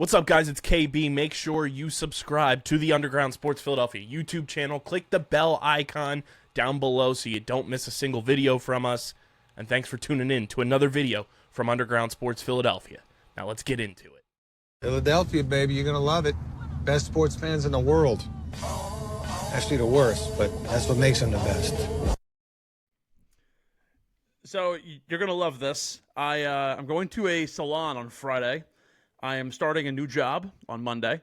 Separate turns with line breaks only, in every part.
What's up, guys? It's KB. Make sure you subscribe to the Underground Sports Philadelphia YouTube channel. Click the bell icon down below so you don't miss a single video from us. And thanks for tuning in to another video from Underground Sports Philadelphia. Now let's get into it.
Philadelphia, baby, you're going to love it. Best sports fans in the world. Actually, the worst, but that's what makes them the best.
So you're going to love this. I'm going to a salon on Friday. I am starting a new job on Monday.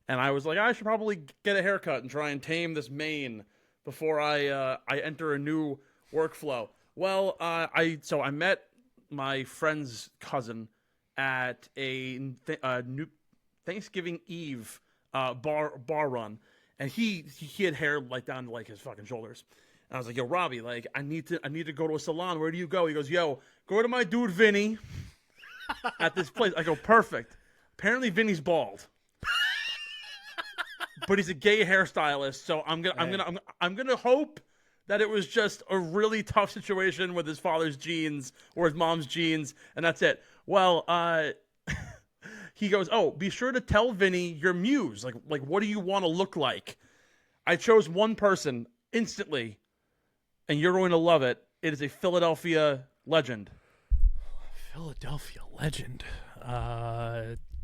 And I was like, I should probably get a haircut and try and tame this mane before I enter a new workflow. Well, I met my friend's cousin at a new Thanksgiving Eve bar run, and he had hair like down to like his fucking shoulders. And I was like, yo, Robbie, like I need to go to a salon. Where do you go? He goes, yo, go to my dude Vinny at this place. I go, perfect. Apparently Vinny's bald. But he's a gay hairstylist, so I'm gonna hope that it was just a really tough situation with his father's genes or his mom's genes, and that's it. Well, he goes, oh, be sure to tell Vinny your muse. Like, what do you want to look like? I chose one person instantly, and you're going to love it. It is a Philadelphia legend.
Philadelphia legend.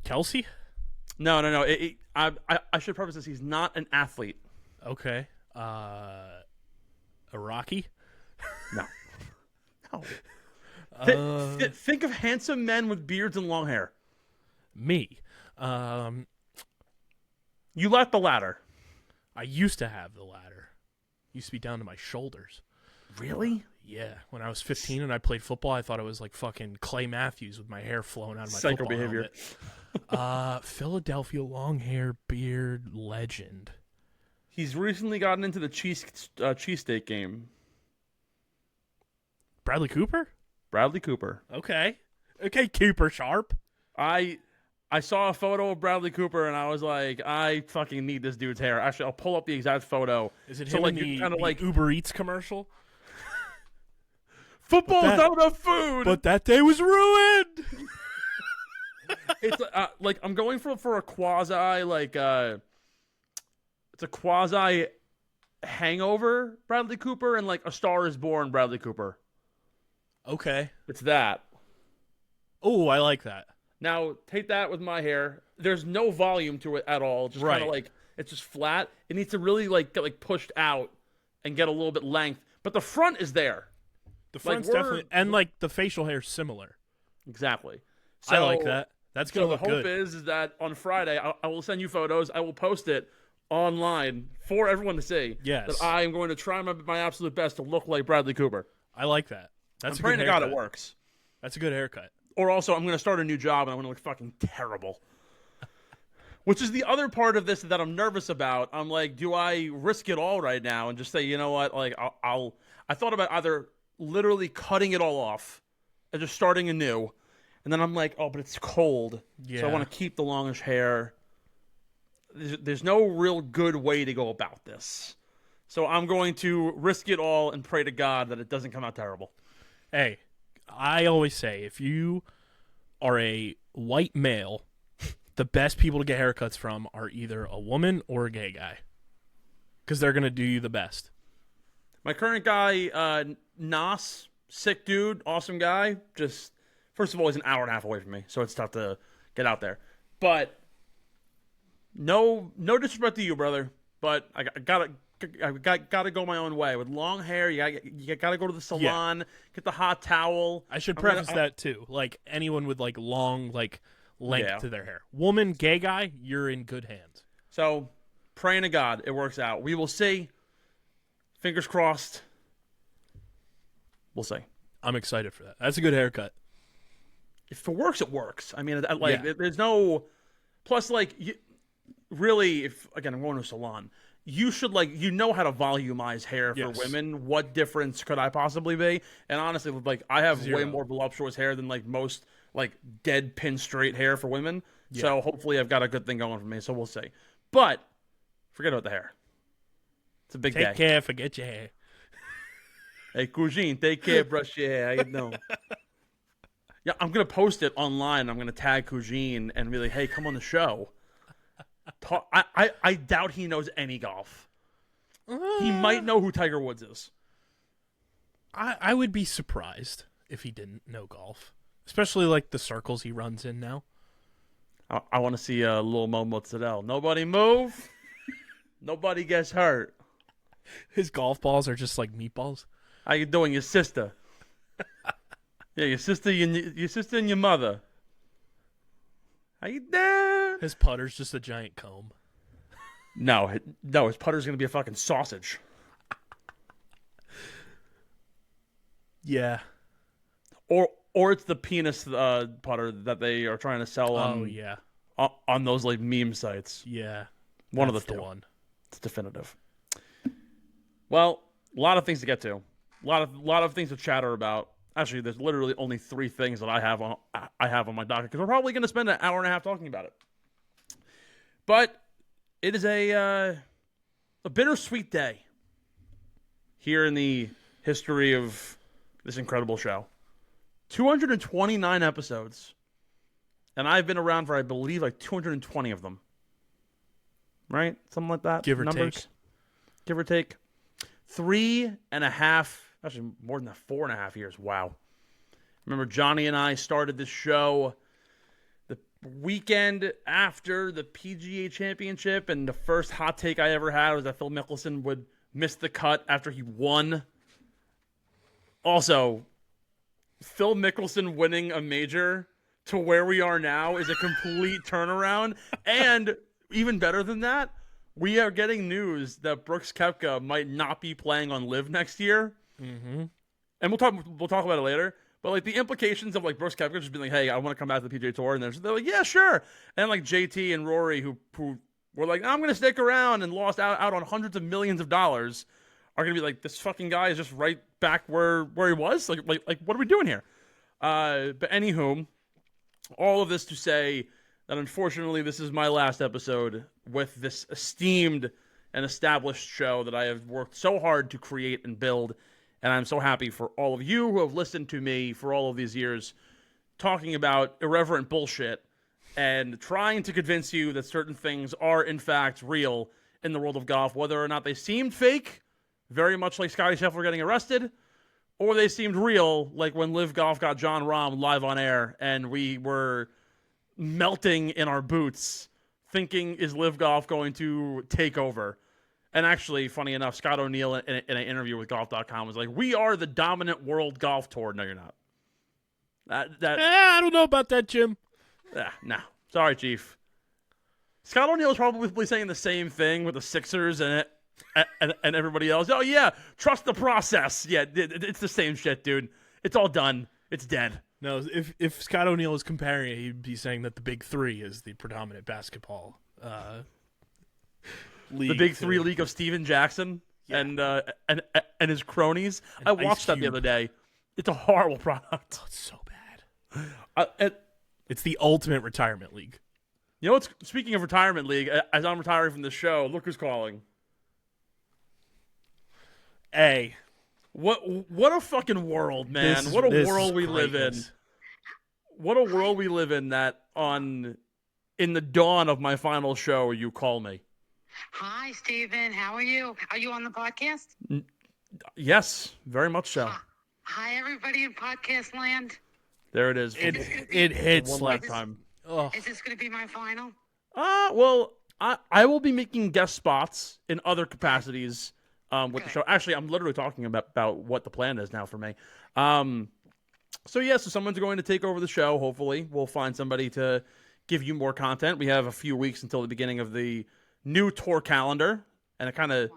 Kelsey?
No. I should preface this. He's not an athlete.
Okay. A Rocky?
No. Think of handsome men with beards and long hair.
Me.
You left the ladder.
I used to have the ladder. Used to be down to my shoulders.
Really?
Yeah. When I was 15 and I played football, I thought it was like fucking Clay Matthews with my hair flowing out of my
Psycho
football
behavior.
helmet. Philadelphia long hair beard legend.
He's recently gotten into the cheesesteak game.
Bradley Cooper?
Bradley Cooper.
Okay, Cooper Sharp.
I saw a photo of Bradley Cooper and I was like, I fucking need this dude's hair. Actually, I'll pull up the exact photo.
Is it
so
him
like
in
kind of
the
like
Uber Eats commercial?
Football's not enough food.
But that day was ruined.
It's like I'm going for a quasi like it's a quasi Hangover Bradley Cooper and like A Star Is Born Bradley Cooper.
Okay.
It's that.
Oh, I like that.
Now, take that with my hair. There's no volume to it at all. Just kind of like, it's just flat. It needs to really like get like pushed out and get a little bit length. But the front is there.
The front's definitely, and like the facial hair's similar.
Exactly. So,
I like that. That's going to look good.
So the hope is that on Friday, I will send you photos. I will post it online for everyone to see.
Yes.
That I am going to try my absolute best to look like Bradley Cooper.
I like that. That's
I'm praying to God it works.
That's a good haircut.
Or also, I'm going to start a new job, and I'm going to look fucking terrible. Which is the other part of this that I'm nervous about. I'm like, do I risk it all right now and just say, you know what? Like, I thought about either literally cutting it all off and just starting anew. And then I'm like, oh, but it's cold.
Yeah.
So I want to keep the longish hair. There's no real good way to go about this. So I'm going to risk it all and pray to God that it doesn't come out terrible.
Hey, I always say, if you are a white male, the best people to get haircuts from are either a woman or a gay guy. Because they're going to do you the best.
My current guy, Nas, sick dude, awesome guy. Just, first of all, he's an hour and a half away from me, so it's tough to get out there. But no disrespect to you, brother, but I gotta go my own way. With long hair, you gotta go to the salon, get the hot towel.
I should preface that too. Like anyone with like long length to their hair. Woman, gay guy, you're in good hands.
So praying to God it works out. We will see. Fingers crossed. We'll see.
I'm excited for that. That's a good haircut.
If it works, it works. I mean, there's no. Plus, like, really, if again, I'm going to a salon. You should how to volumize hair for women. What difference could I possibly be? And honestly, like I have way more voluptuous hair than like most like dead pin straight hair for women. Yeah. So hopefully I've got a good thing going for me. So we'll see. But forget about the hair. It's a big day.
Take care, forget your hair.
Hey, Cousine, take care, brush your hair. How you doing? Yeah, I'm going to post it online. I'm going to tag Kujin and be like, hey, come on the show. I doubt he knows any golf. He might know who Tiger Woods is.
I would be surprised if he didn't know golf, especially like the circles he runs in now.
I want to see a little Mo Mozzarella. Nobody move. Nobody gets hurt.
His golf balls are just like meatballs.
How you doing, your sister? Yeah, your sister and your mother. How you doing?
His putter's just a giant comb.
No, his putter's gonna be a fucking sausage.
Yeah.
Or it's the penis putter that they are trying to sell on.
Oh yeah.
On those like meme sites.
Yeah.
One of the two.
One.
It's definitive. Well, a lot of things to get to. A lot of things to chatter about. Actually, there's literally only 3 things that I have on my docket because we're probably going to spend an hour and a half talking about it. But it is a bittersweet day here in the history of this incredible show. 229 episodes, and I've been around for, I believe, like 220 of them. Right? Something like that.
Give or take.
Give or take. 3.5, actually more than that, 4.5 years. Wow. Remember, Johnny and I started this show the weekend after the PGA Championship, and the first hot take I ever had was that Phil Mickelson would miss the cut after he won. Also, Phil Mickelson winning a major to where we are now is a complete turnaround. And even better than that, we are getting news that Brooks Koepka might not be playing on LIV next year.
Mm-hmm.
And we'll talk about it later. But like the implications of like Brooks Koepka just being like, hey, I want to come back to the PGA Tour, and they're like, yeah, sure. And like JT and Rory, who were like, I'm going to stick around and lost out on hundreds of millions of dollars, are going to be like, this fucking guy is just right back where he was. Like what are we doing here? But anywho, all of this to say that unfortunately this is my last episode with this esteemed and established show that I have worked so hard to create and build. And I'm so happy for all of you who have listened to me for all of these years talking about irreverent bullshit and trying to convince you that certain things are in fact real in the world of golf, whether or not they seemed fake, very much like Scottie Scheffler getting arrested, or they seemed real, like when LIV Golf got John Rahm live on air and we were melting in our boots thinking, is LIV Golf going to take over? And actually, funny enough, Scott O'Neill in an interview with Golf.com was like, we are the dominant world golf tour. No, you're not.
I don't know about that, Jim.
No. Sorry, Chief. Scott O'Neill is probably saying the same thing with the Sixers and everybody else. Oh, yeah, trust the process. Yeah, it's the same shit, dude. It's all done. It's dead.
No, if Scott O'Neill was comparing it, he'd be saying that the Big Three is the predominant basketball league.
The Big Three league of Steven Jackson and his cronies. I watched that the other day. It's a horrible product.
Oh, it's so bad. It's the ultimate retirement league.
You know what's, speaking of retirement league, as I'm retiring from the show, look who's calling.
Hey.
What a fucking world, man. What a world we live in. What a world we live in that in the dawn of my final show, you call me.
Hi, Steven. How are you? Are you on the podcast?
Yes, very much so.
Hi, everybody in podcast land.
There it is.
It hits
one
like
lifetime.
Is this going to be my final?
Well, I will be making guest spots in other capacities with the show. Actually, I'm literally talking about what the plan is now for me. So someone's going to take over the show. Hopefully, we'll find somebody to give you more content. We have a few weeks until the beginning of the new tour calendar, and it kind of,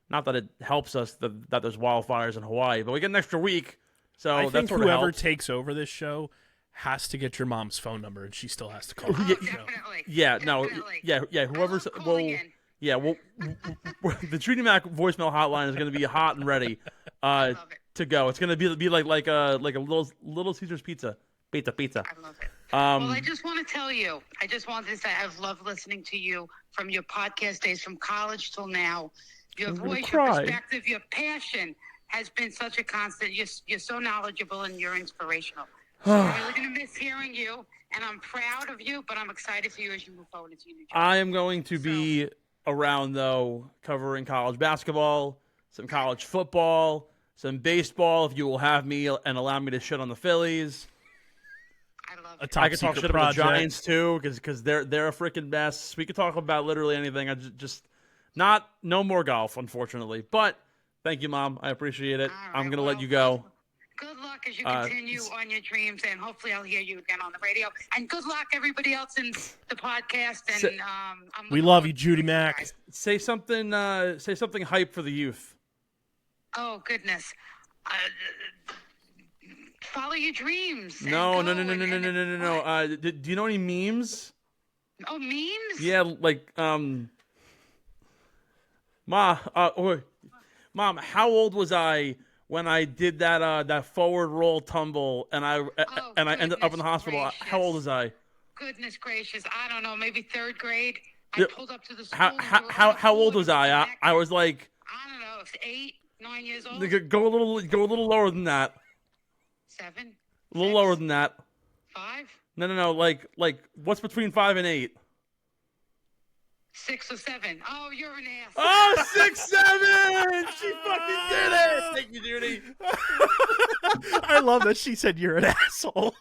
not that it helps us that there's wildfires in Hawaii, but we get an extra week. So
I think
sort
whoever
of
takes over this show has to get your mom's phone number, and she still has to call.
Definitely.
Yeah,
Definitely.
Whoever's
Calling in.
the Treaty Mac voicemail hotline is going to be hot and ready to go. It's going to be like a little Caesar's pizza. Pizza.
I love it. Well, I just want to tell you, I just wanted to say I've loved listening to you from your podcast days, from college till now. Your voice, your perspective, your passion has been such a constant. You're so knowledgeable and you're inspirational. So I'm really going to miss hearing you, and I'm proud of you, but I'm excited for you as you move forward into your new job.
I am going to be around, though, covering college basketball, some college football, some baseball, if you will have me and allow me to shit on the Phillies.
I love
A
it.
top
I could talk
secret
shit about the
project.
Giants, too, because they're a freaking mess. We could talk about literally anything. I just no more golf, unfortunately. But thank you, Mom. I appreciate it.
All right,
I'm going to let
well,
you go.
Good luck as you continue on your dreams, and hopefully I'll hear you again on the radio. And good luck, everybody else in the podcast. And
We love you, Judy Mack.
Say something hype for the youth.
Oh goodness! Follow your dreams.
No.
Do
Do you know any memes?
Oh, memes?
Yeah, like Mom, how old was I when I did that forward roll tumble and I ended up in the hospital?
Gracious.
How old was I?
Goodness gracious! I don't know. Maybe third grade. I pulled up to the school.
How old was I? I was like,
I don't know, 8, 9 years old.
go a little lower than that.
7.
A little lower than that.
5.
No. Like what's between 5 and 8?
6 or 7. Oh, you're an ass.
Oh, 6, 7! She fucking did it! Thank you, Judy.
I love that she said you're an asshole.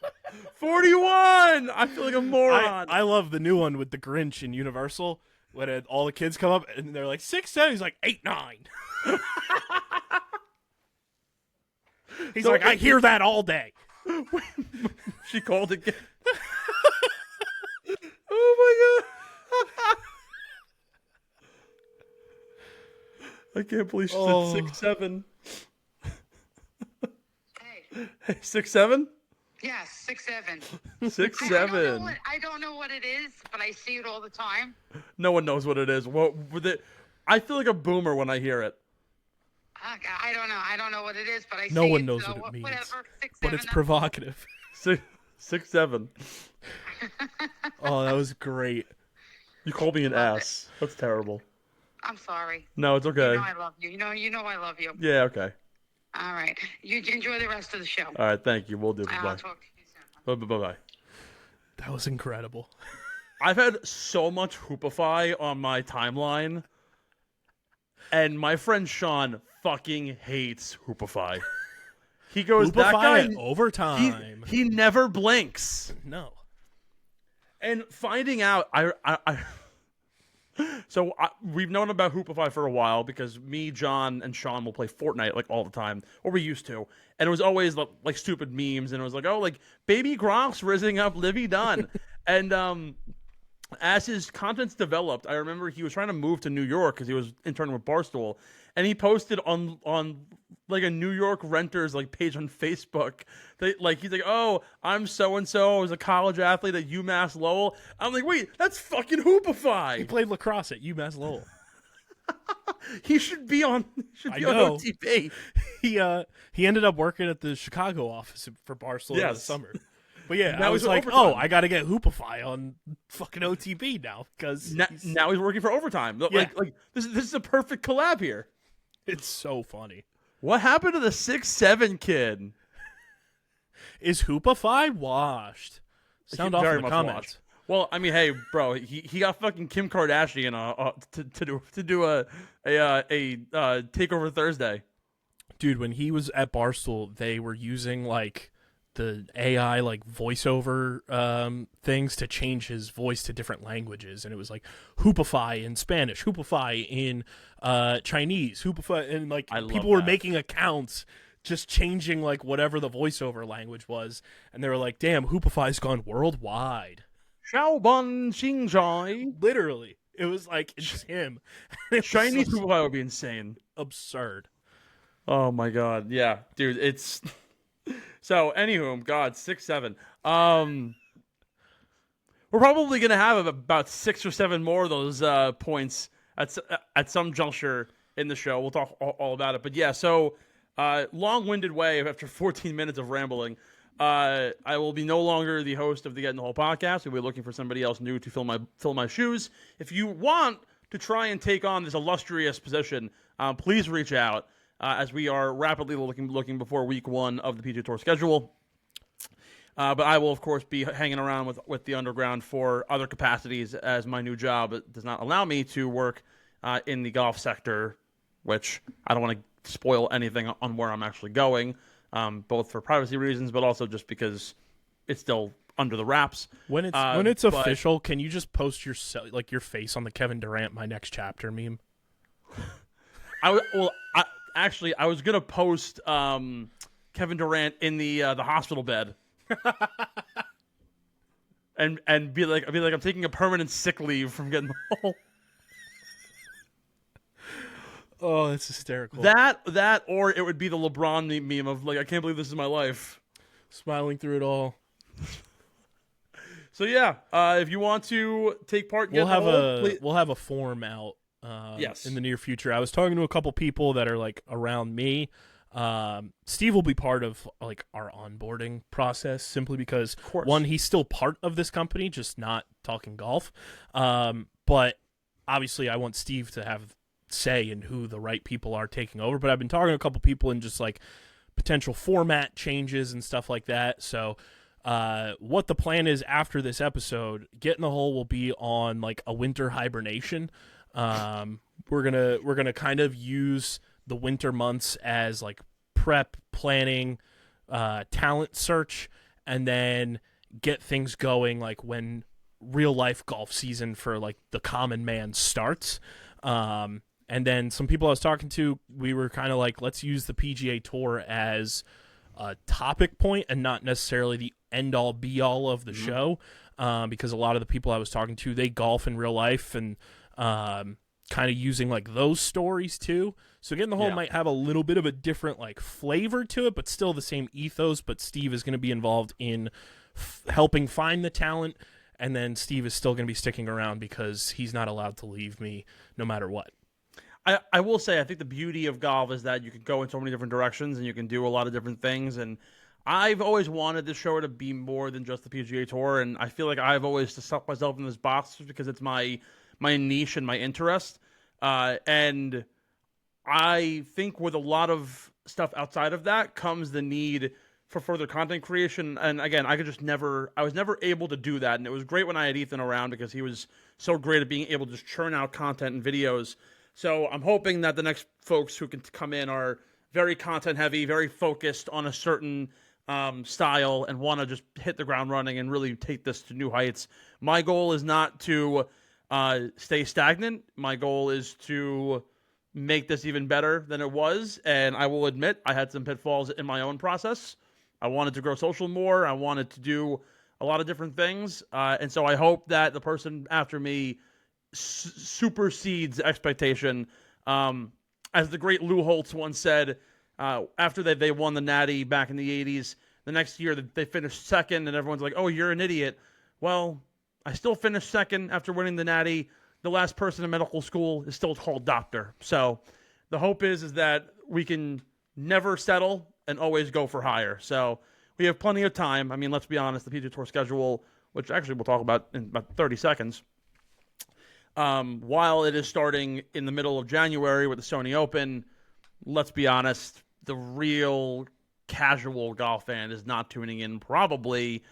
41! I feel like a moron.
I love the new one with the Grinch in Universal when all the kids come up and they're like 6, 7. He's like 8, 9. He's
So
like, I hear that all day.
She called again. Oh my god. I can't believe she said 6, 7. Hey, 6, 7?
Yes, 6, 7.
6,
I
7.
don't know what it is, but I see it all the time.
No one knows what it is. I feel like a boomer when I hear it.
I don't know. I don't know what it is, but I see
No one
it,
knows
so
what it means.
Whatever. 6,
But
7.
it's provocative.
6, 7.
Oh, that was great.
You called me an ass. That's terrible.
I'm sorry.
No, it's okay.
You know I love you. You know I love you.
Yeah, okay.
All right. You enjoy the rest of the show.
All right, thank you. We'll do.
I'll
Bye.
talk to you soon.
Bye.
That was incredible.
I've had so much Hoopify on my timeline, and my friend Sean fucking hates Hoopify. He goes, that guy
at overtime.
He never blinks.
No.
And finding out, we've known about Hoopify for a while because me, John, and Sean will play Fortnite like all the time, or we used to, and it was always like stupid memes, and it was like, oh, like Baby Gronk's rizzing up Livy Dunn, and as his content's developed, I remember he was trying to move to New York because he was interning with Barstool, and he posted on like a New York renters like page on Facebook. He's like, oh, I'm so and so. I was a college athlete at UMass Lowell. I'm like, wait, that's fucking Hoopify.
He played lacrosse at UMass Lowell.
He should be on.
I
on
know.
OTP.
He ended up working at the Chicago office for Barstool in the summer. But yeah,
Now
I was
he's
like,
overtime.
oh, I got to get Hoopify on fucking OTB now because
Now he's working for overtime.
Yeah.
Like this is a perfect collab here.
it's so funny.
What happened to the 6'7" kid?
Is Hoopify washed? Sound off
Very
in the
much
comments.
watched. Well, I mean, hey, bro, he got fucking Kim Kardashian to do a takeover Thursday.
Dude, when he was at Barstool, they were using like the AI like voiceover things to change his voice to different languages, and it was like Hoopify in Spanish, Hoopify in Chinese, Hoopify, and like
I love
people were
that.
making accounts just changing like whatever the voiceover language was, and they were like, "Damn, Hoopify's gone worldwide."
Xiaoban Xingjai.
Literally, it was like it's him. It was
Chinese
so
Hoopify would be insane.
absurd.
Oh my god, yeah, dude, it's so. Anywho, God, 6'7". We're probably gonna have about 6 or 7 more of those points at some juncture in the show. We'll talk all about it, but yeah. So, long-winded way after 14 minutes of rambling. I will be no longer the host of the Get in the Hole podcast. We'll be looking for somebody else new to fill my shoes. If you want to try and take on this illustrious position, please reach out. As we are rapidly looking before week 1 of the PGA Tour schedule. But I will, of course, be hanging around with the Underground for other capacities, as my new job does not allow me to work in the golf sector, which I don't want to spoil anything on where I'm actually going, both for privacy reasons, but also just because it's still under the wraps.
When it's official, can you just post your face on the Kevin Durant My Next Chapter meme?
I was gonna post Kevin Durant in the hospital bed, and be like I'm taking a permanent sick leave from getting home.
Oh, that's hysterical.
That or it would be the LeBron meme of like, I can't believe this is my life,
smiling through it all.
So yeah, if you want to take part,
we'll have a form out.
Yes.
In the near future. I was talking to a couple people that are like around me. Steve will be part of like our onboarding process simply because one, he's still part of this company, just not talking golf. But obviously I want Steve to have say in who the right people are taking over. But I've been talking to a couple people and just like potential format changes and stuff like that. So what the plan is after this episode, Get in the Hole will be on like a winter hibernation. We're gonna kind of use the winter months as like prep, planning, talent search, and then get things going like when real life golf season for like the common man starts. And then some people I was talking to, we were kind of like, let's use the PGA Tour as a topic point and not necessarily the end-all be-all of the show, because a lot of the people I was talking to, they golf in real life and kind of using like those stories too. So Get in the Hole might have a little bit of a different like flavor to it, but still the same ethos. But Steve is going to be involved in helping find the talent, and then Steve is still going to be sticking around because he's not allowed to leave me no matter what.
I will say, I think the beauty of golf is that you can go in so many different directions and you can do a lot of different things. And I've always wanted this show to be more than just the PGA Tour. And I feel like I've always stuck myself in this box because it's my niche and my interest. And I think with a lot of stuff outside of that comes the need for further content creation. And again, I was never able to do that. And it was great when I had Ethan around because he was so great at being able to just churn out content and videos. So I'm hoping that the next folks who can come in are very content heavy, very focused on a certain style, and want to just hit the ground running and really take this to new heights. My goal is not to stay stagnant. My goal is to make this even better than it was. And I will admit I had some pitfalls in my own process. I wanted to grow social more. I wanted to do a lot of different things. And so I hope that the person after me supersedes expectation. As the great Lou Holtz once said, after they won the Natty back in the 80s, the next year they finished second and everyone's like, oh, you're an idiot. Well, I still finished second after winning the Natty. The last person in medical school is still called doctor. So the hope is that we can never settle and always go for higher. So we have plenty of time. I mean, let's be honest, the PGA Tour schedule, which actually we'll talk about in about 30 seconds, while it is starting in the middle of January with the Sony Open, let's be honest, the real casual golf fan is not tuning in probably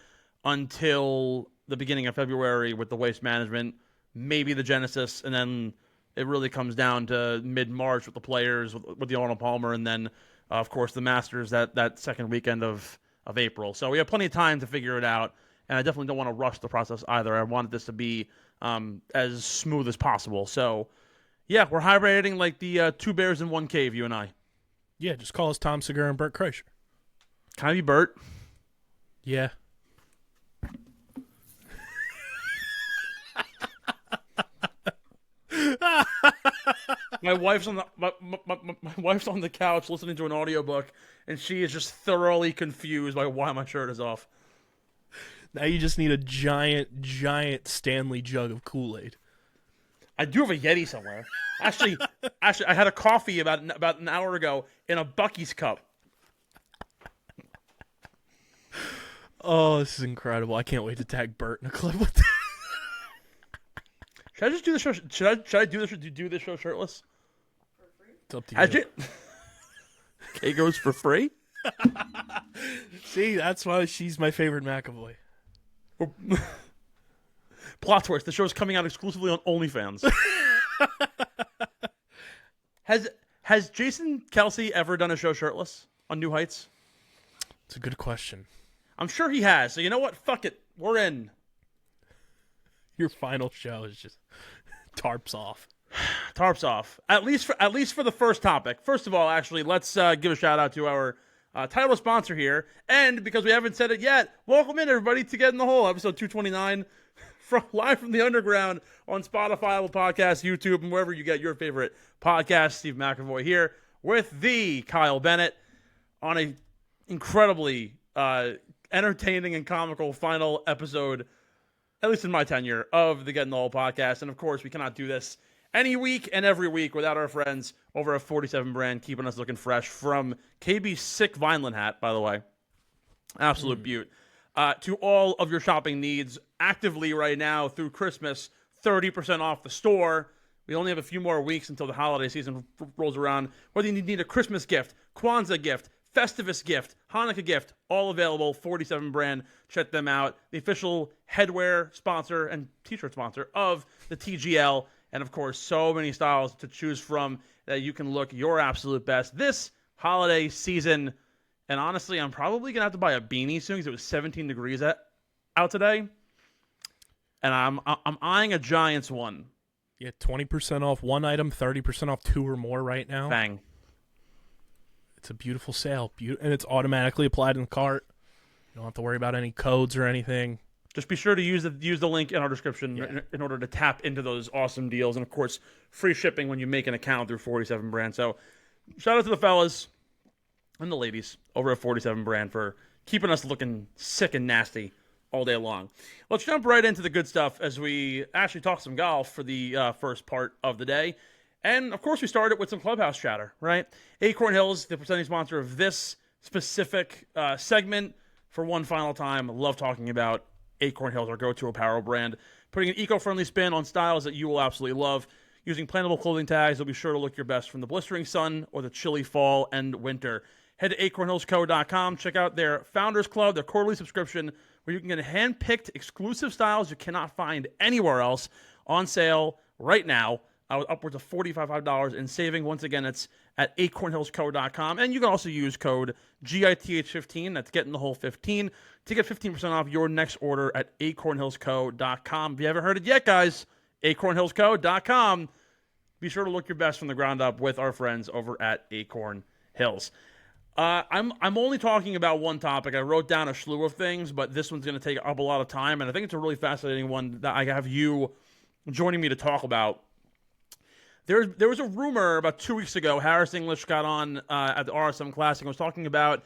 until the beginning of February with the Waste Management, maybe the Genesis, and then it really comes down to mid-March with the Players, with the Arnold Palmer, and then, of course, the Masters that second weekend of April. So we have plenty of time to figure it out, and I definitely don't want to rush the process either. I wanted this to be as smooth as possible. So, yeah, we're hibernating like the two bears in one cave, you and I.
Yeah, just call us Tom Segura and Bert Kreischer.
Can I be Bert?
Yeah.
My wife's on the couch listening to an audiobook, and she is just thoroughly confused by why my shirt is off.
Now you just need a giant Stanley jug of Kool-Aid.
I do have a Yeti somewhere. Actually, I had a coffee about an hour ago in a Buc-ee's cup.
Oh, this is incredible! I can't wait to tag Bert in a clip with that.
Should I just do the show? Should I do this show shirtless?
For free? It's up to you.
K goes for free.
See, that's why she's my favorite McAvoy.
Plot twist: the show's coming out exclusively on OnlyFans. Has Jason Kelsey ever done a show shirtless on New Heights?
It's a good question.
I'm sure he has. So you know what? Fuck it. We're in.
Your final show is just tarps off.
Tarps off. At least for the first topic. First of all, actually, let's give a shout out to our title sponsor here. And because we haven't said it yet, welcome in everybody to Get in the Hole, episode 229, live from the underground on Spotify, Apple Podcasts, YouTube, and wherever you get your favorite podcast. Steve McAvoy here with the Kyle Bennett on a incredibly entertaining and comical final episode, at least in my tenure, of the Get in the Hole podcast. And of course, we cannot do this any week and every week without our friends over at 47 Brand keeping us looking fresh. From KB's sick Vineland hat, by the way, absolute beaut, to all of your shopping needs actively right now through Christmas, 30% off the store. We only have a few more weeks until the holiday season rolls around. Whether you need a Christmas gift, Kwanzaa gift, Festivus gift, Hanukkah gift, all available. 47 Brand. Check them out. The official headwear sponsor and t-shirt sponsor of the TGL. And, of course, so many styles to choose from that you can look your absolute best this holiday season. And, honestly, I'm probably going to have to buy a beanie soon because it was 17 degrees out today. And I'm eyeing a Giants one.
Yeah, 20% off one item, 30% off two or more right now.
Bang.
It's a beautiful sale. And it's automatically applied in the cart. You don't have to worry about any codes or anything.
Just be sure to use the link in our description in order to tap into those awesome deals. And, of course, free shipping when you make an account through 47 Brand. So, shout out to the fellas and the ladies over at 47 Brand for keeping us looking sick and nasty all day long. Let's jump right into the good stuff as we actually talk some golf for the first part of the day. And, of course, we started with some clubhouse chatter, right? Acorn Hills, the presenting sponsor of this specific segment. For one final time, love talking about Acorn Hills, our go-to apparel brand, putting an eco-friendly spin on styles that you will absolutely love. Using plantable clothing tags, you'll be sure to look your best from the blistering sun or the chilly fall and winter. Head to acornhillsco.com. Check out their Founders Club, their quarterly subscription, where you can get hand-picked exclusive styles you cannot find anywhere else on sale right now. Upwards of $45 in saving. Once again, it's at acornhillsco.com. And you can also use code GITH15, that's Get in the Hole 15, to get 15% off your next order at acornhillsco.com. If you haven't heard it yet, guys, acornhillsco.com. Be sure to look your best from the ground up with our friends over at Acorn Hills. I'm only talking about one topic. I wrote down a slew of things, but this one's going to take up a lot of time, and I think it's a really fascinating one that I have you joining me to talk about. There was a rumor about 2 weeks ago. Harris English got on at the RSM Classic and was talking about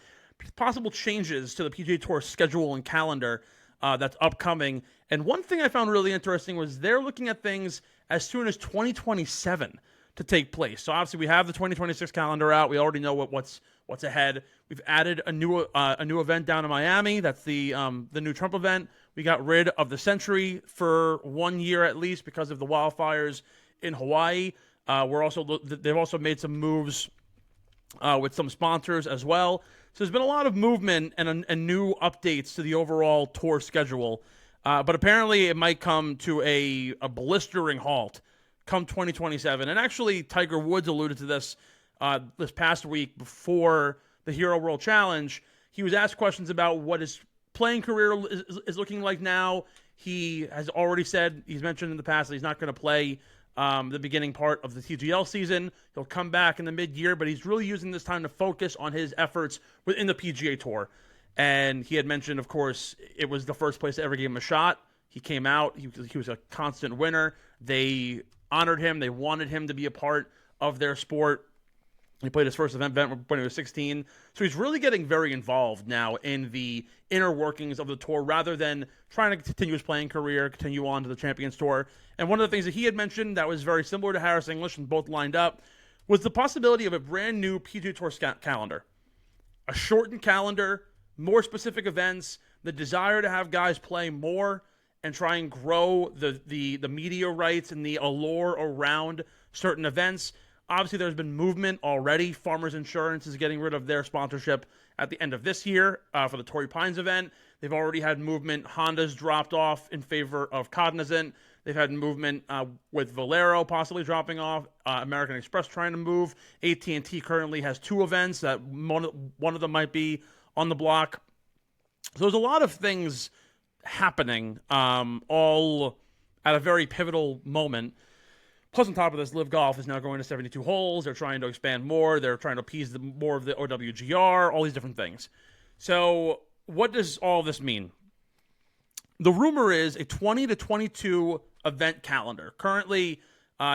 possible changes to the PGA Tour schedule and calendar that's upcoming. And one thing I found really interesting was they're looking at things as soon as 2027 to take place. So obviously we have the 2026 calendar out. We already know what's ahead. We've added a new event down in Miami. That's the new Trump event. We got rid of the Century for 1 year at least because of the wildfires in Hawaii. They've also made some moves with some sponsors as well. So there's been a lot of movement and new updates to the overall tour schedule. But apparently it might come to a blistering halt come 2027. And actually Tiger Woods alluded to this this past week before the Hero World Challenge. He was asked questions about what his playing career is looking like now. He has already said, he's mentioned in the past that he's not going to play the beginning part of the TGL season. He'll come back in the mid-year, but he's really using this time to focus on his efforts within the PGA Tour. And he had mentioned, of course, it was the first place to ever give him a shot. He came out. He was a constant winner. They honored him. They wanted him to be a part of their sport. He played his first event when he was 16. So he's really getting very involved now in the inner workings of the tour rather than trying to continue his playing career, continue on to the Champions Tour. And one of the things that he had mentioned that was very similar to Harris English and both lined up was the possibility of a brand new PGA Tour calendar. A shortened calendar, more specific events, the desire to have guys play more and try and grow the media rights and the allure around certain events. Obviously, there's been movement already. Farmers Insurance is getting rid of their sponsorship at the end of this year for the Torrey Pines event. They've already had movement. Honda's dropped off in favor of Cognizant. They've had movement with Valero possibly dropping off. American Express trying to move. AT&T currently has 2 events. That one of them might be on the block. So there's a lot of things happening, all at a very pivotal moment. Plus, on top of this, LIV Golf is now going to 72 holes. They're trying to expand more. They're trying to appease more of the OWGR, all these different things. So what does all this mean? The rumor is a 20 to 22 event calendar. Currently,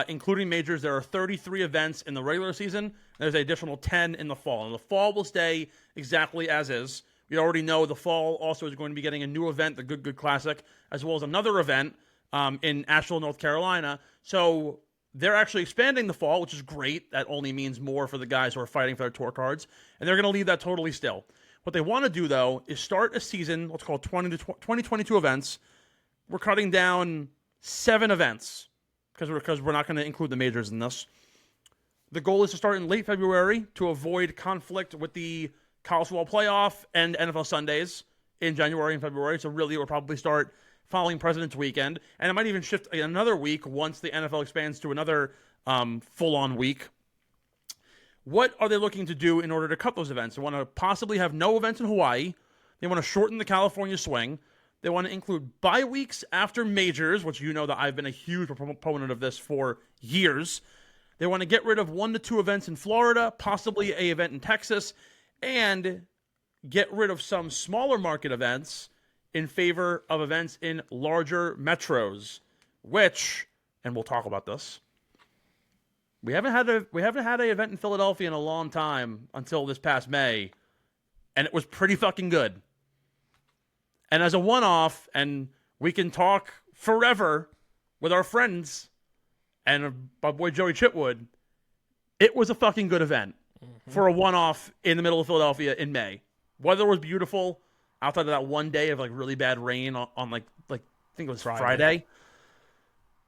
including majors, there are 33 events in the regular season. There's an additional 10 in the fall. And the fall will stay exactly as is. We already know the fall also is going to be getting a new event, the Good Classic, as well as another event in Asheville, North Carolina. So they're actually expanding the fall, which is great. That only means more for the guys who are fighting for their tour cards. And they're going to leave that totally still. What they want to do, though, is start a season, let's call it 22 events. We're cutting down 7 events because we're not going to include the majors in this. The goal is to start in late February to avoid conflict with the college football playoff and NFL Sundays in January and February. So really, we'll probably start following President's Weekend. And it might even shift another week once the NFL expands to another full-on week. What are they looking to do in order to cut those events? They want to possibly have no events in Hawaii. They want to shorten the California swing. They want to include bye weeks after majors, which you know that I've been a huge proponent of this for years. They want to get rid of 1 to 2 events in Florida, possibly an event in Texas, and get rid of some smaller market events in favor of events in larger metros, which, and we'll talk about this, we haven't had an event in Philadelphia in a long time until this past May, and it was pretty fucking good. And as a one-off, and we can talk forever with our friends and my boy Joey Chitwood, it was a fucking good event for a one-off in the middle of Philadelphia in May. Weather was beautiful outside of that one day of like really bad rain on like I think it was Friday.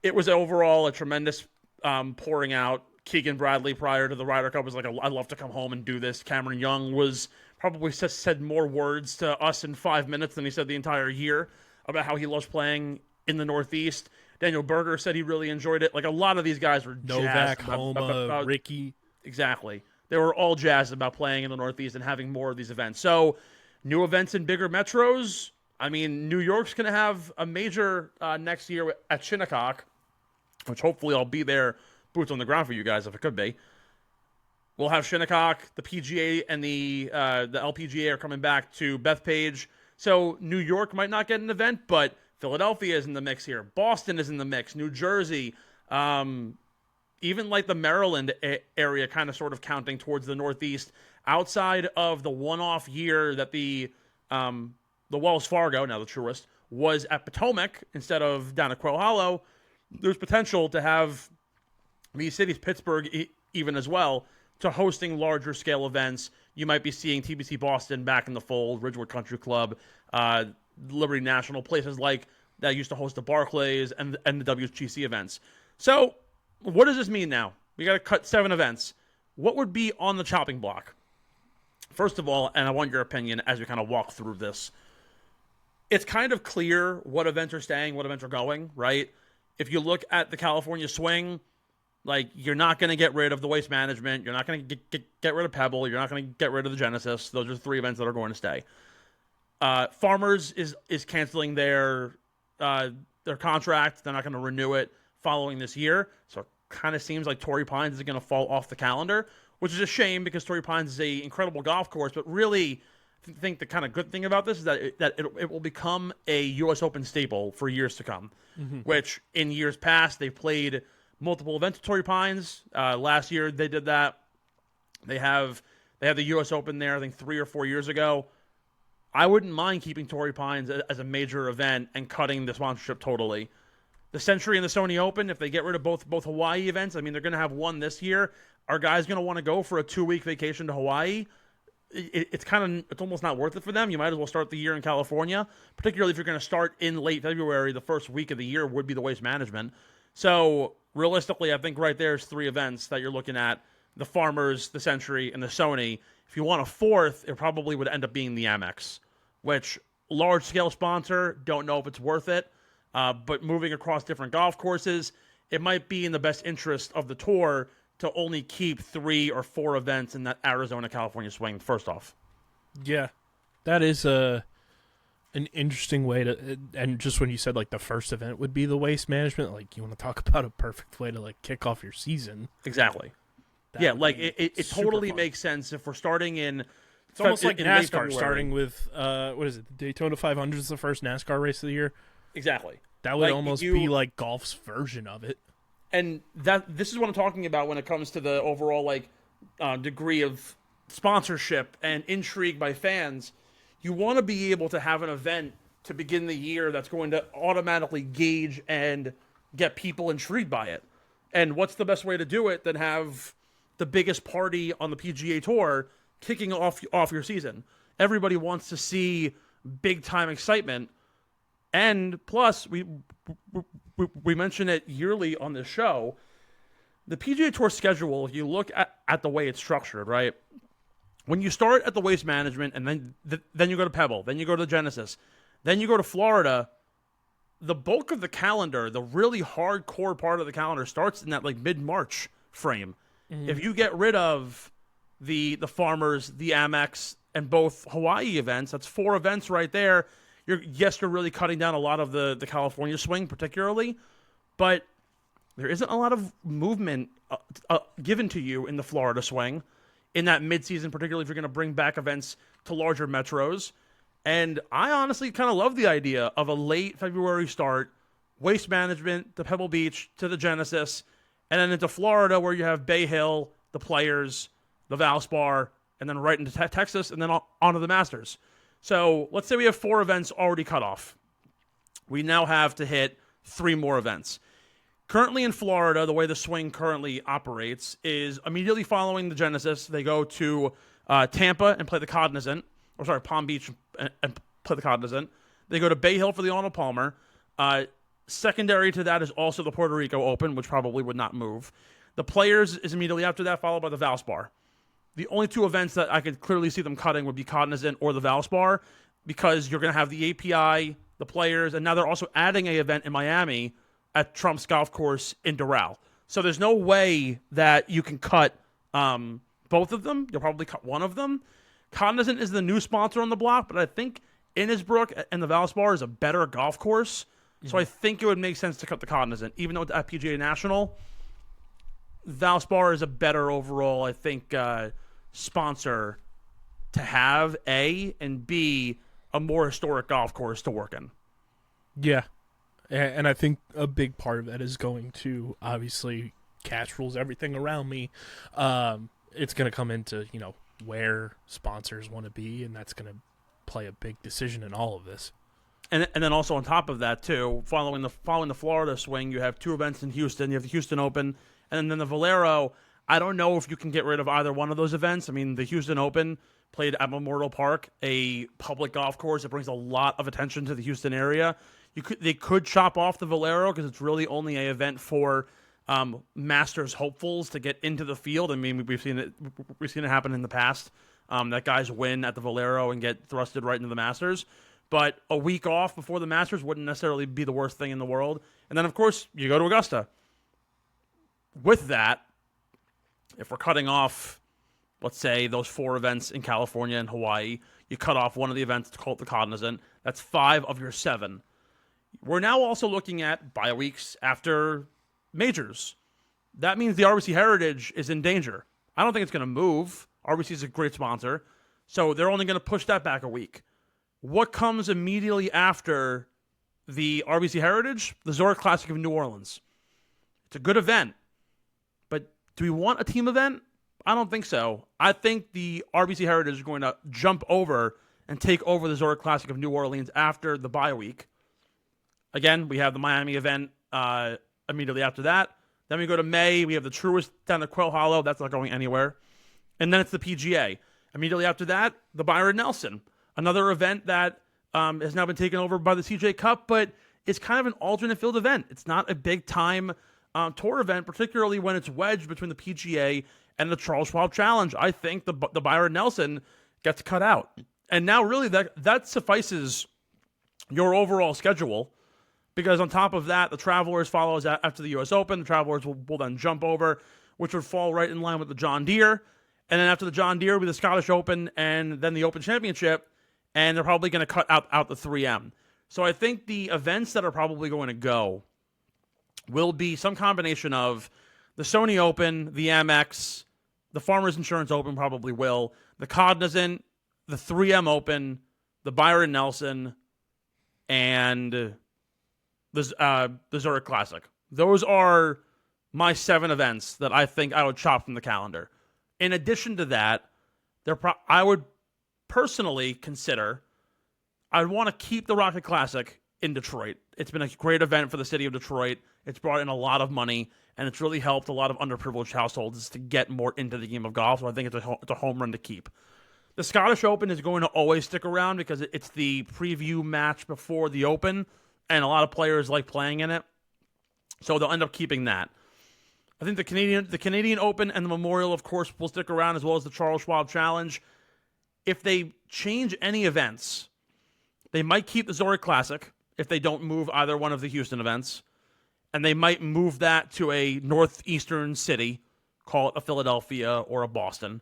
It was overall a tremendous pouring out. Keegan Bradley prior to the Ryder Cup was like, I'd love to come home and do this. Cameron Young was probably said more words to us in 5 minutes than he said the entire year about how he loves playing in the Northeast. Daniel Berger said he really enjoyed it. Like a lot of these guys were
Novak,
jazzed
Homa, Ricky.
Exactly. They were all jazzed about playing in the Northeast and having more of these events. So new events in bigger metros. I mean, New York's going to have a major next year at Shinnecock, which hopefully I'll be there, boots on the ground for you guys if it could be. We'll have Shinnecock, the PGA, and the LPGA are coming back to Bethpage. So New York might not get an event, but Philadelphia is in the mix here. Boston is in the mix. New Jersey, even like the Maryland area kind of sort of counting towards the Northeast. Outside of the one-off year that the Wells Fargo, now the Truist, was at Potomac instead of down at Quail Hollow, there's potential to have these cities, Pittsburgh even as well, to hosting larger scale events. You might be seeing TBC Boston back in the fold, Ridgewood Country Club, Liberty National, places like that used to host the Barclays and the WGC events. So what does this mean now? We got to cut 7 events. What would be on the chopping block? First of all, and I want your opinion as we kind of walk through this, it's kind of clear what events are staying, what events are going, right? If you look at the California swing, like, you're not going to get rid of the Waste Management. You're not going to get rid of Pebble. You're not going to get rid of the Genesis. Those are 3 events that are going to stay. Farmers is canceling their contract. They're not going to renew it following this year. So it kind of seems like Torrey Pines is going to fall off the calendar, which is a shame because Torrey Pines is an incredible golf course. But really, I think the kind of good thing about this is that it will become a U.S. Open staple for years to come, which in years past they've played multiple events at Torrey Pines. Last year they did that. They had the U.S. Open there, I think 3 or 4 years ago. I wouldn't mind keeping Torrey Pines as a major event and cutting the sponsorship totally. The Century and the Sony Open, if they get rid of both Hawaii events, I mean, they're going to have one this year. Are guys going to want to go for a 2-week vacation to Hawaii? It's almost not worth it for them. You might as well start the year in California, particularly if you're going to start in late February. The first week of the year would be the Waste Management. So realistically, I think right there's 3 events that you're looking at: the Farmers, the Century, and the Sony. If you want a 4th, it probably would end up being the Amex, which large-scale sponsor, don't know if it's worth it. But moving across different golf courses, it might be in the best interest of the tour to only keep 3 or 4 events in that Arizona-California swing, first off.
Yeah, that is an interesting way to, and just when you said like the first event would be the waste management, like you want to talk about a perfect way to like kick off your season.
Exactly. Yeah, like it totally makes sense if we're starting in.
It's almost like NASCAR starting with what is it? The Daytona 500 is the first NASCAR race of the year.
Exactly.
That would almost be like golf's version of it.
And this is what I'm talking about when it comes to the overall like degree of sponsorship and intrigue by fans. You want to be able to have an event to begin the year that's going to automatically gauge and get people intrigued by it. And what's the best way to do it than have the biggest party on the PGA Tour kicking off your season? Everybody wants to see big time excitement. And plus, we mention it yearly on this show. The PGA Tour schedule, if you look at the way it's structured, right? When you start at the Waste Management, and then you go to Pebble, then you go to the Genesis, then you go to Florida, the bulk of the calendar, the really hardcore part of the calendar, starts in that like mid-March frame. Mm-hmm. If you get rid of the Farmers, the Amex, and both Hawaii events, that's 4 events right there. You're really cutting down a lot of the California swing, particularly, but there isn't a lot of movement given to you in the Florida swing in that midseason, particularly if you're going to bring back events to larger metros. And I honestly kind of love the idea of a late February start, Waste Management, to Pebble Beach, to the Genesis, and then into Florida where you have Bay Hill, the Players, the Valspar, and then right into Texas, and then on to the Masters. So let's say we have 4 events already cut off. We now have to hit 3 more events. Currently in Florida, the way the swing currently operates is immediately following the Genesis, they go to Tampa and play the Cognizant, Palm Beach and play the Cognizant. They go to Bay Hill for the Arnold Palmer. Secondary to that is also the Puerto Rico Open, which probably would not move. The Players is immediately after that, followed by the Valspar. The only 2 events that I could clearly see them cutting would be Cognizant or the Valspar, because you're going to have the API, the Players, and now they're also adding an event in Miami at Trump's Golf Course in Doral. So there's no way that you can cut both of them. You'll probably cut one of them. Cognizant is the new sponsor on the block, but I think Innisbrook and the Valspar is a better golf course. Mm-hmm. So I think it would make sense to cut the Cognizant. Even though it's at PGA National, Valspar is a better overall, I think, sponsor to have, A, and B, a more historic golf course to work in.
Yeah. And I think a big part of that is going to, obviously, cash rules everything around me. It's going to come into, where sponsors want to be, and that's going to play a big decision in all of this.
And then also on top of that, too, following the Florida swing, you have 2 events in Houston. You have the Houston Open, and then the Valero. I don't know if you can get rid of either one of those events. I mean, the Houston Open played at Memorial Park, a public golf course. It brings a lot of attention to the Houston area. They could chop off the Valero because it's really only an event for Masters hopefuls to get into the field. I mean, we've seen it happen in the past. That guys win at the Valero and get thrusted right into the Masters. But a week off before the Masters wouldn't necessarily be the worst thing in the world. And then, of course, you go to Augusta. With that, if we're cutting off, let's say, those 4 events in California and Hawaii, you cut off one of the events called the Cognizant. That's 5 of your 7. We're now also looking at bye weeks after majors. That means the RBC Heritage is in danger. I don't think it's going to move. RBC is a great sponsor, so they're only going to push that back a week. What comes immediately after the RBC Heritage? The Zurich Classic of New Orleans. It's a good event, but do we want a team event? I don't think so. I think the RBC Heritage is going to jump over and take over the Zurich Classic of New Orleans after the bye week. Again, we have the Miami event immediately after that. Then we go to May. We have the Truist down at Quail Hollow. That's not going anywhere. And then it's the PGA. Immediately after that, the Byron Nelson. Another event that has now been taken over by the CJ Cup, but it's kind of an alternate field event. It's not a big-time tour event, particularly when it's wedged between the PGA and the Charles Schwab Challenge. I think the Byron Nelson gets cut out. And now really that suffices your overall schedule, because on top of that, the Travelers follows after the U.S. Open. The Travelers will then jump over, which would fall right in line with the John Deere. And then after the John Deere will be the Scottish Open and then the Open Championship, and they're probably going to cut out the 3M. So I think the events that are probably going to go will be some combination of the Sony Open, the Amex, the Farmers Insurance Open probably will, the Cognizant, the 3M Open, the Byron Nelson, and the Zurich Classic. Those are my 7 events that I think I would chop from the calendar. In addition to that, I would personally consider, I'd want to keep the Rocket Classic in Detroit. It's been a great event for the city of Detroit. It's brought in a lot of money, and it's really helped a lot of underprivileged households to get more into the game of golf. So I think it's a home run to keep. The Scottish Open is going to always stick around because it's the preview match before the Open, and a lot of players like playing in it. So they'll end up keeping that. I think the Canadian Open and the Memorial, of course, will stick around, as well as the Charles Schwab Challenge. If they change any events, they might keep the Zurich Classic if they don't move either one of the Houston events. And they might move that to a northeastern city, call it a Philadelphia or a Boston.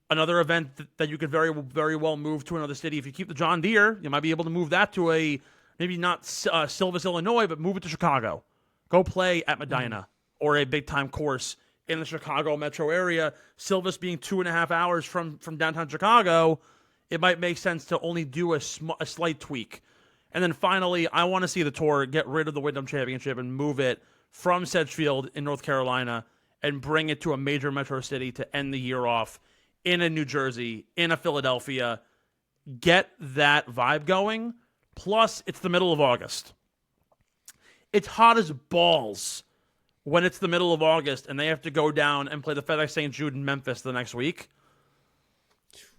Another event that you could very, very well move to another city. If you keep the John Deere, you might be able to move that to maybe not Silvis, Illinois, but move it to Chicago. Go play at Medina or a big-time course in the Chicago metro area. Silvis being 2.5 hours from downtown Chicago, it might make sense to only do a slight tweak. And then finally, I want to see the tour get rid of the Wyndham Championship and move it from Sedgefield in North Carolina and bring it to a major metro city to end the year off in a New Jersey, in a Philadelphia. Get that vibe going. Plus, it's the middle of August. It's hot as balls when it's the middle of August and they have to go down and play the FedEx St. Jude in Memphis the next week.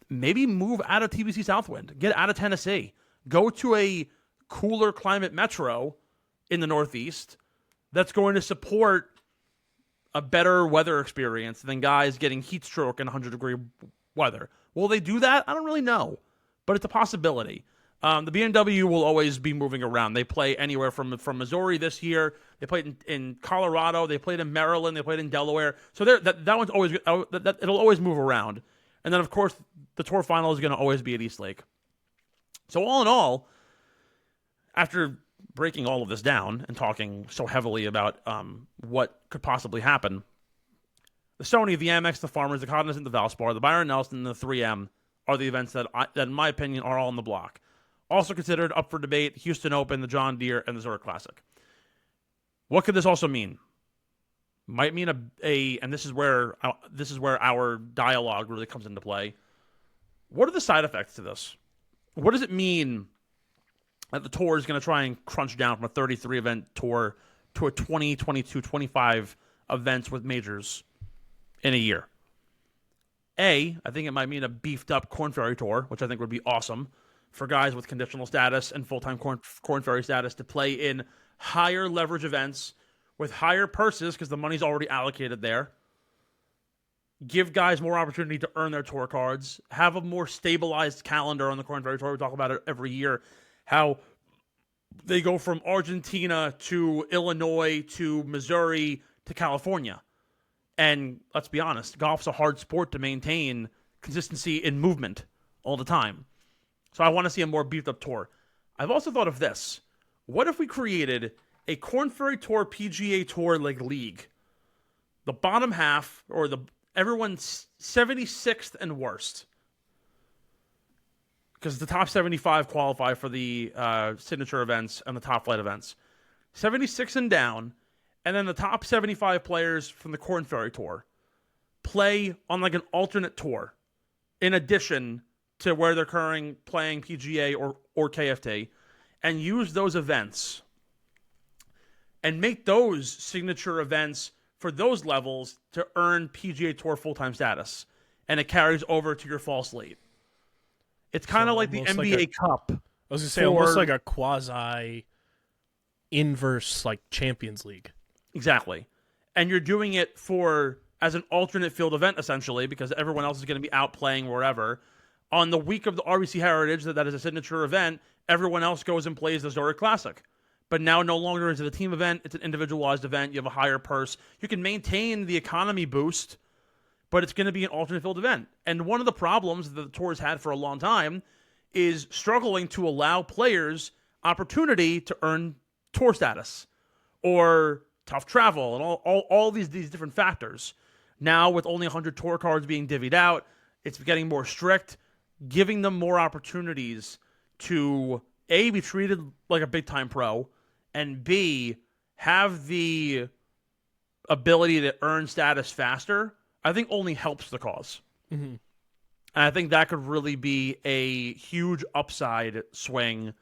Maybe move out of TBC Southwind. Get out of Tennessee. Go to a cooler climate metro in the Northeast that's going to support a better weather experience than guys getting heat stroke in 100-degree weather. Will they do that? I don't really know, but it's a possibility. The BMW will always be moving around. They play anywhere from Missouri this year. They played in Colorado. They played in Maryland. They played in Delaware. So that one's always it'll always move around. And then of course the Tour Final is going to always be at East Lake. So all in all, after breaking all of this down and talking so heavily about what could possibly happen, the Sony, the Amex, the Farmers, the Cognizant, the Valspar, the Byron Nelson, and the 3M are the events that in my opinion, are all on the block. Also considered up for debate, Houston Open, the John Deere, and the Zurich Classic. What could this also mean? Might mean and this is where our dialogue really comes into play. What are the side effects to this? What does it mean that the tour is going to try and crunch down from a 33-event tour to a 20, 22, 25 events with majors in a year? I think it might mean a beefed-up Korn Ferry Tour, which I think would be awesome for guys with conditional status and full-time Korn Ferry status to play in higher leverage events with higher purses because the money's already allocated there. Give guys more opportunity to earn their tour cards. Have a more stabilized calendar on the Korn Ferry Tour. We talk about it every year, how they go from Argentina to Illinois to Missouri to California. And let's be honest, golf's a hard sport to maintain consistency in movement all the time. So I want to see a more beefed-up tour. I've also thought of this. What if we created a Korn Ferry Tour PGA Tour league? The bottom half, or everyone's 76th and worst. Because the top 75 qualify for the signature events and the top flight events. 76 and down, and then the top 75 players from the Korn Ferry Tour play on an alternate tour in addition to where they're currently playing PGA or KFT, and use those events and make those signature events for those levels to earn PGA Tour full-time status. And it carries over to your fall slate. It's kind of like the NBA Cup.
I was going to say, almost like a quasi-inverse Champions League.
Exactly. And you're doing it as an alternate field event, essentially, because everyone else is going to be out playing wherever. On the week of the RBC Heritage, that is a signature event, everyone else goes and plays the Zurich Classic. But now no longer is it a team event, it's an individualized event. You have a higher purse. You can maintain the economy boost, but it's going to be an alternate field event. And one of the problems that the tour has had for a long time is struggling to allow players opportunity to earn tour status or tough travel and all these different factors. Now, with only 100 tour cards being divvied out, it's getting more strict, giving them more opportunities to, A, be treated like a big-time pro, and B, have the ability to earn status faster, I think only helps the cause.
Mm-hmm.
And I think that could really be a huge upside swing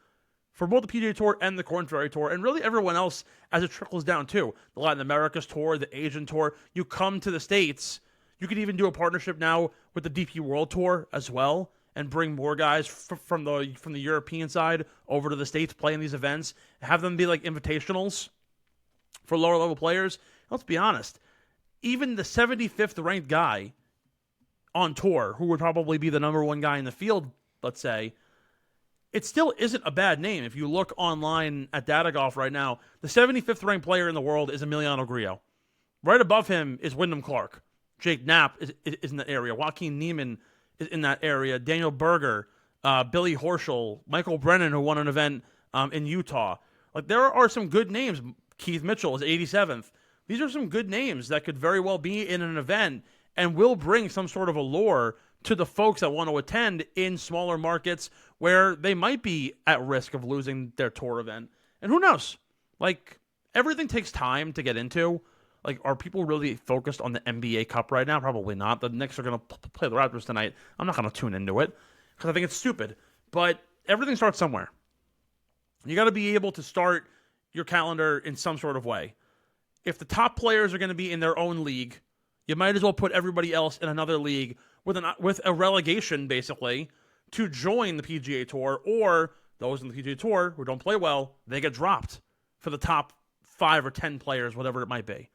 for both the PGA Tour and the Korn Ferry Tour, and really everyone else as it trickles down too. The Latin America's Tour, the Asian Tour. You come to the States, you could even do a partnership now with the DP World Tour as well, and bring more guys from the European side over to the States playing these events. Have them be like invitationals for lower level players. Let's be honest, even the 75th ranked guy on tour, who would probably be the number one guy in the field, let's say, it still isn't a bad name. If you look online at Data Golf right now, the 75th ranked player in the world is Emiliano Grillo. Right above him is Wyndham Clark. Jake Knapp is in that area. Joaquin Niemann is in that area. Daniel Berger, Billy Horschel, Michael Brennan, who won an event in Utah. Like, there are some good names. Keith Mitchell is 87th. These are some good names that could very well be in an event and will bring some sort of allure to the folks that want to attend in smaller markets where they might be at risk of losing their tour event. And who knows? Like, everything takes time to get into. Like, are people really focused on the NBA Cup right now? Probably not. The Knicks are going to play the Raptors tonight. I'm not going to tune into it because I think it's stupid. But everything starts somewhere. You got to be able to start your calendar in some sort of way. If the top players are going to be in their own league, you might as well put everybody else in another league with a relegation, basically, to join the PGA Tour, or those in the PGA Tour who don't play well, they get dropped for the top 5 or 10 players, whatever it might be.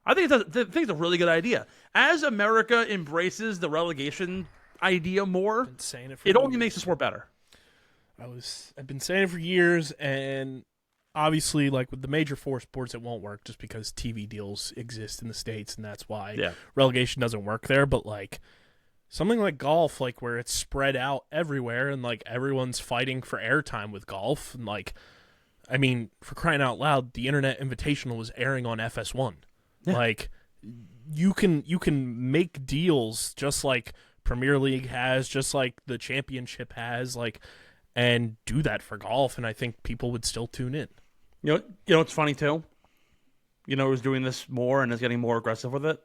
I think it's a really good idea. As America embraces the relegation idea more, it only makes the sport better.
I've been saying it for years, and obviously, like with the major 4 sports, it won't work just because TV deals exist in the States, and that's why relegation doesn't work there. But like something like golf, like where it's spread out everywhere, and like everyone's fighting for airtime with golf, and like, I mean, for crying out loud, the Internet Invitational was airing on FS1. Yeah. Like, you can make deals just like Premier League has, just like the championship has, like, and do that for golf, and I think people would still tune in.
You know what's funny too? You know who's doing this more and is getting more aggressive with it?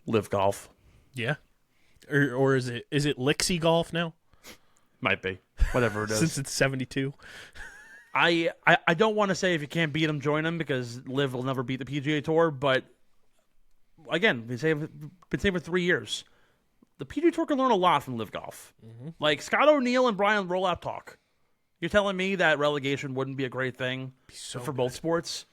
LIV Golf.
Yeah. Or is it Lixie Golf now?
Might be. Whatever it is.
Since it's 72.
I don't want to say if you can't beat them, join them, because LIV will never beat the PGA Tour, but again, been saying for 3 years. The PGA Tour can learn a lot from LIV Golf. Mm-hmm. Like Scott O'Neill and Brian Rolapp talk. You're telling me that relegation wouldn't be a great thing for both sports?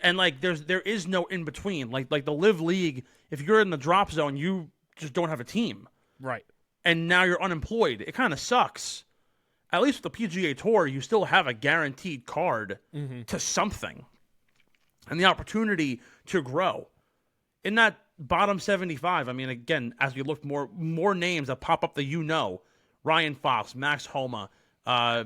And like there is no in between. Like the LIV League, if you're in the drop zone, you just don't have a team.
Right.
And now you're unemployed. It kind of sucks. At least with the PGA Tour, you still have a guaranteed card to something. And the opportunity to grow. In that bottom 75, I mean, again, as we look more names that pop up that Ryan Fox, Max Homa,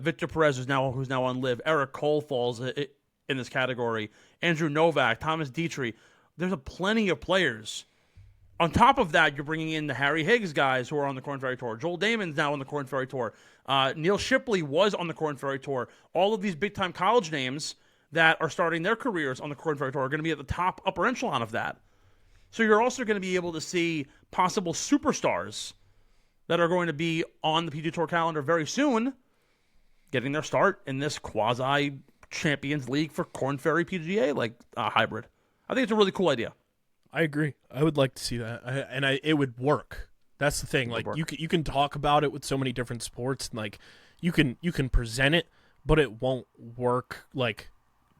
Victor Perez, who's now on LIV, Eric Cole falls in this category, Andrew Novak, Thomas Dietrich. There's plenty of players. On top of that, you're bringing in the Harry Higgs guys who are on the Korn Ferry Tour. Joel Damon's now on the Korn Ferry Tour. Neil Shipley was on the Korn Ferry Tour. All of these big-time college names that are starting their careers on the Korn Ferry Tour are going to be at the top upper echelon of that. So you're also going to be able to see possible superstars that are going to be on the PGA Tour calendar very soon, getting their start in this quasi-Champions League for Korn Ferry PGA hybrid. I think it's a really cool idea.
I agree. I would like to see that, it would work. That's the thing. Like you can talk about it with so many different sports, and like you can present it, but it won't work like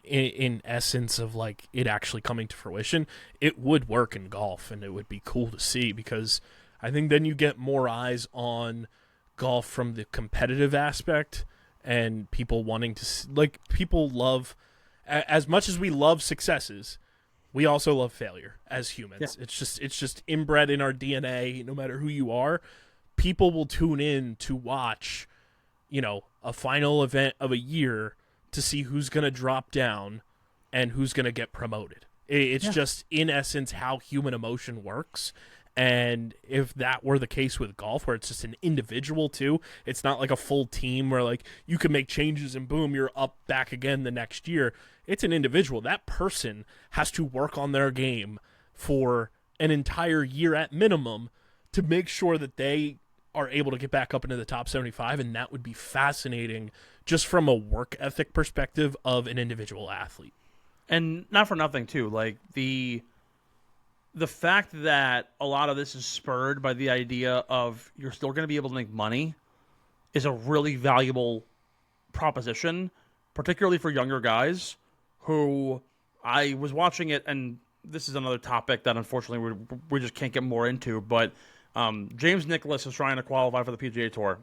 in essence of like it actually coming to fruition, it would work in golf, and it would be cool to see, because I think then you get more eyes on golf from the competitive aspect, and people wanting to like, people love, as much as we love successes, we also love failure as humans. Yeah. It's just inbred in our DNA. No matter who you are, people will tune in to watch, a final event of a year to see who's going to drop down and who's going to get promoted. It's just, in essence, how human emotion works. And if that were the case with golf, where it's just an individual too, it's not like a full team where like you can make changes and boom, you're up back again the next year. It's an individual. That person has to work on their game for an entire year at minimum to make sure that they are able to get back up into the top 75. And that would be fascinating just from a work ethic perspective of an individual athlete.
And not for nothing too, like the fact that a lot of this is spurred by the idea of you're still going to be able to make money is a really valuable proposition, particularly for younger guys who, I was watching it, and this is another topic that unfortunately we just can't get more into, but James Nicklaus is trying to qualify for the PGA Tour.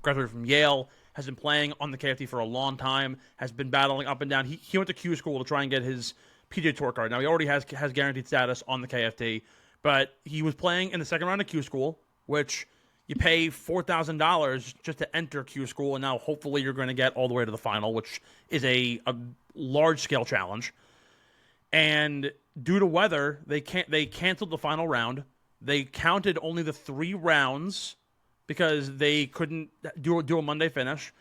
Graduated from Yale, has been playing on the KFT for a long time, has been battling up and down. He went to Q school to try and get his PGA Tour card. Now, he already has guaranteed status on the KFT, but he was playing in the second round of Q school, which you pay $4,000 just to enter Q school, and now hopefully you're going to get all the way to the final, which is a large-scale challenge. And due to weather, they canceled the final round. They counted only the 3 rounds because they couldn't do a Monday finish.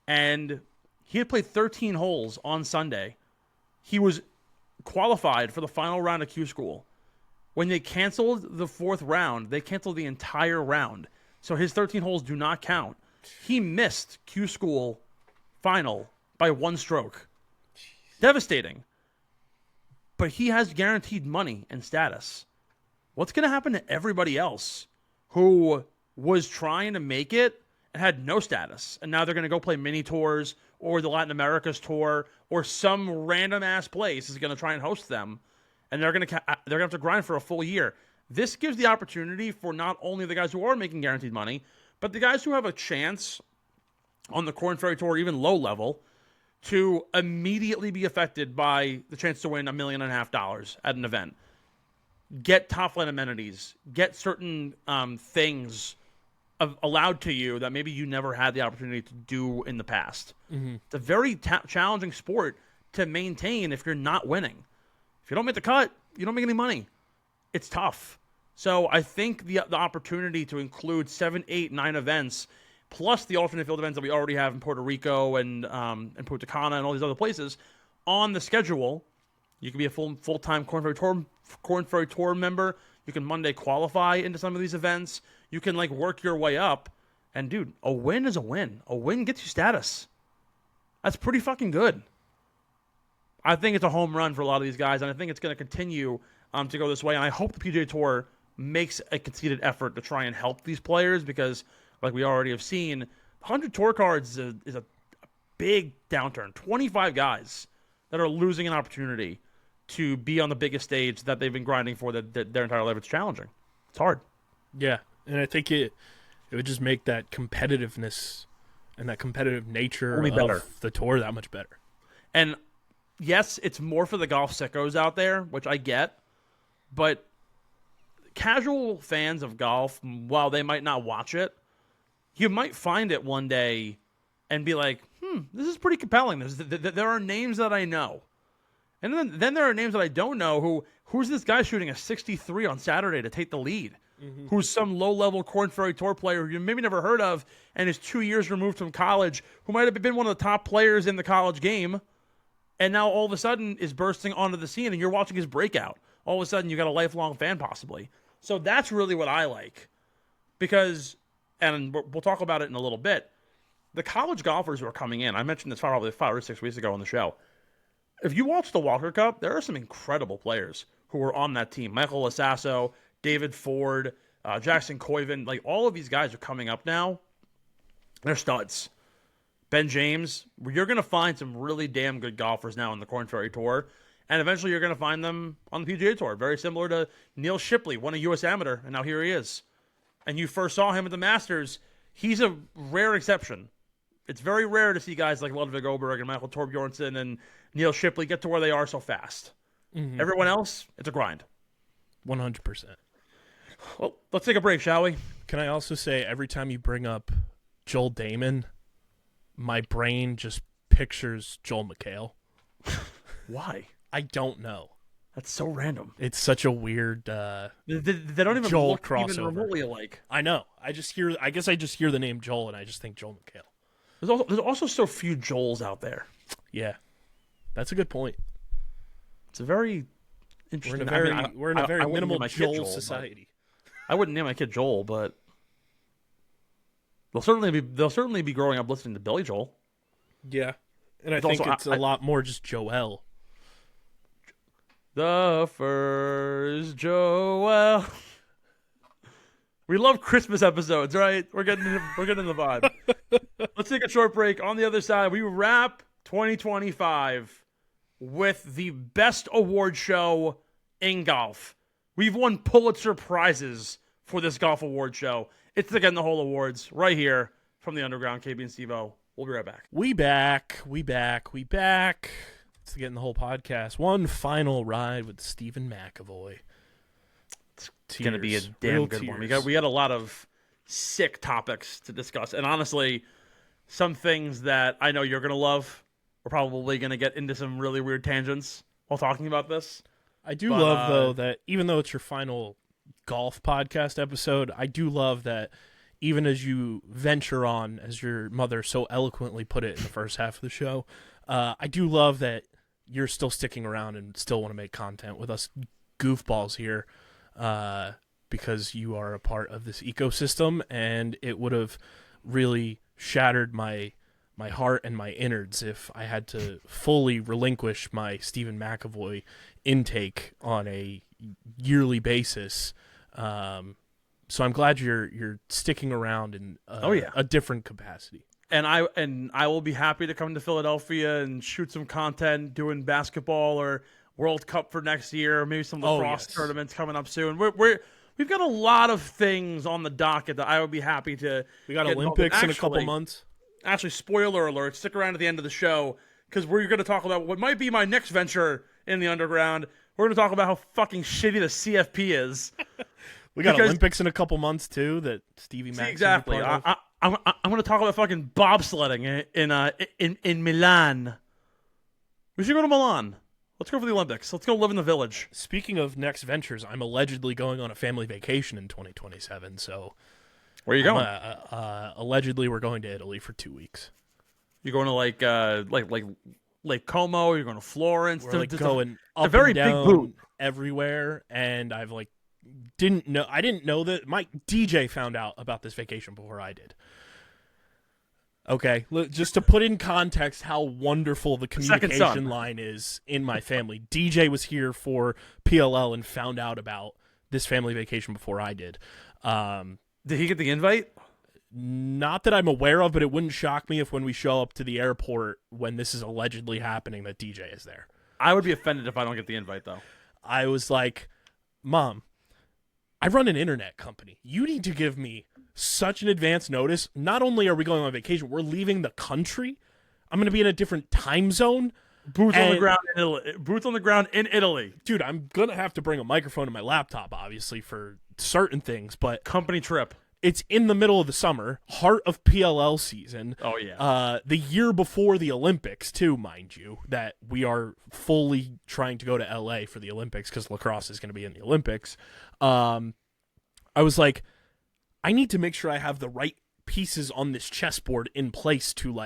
And he had played 13 holes on Sunday. He was qualified for the final round of Q school. When they canceled the 4th round, they canceled the entire round. So his 13 holes do not count. He missed Q school final by 1 stroke. Devastating. But he has guaranteed money and status. What's going to happen to everybody else who was trying to make it and had no status, and now they're going to go play mini tours or the Latin America's tour, or some random ass place is going to try and host them, and they're going to have to grind for a full year? This gives the opportunity for not only the guys who are making guaranteed money, but the guys who have a chance on the Korn Ferry Tour, even low level, to immediately be affected by the chance to win $1.5 million at an event. Get top-line amenities. Get certain things allowed to you that maybe you never had the opportunity to do in the past. Mm-hmm. It's a very challenging sport to maintain if you're not winning. If you don't make the cut, you don't make any money. It's tough. So I think the opportunity to include 7, 8, 9 events, plus the alternate field events that we already have in Puerto Rico and Punta Cana and all these other places on the schedule. You can be a full-time Korn Ferry Tour member. You can Monday qualify into some of these events. You can work your way up. And dude, a win is a win. A win gets you status. That's pretty fucking good. I think it's a home run for a lot of these guys, and I think it's going to continue to go this way. And I hope the PGA Tour makes a conceded effort to try and help these players, because like we already have seen, 100 tour cards is a big downturn. 25 guys that are losing an opportunity to be on the biggest stage that they've been grinding for their entire life. It's challenging. It's hard.
Yeah, and I think it would just make that competitiveness and that competitive nature of the tour that much better.
And yes, it's more for the golf sickos out there, which I get, but casual fans of golf, while they might not watch it, you might find it one day and be like, this is pretty compelling. There are names that I know. And then there are names that I don't know. Who's this guy shooting a 63 on Saturday to take the lead? Mm-hmm. Who's some low-level Korn Ferry Tour player who you maybe never heard of and is 2 years removed from college, who might have been one of the top players in the college game, and now all of a sudden is bursting onto the scene, and you're watching his breakout. All of a sudden, you got a lifelong fan possibly. So that's really what I like. Because, and we'll talk about it in a little bit, the college golfers who are coming in, I mentioned this probably 5 or 6 weeks ago on the show. If you watch the Walker Cup, there are some incredible players who were on that team. Michael Lasasso, David Ford, Jackson Coyven, all of these guys are coming up now. They're studs. Ben James. You're going to find some really damn good golfers now on the Korn Ferry Tour, and eventually you're going to find them on the PGA Tour. Very similar to Neil Shipley, won a U.S. Amateur, and now here he is. And you first saw him at the Masters. He's a rare exception. It's very rare to see guys like Ludwig Oberg and Michael Torbjornsson and Neil Shipley get to where they are so fast. Mm-hmm. Everyone else, it's a grind.
100%.
Well, let's take a break, shall we?
Can I also say, every time you bring up Joel Damon, my brain just pictures Joel McHale.
Why?
I don't know.
That's so random.
It's such a weird
they don't even
Joel
look
crossover.
Even remotely alike.
I know. I guess I just hear the name Joel and I just think Joel McHale.
There's also so few Joels out there.
Yeah. That's a good point.
It's a very interesting.
We're in a very minimal Joel society.
I wouldn't name my kid Joel, but they'll certainly be growing up listening to Billy Joel.
Yeah. And I think it's a lot more just Joel.
The first Joel. We love Christmas episodes, right? We're getting the vibe. Let's take a short break. On the other side, we wrap 2025 with the best award show in golf. We've won Pulitzer Prizes for this golf award show. It's the Get in the Hole Awards right here from the Underground. KB and Steve-O. We'll be right back.
We back. It's the Get in the Hole podcast. One final ride with Stephen McAvoy.
It's going to be a damn good one. We got a lot of sick topics to discuss. And honestly, some things that I know you're going to love. We're probably going to get into some really weird tangents while talking about this.
I do love, though, that even though it's your final golf podcast episode, I do love that even as you venture on, as your mother so eloquently put it in the first half of the show, I do love that you're still sticking around and still want to make content with us goofballs here, because you are a part of this ecosystem, and it would have really shattered my heart and my innards if I had to fully relinquish my Stephen McAvoy intake on a yearly basis. So I'm glad you're sticking around in a different capacity.
And I will be happy to come to Philadelphia and shoot some content doing basketball or World Cup for next year, or maybe some lacrosse tournaments coming up soon. We've got a lot of things on the docket that I would be happy to.
We got Olympics in a couple months.
Actually, spoiler alert, stick around to the end of the show, because we're going to talk about what might be my next venture in the underground. We're going to talk about how fucking shitty the CFP is.
We got Olympics in a couple months, too, that Stevie Max
exactly. I'm going to talk about fucking bobsledding in Milan. We should go to Milan. Let's go for the Olympics. Let's go live in the village.
Speaking of next ventures, I'm allegedly going on a family vacation in 2027, so...
Where are you going?
Allegedly, we're going to Italy for 2 weeks.
You're going to like Lake Como. You're going to Florence.
We're going up and down everywhere, and I didn't know that my DJ found out about this vacation before I did. Okay, just to put in context how wonderful the communication line is in my family. DJ was here for PLL and found out about this family vacation before I did.
Did he get the invite?
Not that I'm aware of, but it wouldn't shock me if when we show up to the airport when this is allegedly happening that DJ is there.
I would be offended if I don't get the invite, though.
I was like, Mom, I run an internet company. You need to give me such an advance notice. Not only are we going on vacation, we're leaving the country. I'm going to be in a different time zone.
Boots on the ground in Italy. Boots on the ground in Italy.
Dude, I'm going to have to bring a microphone and my laptop, obviously, for certain things, but...
Company trip.
It's in the middle of the summer, heart of PLL season.
Oh, yeah.
The year before the Olympics, too, mind you, that we are fully trying to go to LA for the Olympics because lacrosse is going to be in the Olympics. I was like, I need to make sure I have the right pieces on this chessboard in place to,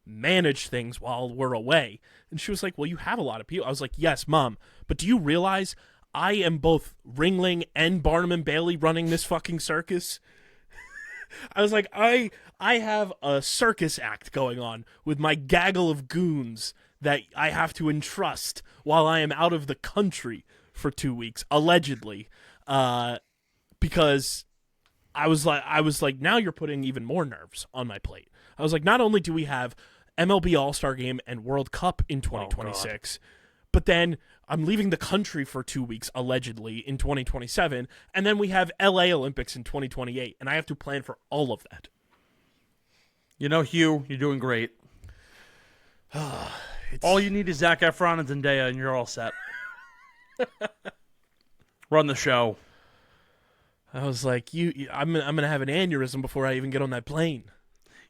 manage things while we're away. And she was like, well, you have a lot of people. I was like, yes, Mom, but do you realize I am both Ringling and Barnum and Bailey running this fucking circus? I was like, I have a circus act going on with my gaggle of goons that I have to entrust while I am out of the country for 2 weeks, allegedly, because I was like, now you're putting even more nerves on my plate. I was like, not only do we have MLB All-Star Game and World Cup in 2026, but then I'm leaving the country for 2 weeks, allegedly, in 2027, and then we have LA Olympics in 2028, and I have to plan for all of that.
You know, Hugh, you're doing great. All you need is Zac Efron and Zendaya, and you're all set. Run the show.
I was like, I'm gonna have an aneurysm before I even get on that plane.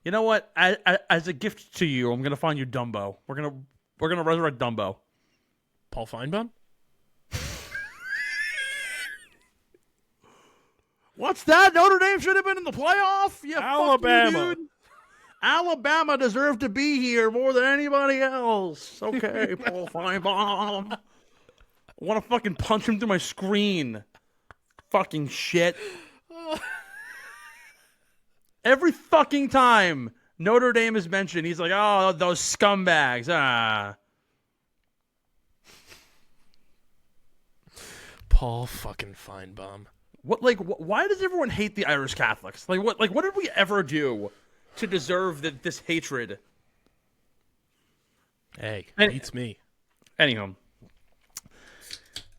You know what? As a gift to you, I'm gonna find you Dumbo. We're gonna resurrect Dumbo.
Paul Feinbaum?
What's that? Notre Dame should have been in the playoff? Yeah,
Alabama.
Fuck you, dude. Alabama deserved to be here more than anybody else. Okay, Paul Feinbaum. I want to fucking punch him through my screen. Fucking shit. Every fucking time Notre Dame is mentioned, he's like, oh, those scumbags.
Paul fucking Feinbaum.
Why does everyone hate the Irish Catholics? What did we ever do to deserve this hatred?
Hey, beats me.
Anyhow,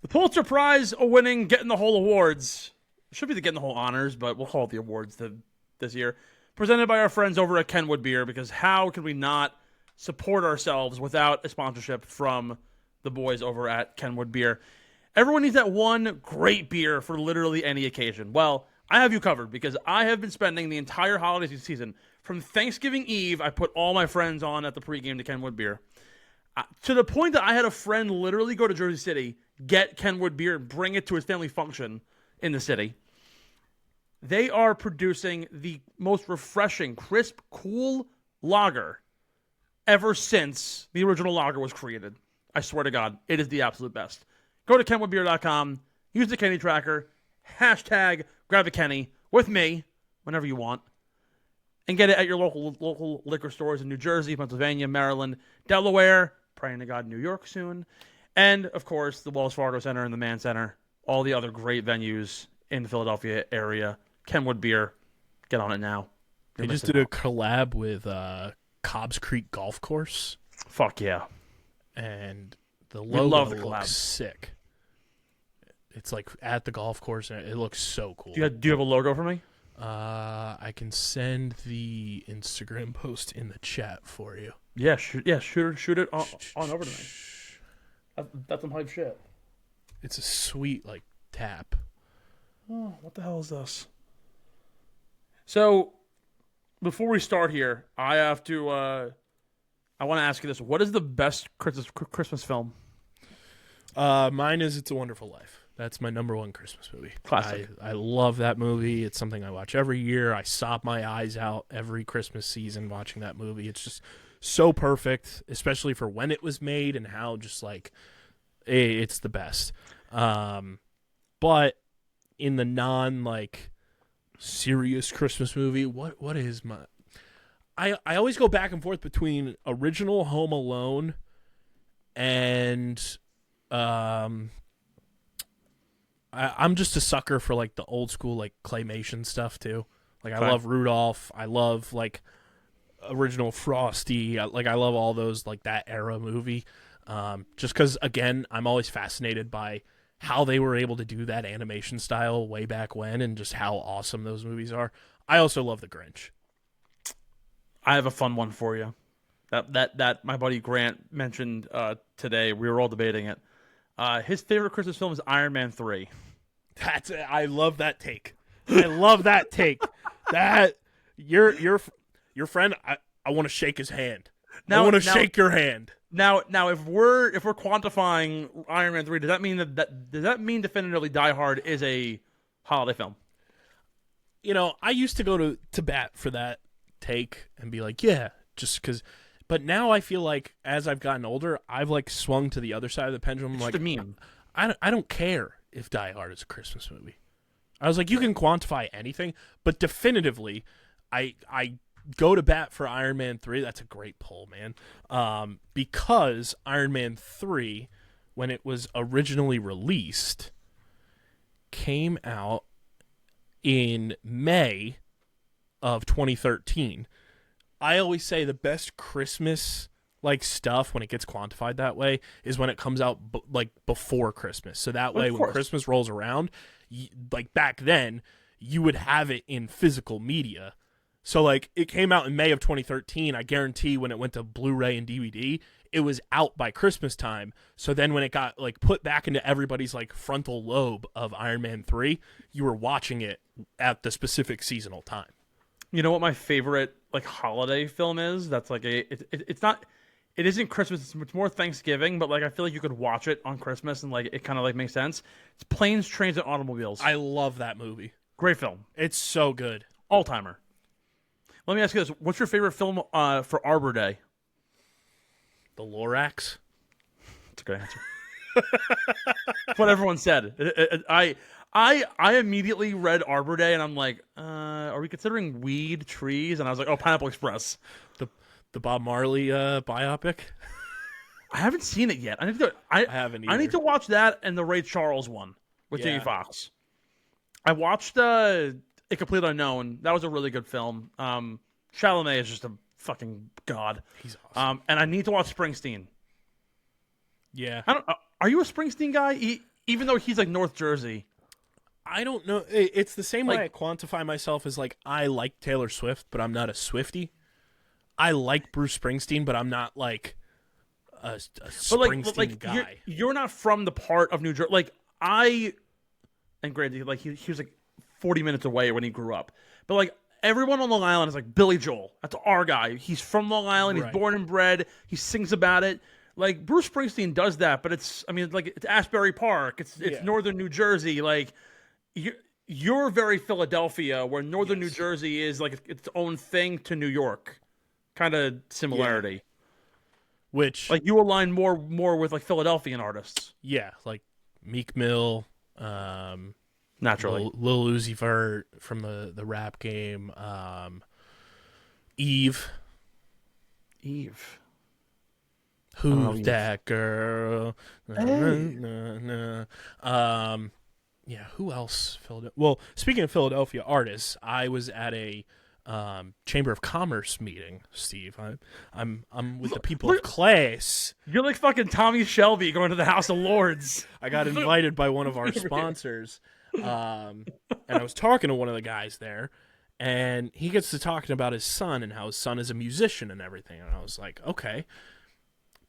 the Pulitzer Prize winning Getting the Whole Awards. Should be the Getting the Whole Honors, but we'll call it the awards this year. Presented by our friends over at Kenwood Beer, because how can we not support ourselves without a sponsorship from the boys over at Kenwood Beer? Everyone needs that one great beer for literally any occasion. Well, I have you covered, because I have been spending the entire holiday season. From Thanksgiving Eve, I put all my friends on at the pregame to Kenwood Beer. To the point that I had a friend literally go to Jersey City, get Kenwood Beer, and bring it to his family function in the city. They are producing the most refreshing, crisp, cool lager ever since the original lager was created. I swear to God, it is the absolute best. Go to KenwoodBeer.com, use the Kenny Tracker, hashtag grab a Kenny with me whenever you want, and get it at your local liquor stores in New Jersey, Pennsylvania, Maryland, Delaware, praying to God, New York soon, and, of course, the Wells Fargo Center and the Mann Center, all the other great venues in the Philadelphia area. Kenwood Beer, get on it now.
They just did a collab with Cobbs Creek Golf Course.
Fuck yeah.
And the
We
logo
love the collab.
looks sick. It's like at the golf course, and it looks so cool.
Do you have a logo for me?
I can send the Instagram post in the chat for you.
Yeah, shoot it on over to me. That's some hype shit.
It's a sweet tap.
Oh, what the hell is this? So, before we start here, I have to. I want to ask you this: what is the best Christmas film?
Mine is It's a Wonderful Life. That's my number one Christmas movie.
Classic.
I love that movie. It's something I watch every year. I sob my eyes out every Christmas season watching that movie. It's just so perfect, especially for when it was made and how just it's the best. But in the non serious Christmas movie, what is my? I always go back and forth between original Home Alone and I'm just a sucker for the old school claymation stuff too. I love Rudolph. I love original Frosty. I love all those that era movie. Just because again, I'm always fascinated by how they were able to do that animation style way back when, and just how awesome those movies are. I also love The Grinch.
I have a fun one for you. That my buddy Grant mentioned today. We were all debating it. His favorite Christmas film is Iron Man 3.
I love that take. I love that take. That your friend. I want to shake his hand. I want to shake your hand.
Now, if we're quantifying Iron Man 3, does that mean does that mean definitively Die Hard is a holiday film?
I used to go to bat for that take and be like, yeah, just because. But now I feel like as I've gotten older, I've swung to the other side of the pendulum.
It's the meme.
I don't care if Die Hard is a Christmas movie. I was like, you can quantify anything, but definitively, I go to bat for Iron Man 3. That's a great pull, man. Because Iron Man 3, when it was originally released, came out in May of 2013. I always say the best Christmas like stuff when it gets quantified that way is when it comes out like before Christmas. So that way when Christmas rolls around, like back then, you would have it in physical media. So like it came out in May of 2013. I guarantee when it went to Blu-ray and DVD, it was out by Christmas time. So then when it got like put back into everybody's like frontal lobe of Iron Man 3, you were watching it at the specific seasonal time.
You know what my favorite like holiday film is? That's like it's not, it isn't Christmas. It's more Thanksgiving, but like I feel like you could watch it on Christmas and like it kind of like makes sense. It's Planes, Trains, and Automobiles.
I love that movie.
Great film.
It's so good.
All timer. Let me ask you this: what's your favorite film for Arbor Day?
The Lorax.
That's a good answer. That's what everyone said. I immediately read Arbor Day and I'm like, are we considering weed, trees? And I was like, oh, Pineapple Express.
The Bob Marley biopic.
I haven't seen it yet.
I haven't either.
I need to watch that and the Ray Charles one with Jamie Foxx. I watched A Complete Unknown. That was a really good film. Chalamet is just a fucking god.
He's awesome.
And I need to watch Springsteen.
Yeah.
Are you a Springsteen guy? Even though he's like North Jersey.
I don't know. It's the same way I quantify myself as like I like Taylor Swift, but I'm not a Swiftie. I like Bruce Springsteen, but I'm not like a Springsteen guy.
You're not from the part of New Jersey. Like and granted, like he was like 40 minutes away when he grew up. But like everyone on Long Island is like Billy Joel. That's our guy. He's from Long Island. He's born and bred. He sings about it. Like Bruce Springsteen does that, but it's Asbury Park. It's northern New Jersey. Like you're very Philadelphia, where northern New Jersey is like its own thing to New York. Kind of similarity.
Yeah. Which
like you align more with like Philadelphian artists.
Yeah, like Meek Mill,
naturally.
Lil Uzi Vert from the rap game, Eve. Who's that girl? Hey. Yeah, who else? Well, speaking of Philadelphia artists, I was at a Chamber of Commerce meeting, Steve. I'm with the people of class.
You're like fucking Tommy Shelby going to the House of Lords.
I got invited by one of our sponsors, and I was talking to one of the guys there, and he gets to talking about his son and how his son is a musician and everything, and I was like, okay.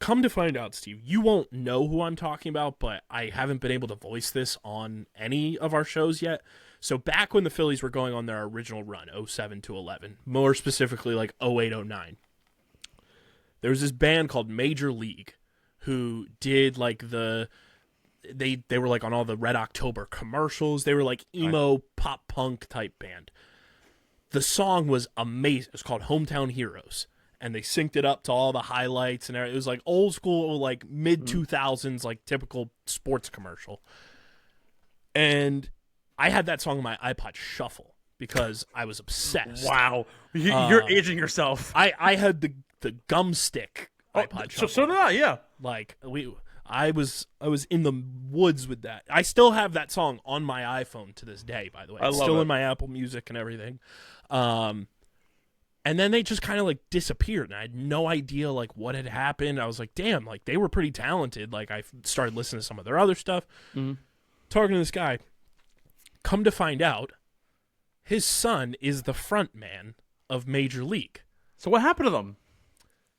Come to find out, Steve, you won't know who I'm talking about, but I haven't been able to voice this on any of our shows yet. So back when the Phillies were going on their original run, 07 to 11, more specifically like 08, 09, there was this band called Major League who did like they were like on all the Red October commercials. They were like emo pop punk type band. The song was amazing. It was called Hometown Heroes. And they synced it up to all the highlights and everything. It was like old school, like mid 2000s, like typical sports commercial. And I had that song on my iPod Shuffle because I was obsessed.
Wow, you're aging yourself.
I had the gum stick iPod Shuffle.
So did I. Yeah,
like I was in the woods with that. I still have that song on my iPhone to this day. By the way, it's still in my Apple Music and everything. And then they just kind of like disappeared, and I had no idea like what had happened. I was like, damn, like they were pretty talented. Like I started listening to some of their other stuff. Mm-hmm. Talking to this guy, come to find out, his son is the front man of Major League.
So what happened to them?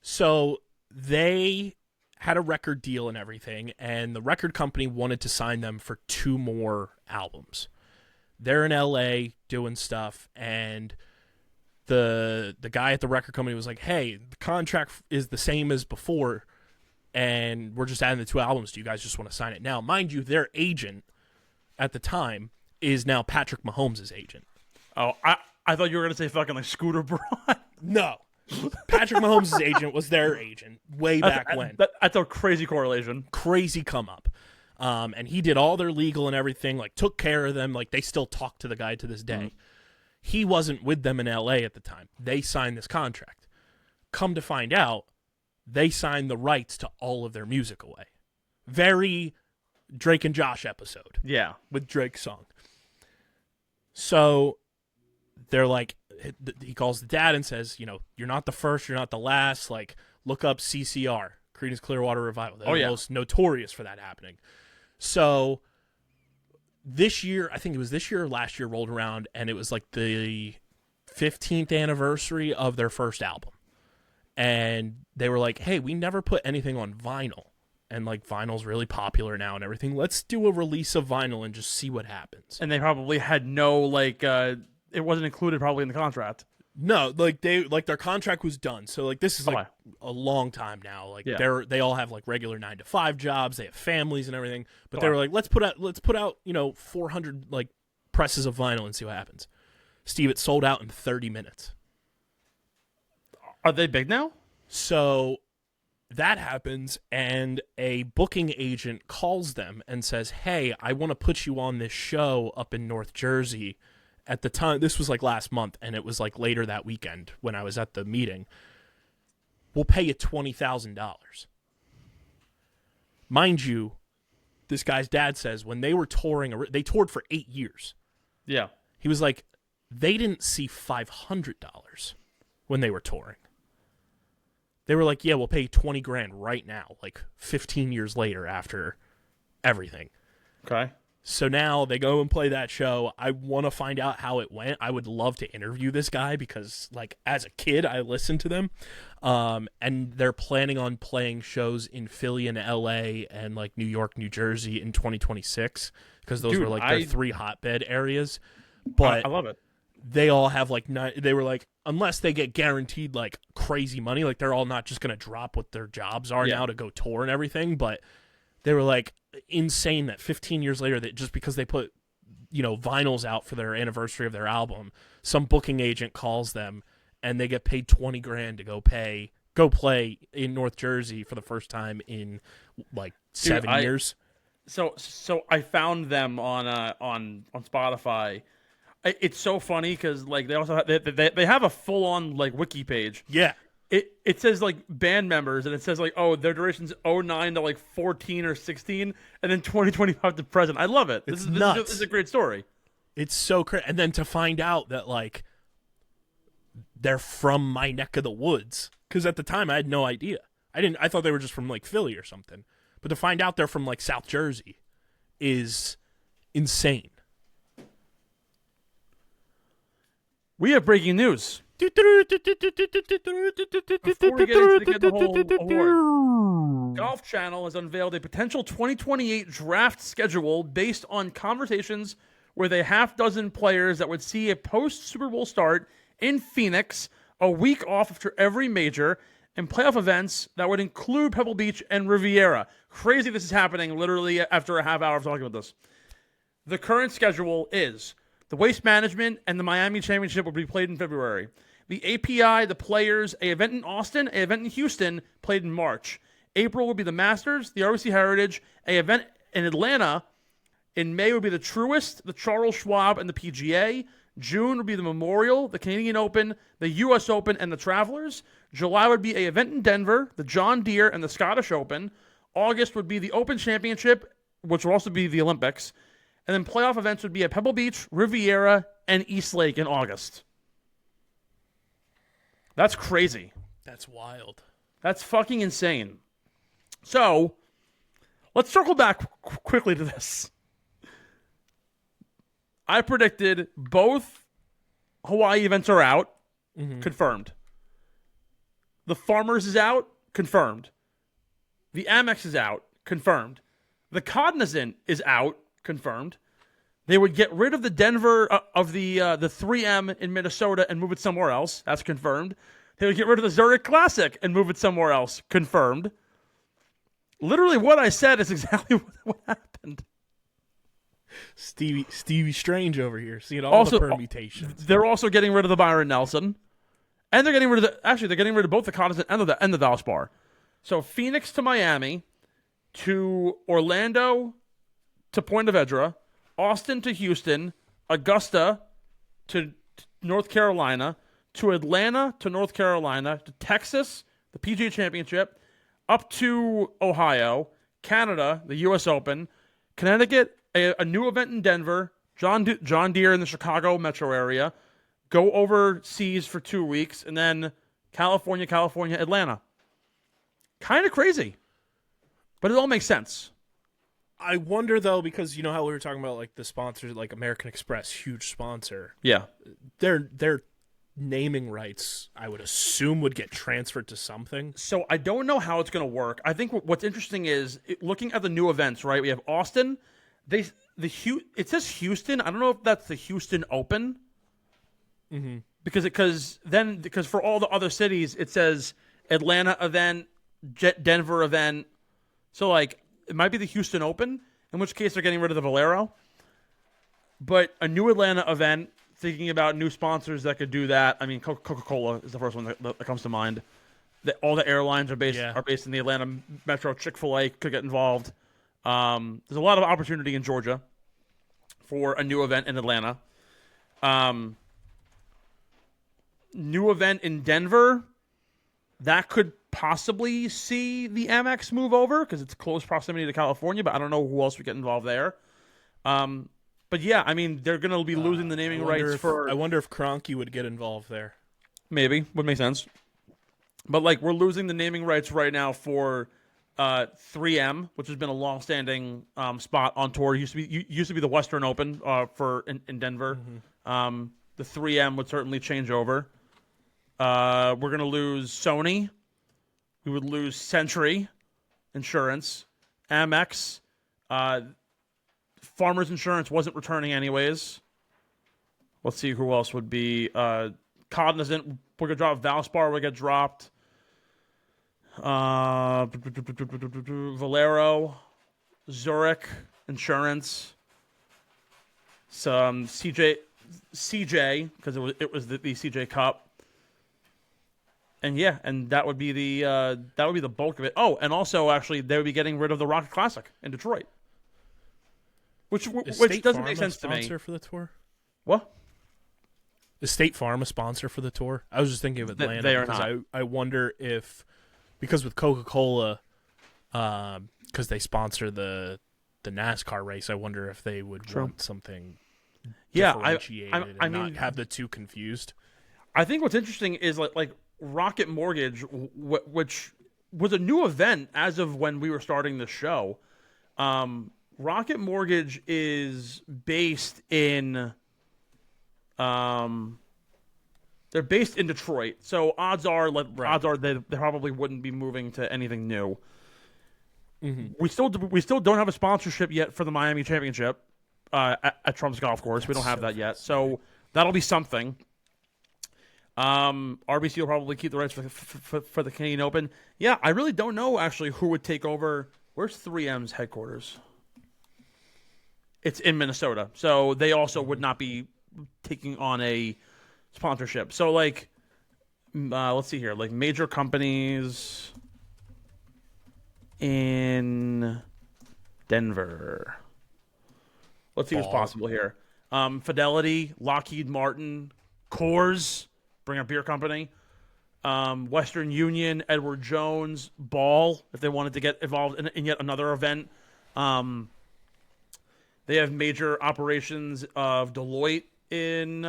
So they had a record deal and everything, and the record company wanted to sign them for 2 more albums. They're in LA doing stuff, and the guy at the record company was like, hey, the contract is the same as before, and we're just adding the 2 albums. Do you guys just want to sign it now? Mind you, their agent at the time is now Patrick Mahomes' agent.
Oh, I thought you were going to say fucking like Scooter Braun.
No. Patrick Mahomes' agent was their agent way back when.
That's a crazy correlation.
Crazy come up. And he did all their legal and everything, like took care of them. Like they still talk to the guy to this day. Mm-hmm. He wasn't with them in LA at the time. They signed this contract. Come to find out, they signed the rights to all of their music away. Very Drake and Josh episode.
Yeah.
With Drake's song. So they're like, he calls the dad and says, you're not the first, you're not the last. Like, look up CCR, Creedence Clearwater Revival. They're the most notorious for that happening. So this year, I think it was this year or last year, rolled around, and it was like the 15th anniversary of their first album. And they were like, hey, we never put anything on vinyl. And, like, vinyl's really popular now and everything. Let's do a release of vinyl and just see what happens.
And they probably had no, like, it wasn't included probably in the contract.
No, like, their contract was done. So, like, this is, like, a long time now. Like, they all have, like, regular 9-to-5 jobs. They have families and everything. But they were like, let's put out, 400, like, presses of vinyl and see what happens. Steve, it sold out in 30 minutes.
Are they big now?
So that happens, and a booking agent calls them and says, hey, I want to put you on this show up in North Jersey. At the time, this was like last month, and it was like later that weekend when I was at the meeting. We'll pay you $20,000. Mind you, this guy's dad says when they were touring, they toured for 8 years.
Yeah.
He was like, they didn't see $500 when they were touring. They were like, yeah, we'll pay you $20,000 right now, like 15 years later after everything.
Okay.
So now they go and play that show. I want to find out how it went. I would love to interview this guy because, like, as a kid, I listened to them. And they're planning on playing shows in Philly and LA and, like, New York, New Jersey in 2026 because those were, like, their 3 hotbed areas. But
I love it.
They all have, like, they were like, unless they get guaranteed, like, crazy money, like, they're all not just going to drop what their jobs are now to go tour and everything. But they were, like, insane that 15 years later, that just because they put, vinyls out for their anniversary of their album, some booking agent calls them and they get paid $20,000 to go play in North Jersey for the first time in, like, 7 years.
So I found them on Spotify. It's so funny because, like, they also they have a full on, like, wiki page.
Yeah,
it says, like, band members, and it says, like, oh, their duration's 09 to, like, 14 or 16, and then 2025 to present. I love it. This is nuts. This is a great story.
It's so crazy, and then to find out that, like, they're from my neck of the woods, because at the time I had no idea. I thought they were just from, like, Philly or something, but to find out they're from, like, South Jersey is insane.
We have breaking news. Before we get into the whole award, Golf Channel has unveiled a potential 2028 draft schedule based on conversations with a half dozen players that would see a post-Super Bowl start in Phoenix, a week off after every major, and playoff events that would include Pebble Beach and Riviera. Crazy this is happening literally after a half hour of talking about this. The current schedule is the Waste Management and the Miami Championship will be played in February. The API, the Players, an event in Austin, an event in Houston, played in March. April will be the Masters, the RBC Heritage, an event in Atlanta. In May will be the Truist, the Charles Schwab, and the PGA. June would be the Memorial, the Canadian Open, the U.S. Open, and the Travelers. July would be an event in Denver, the John Deere, and the Scottish Open. August would be the Open Championship, which will also be the Olympics. And then playoff events would be at Pebble Beach, Riviera, and East Lake in August. That's crazy.
That's wild.
That's fucking insane. So, let's circle back quickly to this. I predicted both Hawaii events are out. Confirmed. The Farmers is out. Confirmed. The Amex is out. Confirmed. The Cognizant is out. Confirmed. They would get rid of the Denver of the 3M in Minnesota and move it somewhere else. That's confirmed. They would get rid of the Zurich Classic and move it somewhere else. Confirmed. Literally, what I said is exactly what happened.
Stevie Strange over here, seeing all the permutations.
They're also getting rid of the Byron Nelson, and they're getting rid of they're getting rid of both the Cognizant and the Valspar. So Phoenix to Miami, to Orlando, to Point of Vedra, Austin to Houston, Augusta to North Carolina, to Atlanta to North Carolina, to Texas, the PGA Championship, up to Ohio, Canada, the U.S. Open, Connecticut, a new event in Denver, John Deere in the Chicago metro area, go overseas for 2 weeks, and then California, Atlanta. Kind of crazy, but it all makes sense.
I wonder, though, because you know how we were talking about like the sponsors, like American Express, huge sponsor.
Yeah.
Their naming rights, I would assume, would get transferred to something.
So I don't know how it's going to work. I think what's interesting is looking at the new events, right? We have Austin. It says Houston. I don't know if that's the Houston Open.
Mm-hmm.
Because for all the other cities, it says Atlanta event, Denver event. So like it might be the Houston Open, in which case they're getting rid of the Valero. But a new Atlanta event, thinking about new sponsors that could do that. I mean, Coca-Cola is the first one that comes to mind. All the airlines are based in the Atlanta metro. Chick-fil-A could get involved. There's a lot of opportunity in Georgia for a new event in Atlanta. New event in Denver, that could possibly see the Amex move over because it's close proximity to California, but I don't know who else would get involved there. But yeah, I mean, they're going to be losing the naming rights for...
I wonder if Kroenke would get involved there.
Maybe. Would make sense. But like, we're losing the naming rights right now for 3M, which has been a long-standing spot on tour. It used to be the Western Open in Denver.
Mm-hmm.
The 3M would certainly change over. We're going to lose Sony. We would lose Century Insurance, Amex. Farmers Insurance wasn't returning anyways. Let's see who else would be. Cognizant, we're going to drop. Valspar would get dropped. Valero, Zurich Insurance. Some CJ, because it was the CJ Cup. And yeah, and that would be the bulk of it. Oh, and also actually they would be getting rid of the Rocket Classic in Detroit, which doesn't make sense to me.
Sponsor for the tour?
What?
Is State Farm a sponsor for the tour? I was just thinking of Atlanta.
They are not.
I wonder if because with Coca-Cola, because they sponsor the NASCAR race, I wonder if they would want something differentiated and not have the two confused.
I think what's interesting is like Rocket Mortgage, which was a new event as of when we were starting the show. Rocket Mortgage is based in, they're based in Detroit. So odds are they probably wouldn't be moving to anything new.
Mm-hmm.
We still don't have a sponsorship yet for the Miami Championship at Trump's Golf Course. We don't have that yet, so that'll be something. RBC will probably keep the rights for the Canadian Open. Yeah, I really don't know actually who would take over. Where's 3M's headquarters? It's in Minnesota, so they also would not be taking on a sponsorship. So like, let's see here, like major companies in Denver. Let's see what's possible here. Fidelity, Lockheed Martin, Coors. Bring a beer company. Western Union, Edward Jones, Ball, if they wanted to get involved in yet another event. They have major operations of Deloitte in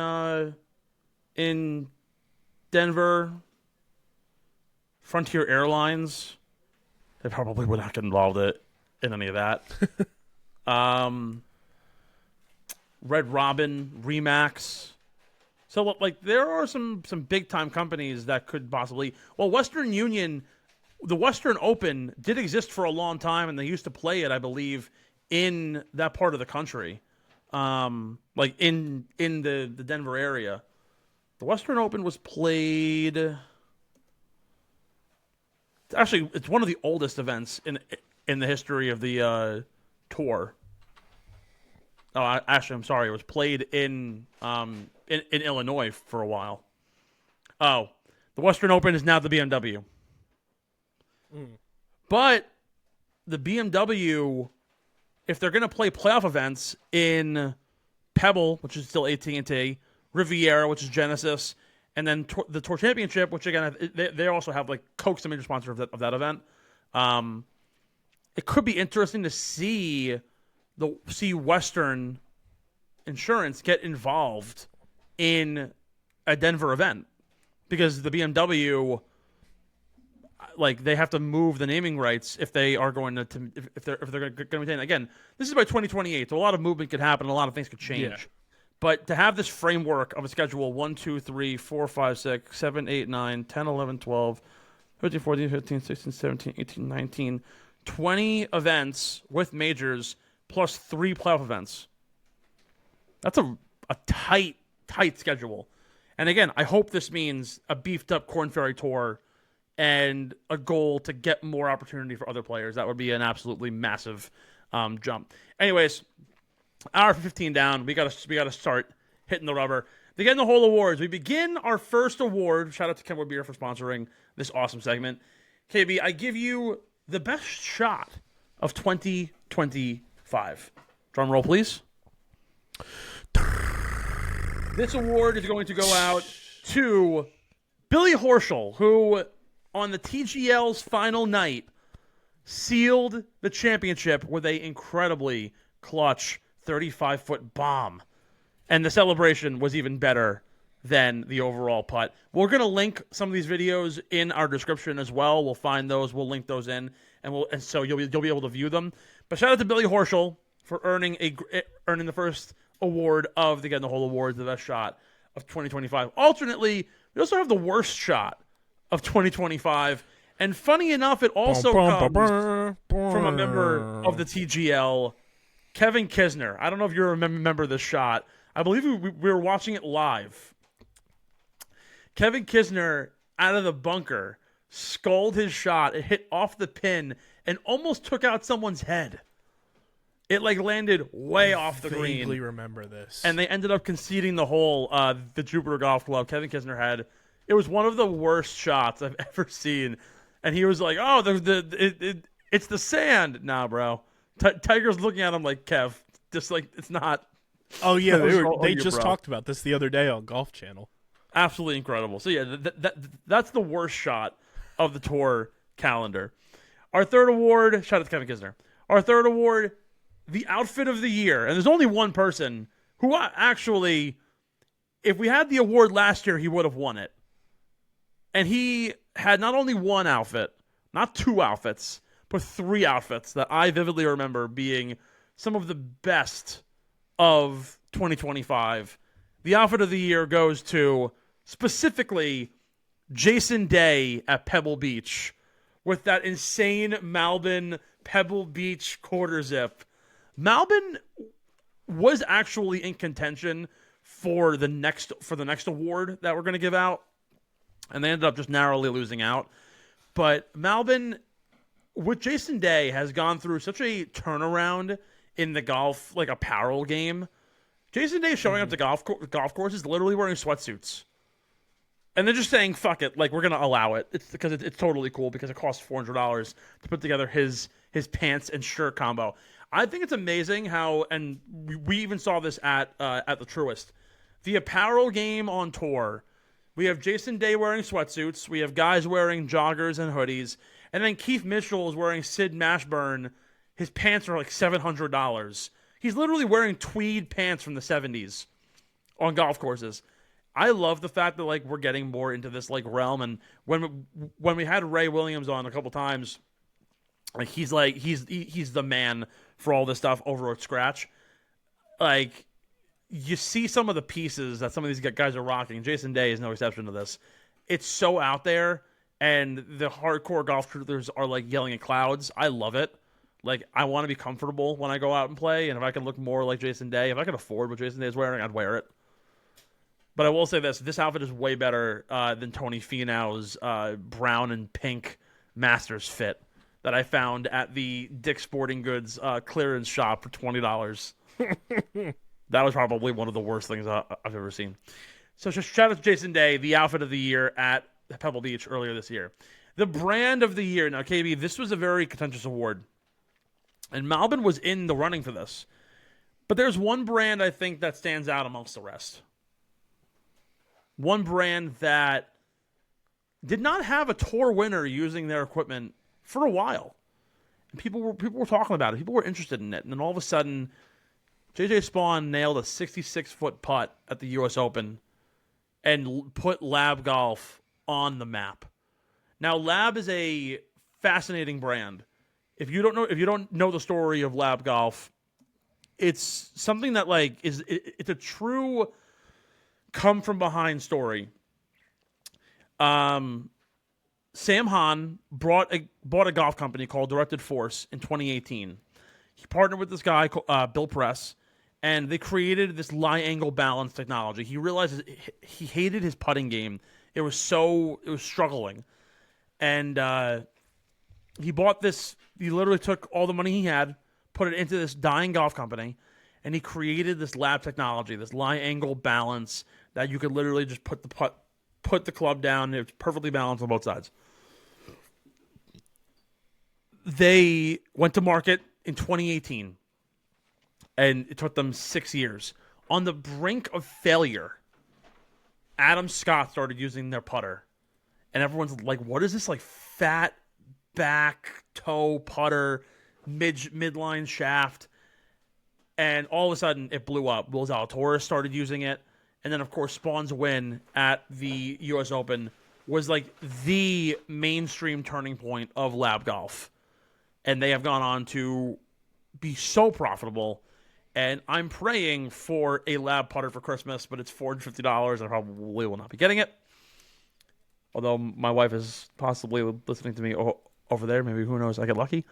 Denver. Frontier Airlines. They probably would not get involved in any of that. Red Robin, Remax. So, like, there are some big-time companies that could possibly... Well, Western Union, the Western Open did exist for a long time, and they used to play it, I believe, in that part of the country. Like, in the Denver area. The Western Open was played... Actually, it's one of the oldest events in the history of the tour. Oh, actually, I'm sorry. It was played in Illinois for a while. Oh, the Western Open is now the BMW. But the BMW, if they're going to play playoff events in Pebble, which is still AT&T, Riviera, which is Genesis, and then the Tour Championship, which again, they also have like Coke's the major sponsor of that event. It could be interesting to see Western Insurance get involved in a Denver event because the BMW, like, they have to move the naming rights if they are going to if they're going to retain. Again, this is by 2028, so a lot of movement could happen, a lot of things could change.
Yeah.
But to have this framework of a schedule 1, 2, 3, 4, 5, 6, 7, 8, 9, 10, 11, 12, 13, 14, 15, 16, 17, 18, 19, 20 events with majors plus 3 playoff events. That's a tight schedule. And again, I hope this means a beefed up Korn Ferry Tour and a goal to get more opportunity for other players. That would be an absolutely massive jump. Anyways, hour 15 down. We gotta start hitting the rubber. To get in the whole awards, we begin our first award. Shout out to Kenwood Beer for sponsoring this awesome segment. KB, I give you the best shot of 2025. Drum roll, please. This award is going to go out to Billy Horschel, who on the TGL's final night sealed the championship with an incredibly clutch 35-foot bomb. And the celebration was even better than the overall putt. We're going to link some of these videos in our description as well. We'll find those. We'll link those in, and so you'll be able to view them. But shout out to Billy Horschel for earning the first award of the Get in the Hole Awards, the best shot of 2025. Alternately, we also have the worst shot of 2025. And funny enough, it also comes from a member of the TGL, Kevin Kisner. I don't know if you remember this shot. I believe we were watching it live. Kevin Kisner, out of the bunker, sculled his shot. It hit off the pin and almost took out someone's head. It landed way off the green. I
vaguely remember this.
And they ended up conceding the hole. The Jupiter Golf Club, Kevin Kisner had. It was one of the worst shots I've ever seen. And he was like, "Oh, it's the sand." Nah, bro. Tiger's looking at him like, "Kev, just like it's not."
Oh yeah, they just talked about this the other day on Golf Channel.
Absolutely incredible. So yeah, that's the worst shot of the tour calendar. Our third award, shout out to Kevin Kisner. Our third award, the outfit of the year. And there's only one person who actually, if we had the award last year, he would have won it. And he had not only one outfit, not 2 outfits, but 3 outfits that I vividly remember being some of the best of 2025. The outfit of the year goes to specifically Jason Day at Pebble Beach with that insane Malbon Pebble Beach quarter zip. Malbon was actually in contention for the next award that we're going to give out, and they ended up just narrowly losing out. But Malbon, with Jason Day, has gone through such a turnaround in the golf apparel game. Jason Day showing up to golf courses literally wearing sweatsuits. And they're just saying, fuck it, we're going to allow it. It's because it's totally cool because it costs $400 to put together his pants and shirt combo. I think it's amazing how, and we even saw this at the Truist, the apparel game on tour. We have Jason Day wearing sweatsuits. We have guys wearing joggers and hoodies. And then Keith Mitchell is wearing Sid Mashburn. His pants are $700. He's literally wearing tweed pants from the 70s on golf courses. I love the fact that we're getting more into this realm. And when we had Ray Williams on a couple times, he's the man for all this stuff over at Scratch. You see some of the pieces that some of these guys are rocking. Jason Day is no exception to this. It's so out there, and the hardcore golf truthers are yelling at clouds. I love it. I want to be comfortable when I go out and play, and if I can look more like Jason Day, if I can afford what Jason Day is wearing, I'd wear it. But I will say this outfit is way better than Tony Finau's brown and pink Masters fit that I found at the Dick's Sporting Goods clearance shop for $20. That was probably one of the worst things I've ever seen. So just shout out to Jason Day, the outfit of the year at Pebble Beach earlier this year. The brand of the year. Now, KB, this was a very contentious award. And Malbon was in the running for this. But there's one brand I think that stands out amongst the rest. One brand that did not have a tour winner using their equipment for a while. And people were talking about it. People were interested in it. And then all of a sudden, JJ Spawn nailed a 66-foot putt at the U.S. Open. and put LIV Golf on the map. Now, LIV is a fascinating brand. If you don't know the story of LIV Golf, it's something that it's a true come from behind story. Sam Hahn bought a golf company called Directed Force in 2018. He partnered with this guy, Bill Press, and they created this lie angle balance technology. He realized he hated his putting game. It was struggling. And he bought this. He literally took all the money he had, put it into this dying golf company, and he created this lab technology, this lie angle balance that you could literally just put the club down. It's perfectly balanced on both sides. They went to market in 2018, and it took them 6 years. On the brink of failure, Adam Scott started using their putter, and everyone's like, "What is this fat back toe putter, midline shaft?" And all of a sudden, it blew up. Will Zalatoris started using it, and then of course Spawn's win at the U.S. Open was the mainstream turning point of LIV Golf, and they have gone on to be so profitable. And I'm praying for a LIV putter for Christmas, but it's $450. I probably will not be getting it. Although my wife is possibly listening to me over there. Maybe, who knows, I get lucky.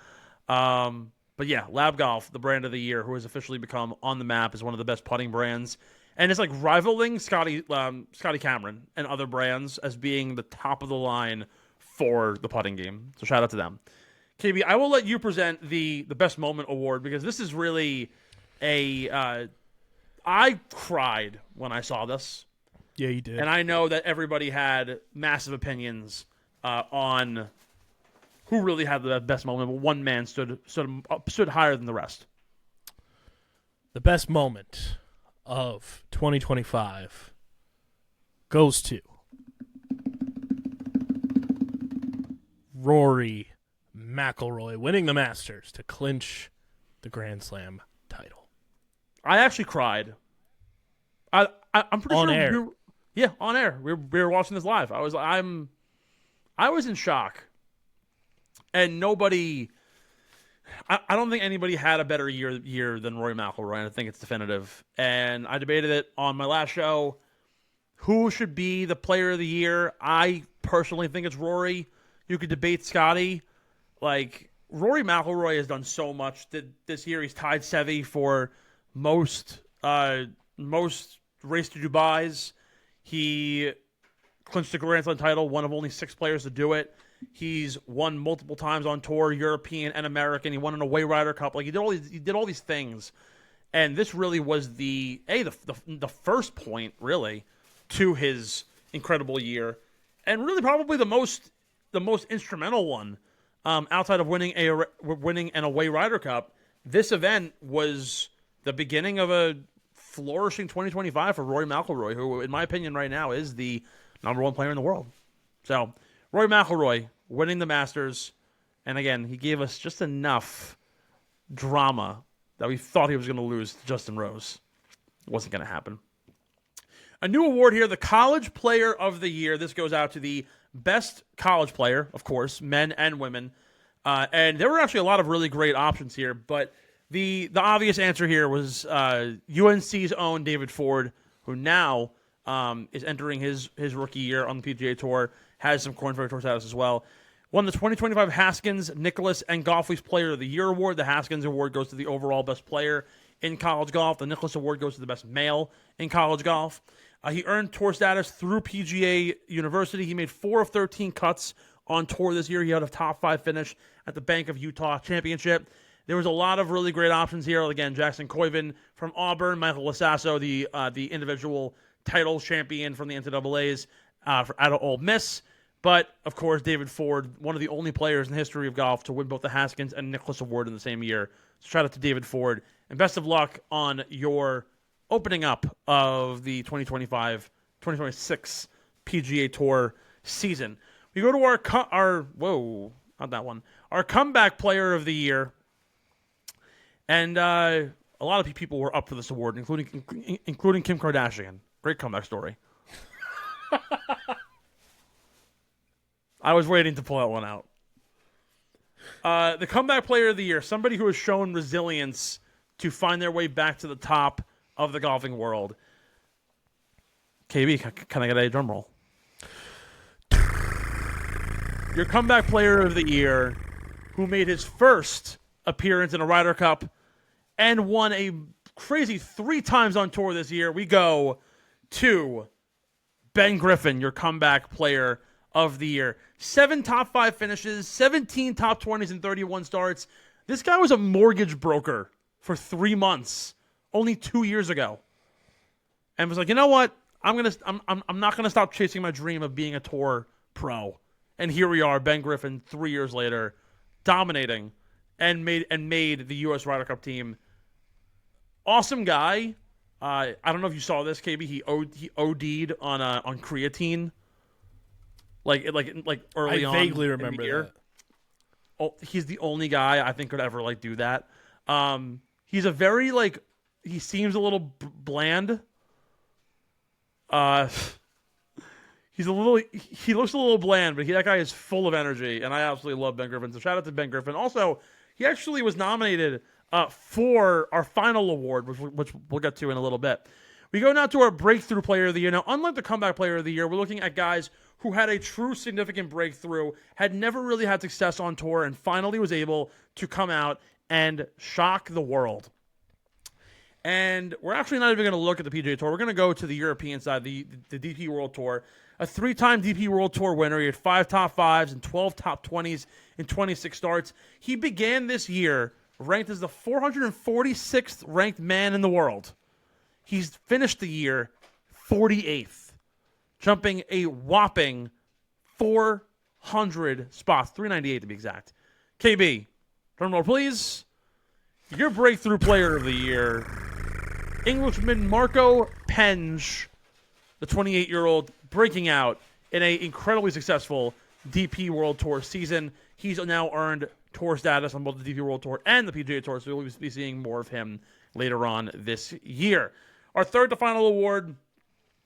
But yeah, LIV Golf, the brand of the year, who has officially become on the map, is one of the best putting brands. And it's rivaling Scottie Cameron and other brands as being the top of the line for the putting game. So shout out to them. KB, I will let you present the Best Moment Award, because this is really I cried when I saw this.
Yeah, you did.
And I know that everybody had massive opinions on who really had the best moment, but one man stood higher than the rest.
The best moment of 2025 goes to Rory McIlroy, winning the Masters to clinch the Grand Slam title.
I actually cried. I'm pretty
on
sure
air.
Yeah, on air. We were watching this live. I was in shock. And nobody, I don't think anybody had a better year than Rory McIlroy, and I think it's definitive. And I debated it on my last show. Who should be the player of the year? I personally think it's Rory. You could debate Scottie. Rory McIlroy has done so much this year. He's tied Seve for most race to Dubai's. He clinched the Grand Slam title, one of only 6 players to do it. He's won multiple times on tour, European and American. He won an away Ryder Cup. He did all these things, and this really was the first point really to his incredible year, and really probably the most instrumental one outside of winning an away Ryder Cup. This event was the beginning of a flourishing 2025 for Rory McIlroy, who, in my opinion, right now is the number 1 player in the world. So, Rory McIlroy winning the Masters, and again, he gave us just enough drama that we thought he was going to lose to Justin Rose. It wasn't going to happen. A new award here, the College Player of the Year. This goes out to the best college player, of course, men and women. And there were actually a lot of really great options here, but the obvious answer here was UNC's own David Ford, who now is entering his rookie year on the PGA Tour, has some Corn Ferry Tour status as well. Won the 2025 Haskins, Nicklaus, and Golf Week's Player of the Year award. The Haskins award goes to the overall best player in college golf. The Nicklaus award goes to the best male in college golf. He earned tour status through PGA University. He made 4 of 13 cuts on tour this year. He had a top 5 finish at the Bank of Utah Championship. There was a lot of really great options here. Again, Jackson Coyven from Auburn, Michael Lasasso, the individual title champion from the NCAAs out of Ole Miss. But, of course, David Ford, one of the only players in the history of golf to win both the Haskins and Nicklaus Award in the same year. So shout out to David Ford. And best of luck on your opening up of the 2025-2026 PGA Tour season. We go to our comeback player of the year. And a lot of people were up for this award, including Kim Kardashian. Great comeback story. I was waiting to pull that one out. The comeback player of the year, somebody who has shown resilience to find their way back to the top of the golfing world. KB, can I get a drum roll? Your comeback player of the year, who made his first appearance in a Ryder Cup and won a crazy 3 times on tour this year. We go to Ben Griffin, your comeback player of the year. 7 top 5 finishes, 17 top 20s, and 31 starts. This guy was a mortgage broker for 3 months, only 2 years ago, and was like, you know what? I'm not gonna stop chasing my dream of being a tour pro. And here we are, Ben Griffin, 3 years later, dominating and made the U.S. Ryder Cup team. Awesome guy. I don't know if you saw this, KB. He OD'd on creatine. Like early on.
I vaguely remember
the year.
that.
Oh, he's the only guy I think could ever do that. He's a very he seems a little bland. He looks a little bland, but that guy is full of energy, and I absolutely love Ben Griffin. So shout out to Ben Griffin. Also, he actually was nominated for our final award, which we'll get to in a little bit. We go now to our breakthrough player of the year. Now, unlike the comeback player of the year, we're looking at guys who had a true significant breakthrough, had never really had success on tour, and finally was able to come out and shock the world. And we're actually not even going to look at the PGA Tour. We're going to go to the European side, the DP World Tour. A 3-time DP World Tour winner. He had 5 top 5s and 12 top 20s in 26 starts. He began this year ranked as the 446th ranked man in the world. He's finished the year 48th, jumping a whopping 400 spots, 398 to be exact. KB, drum roll please. Your breakthrough player of the year, Englishman Marco Penge, the 28-year-old, breaking out in an incredibly successful DP World Tour season. He's now earned tour status on both the DP World Tour and the PGA Tour, so we'll be seeing more of him later on this year. Our third to final award,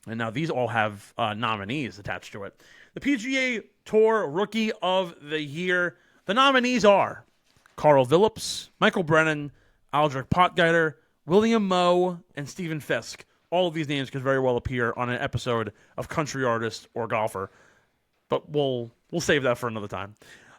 and now these all have nominees attached to it. The PGA Tour Rookie of the Year. The nominees are Carl Phillips, Michael Brennan, Aldrich Potgieter, William Moe, and Stephen Fisk. All of these names could very well appear on an episode of Country Artist or Golfer, but we'll save that for another time.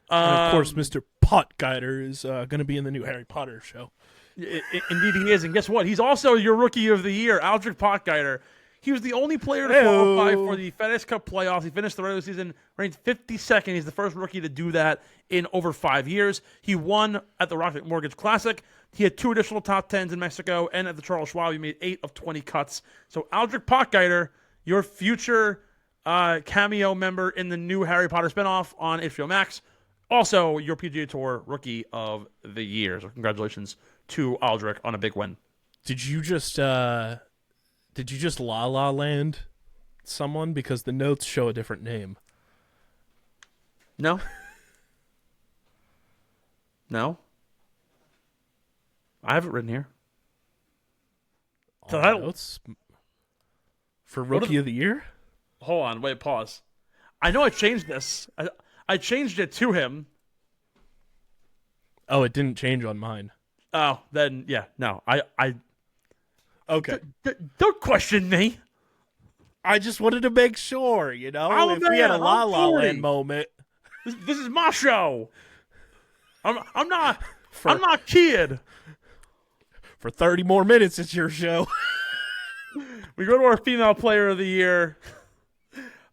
And of course, Mr. Potgieter is going to be in the new Harry Potter show.
Indeed he is, and guess what? He's also your Rookie of the Year, Aldrich Potgieter. He was the only player to qualify for the FedEx Cup playoffs. He finished the regular season ranked 52nd. He's the first rookie to do that in over 5 years. He won at the Rocket Mortgage Classic. He had 2 additional top 10s in Mexico, and at the Charles Schwab, he made 8 of 20 cuts. So Aldrich Potgieter, your future cameo member in the new Harry Potter spinoff on HBO Max. Also, your PGA Tour Rookie of the Year. So congratulations to Aldrich on a big win.
Did you just La La Land someone? Because the notes show a different name.
No. No. I have it written here.
All notes for Rookie of the Year?
Hold on. Wait, pause. I know I changed this. I changed it to him.
Oh, it didn't change on mine.
Oh, then, yeah. No, I
Okay.
Don't question me.
I just wanted to make sure, you know,
I'm
if we had a La La
40.
Land moment.
This is my show. I'm not kid.
For 30 more minutes, it's your show.
We go to our female player of the year.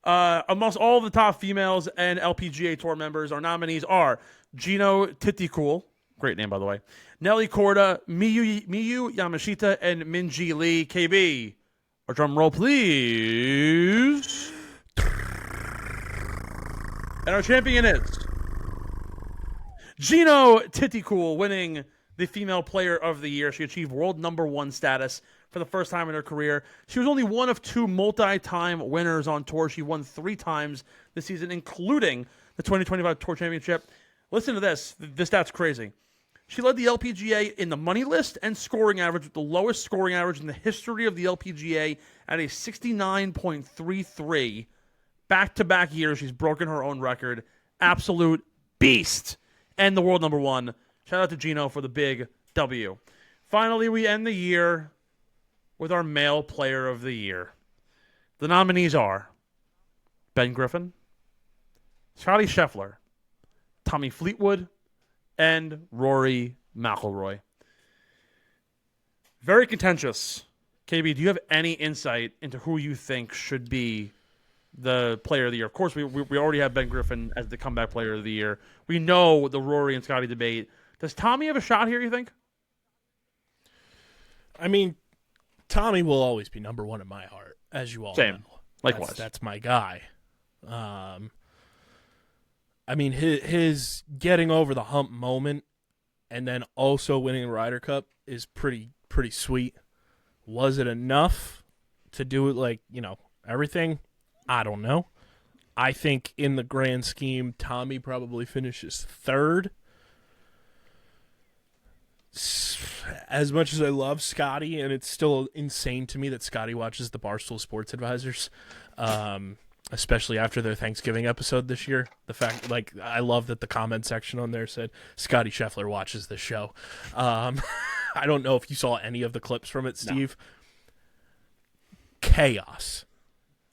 Amongst all the top females and LPGA Tour members, our nominees are Gino Titikool, great name by the way, Nelly Korda, Miyu Yamashita, and Minji Lee. KB, our drum roll please. And our champion is Gino Titikool, winning the female player of the year. She achieved world #1 status for the first time in her career. She was only one of 2 multi-time winners on tour. She won 3 times this season, including the 2025 Tour Championship. Listen to this. This stat's crazy. She led the LPGA in the money list and scoring average, with the lowest scoring average in the history of the LPGA at a 69.33. Back-to-back years, she's broken her own record. Absolute beast. And the world number one. Shout out to Gino for the big W. Finally, we end the year with our male player of the year. The nominees are Ben Griffin, Scottie Scheffler, Tommy Fleetwood, and Rory McIlroy. Very contentious. KB, do you have any insight into who you think should be the player of the year? Of course, we already have Ben Griffin as the comeback player of the year. We know the Rory and Scottie debate. Does Tommy have a shot here, you think?
I mean, Tommy will always be number one in my heart, as you all know.
Likewise.
That's my guy. I mean, his getting over the hump moment and then also winning the Ryder Cup is pretty sweet. Was it enough to do it like, everything? I don't know. I think in the grand scheme, Tommy probably finishes third. As much as I love Scottie, and it's still insane to me that Scottie watches the Barstool Sports Advisors, especially after their Thanksgiving episode this year. The fact, I love that the comment section on there said Scottie Scheffler watches the show. I don't know if you saw any of the clips from it, Steve. No. Chaos.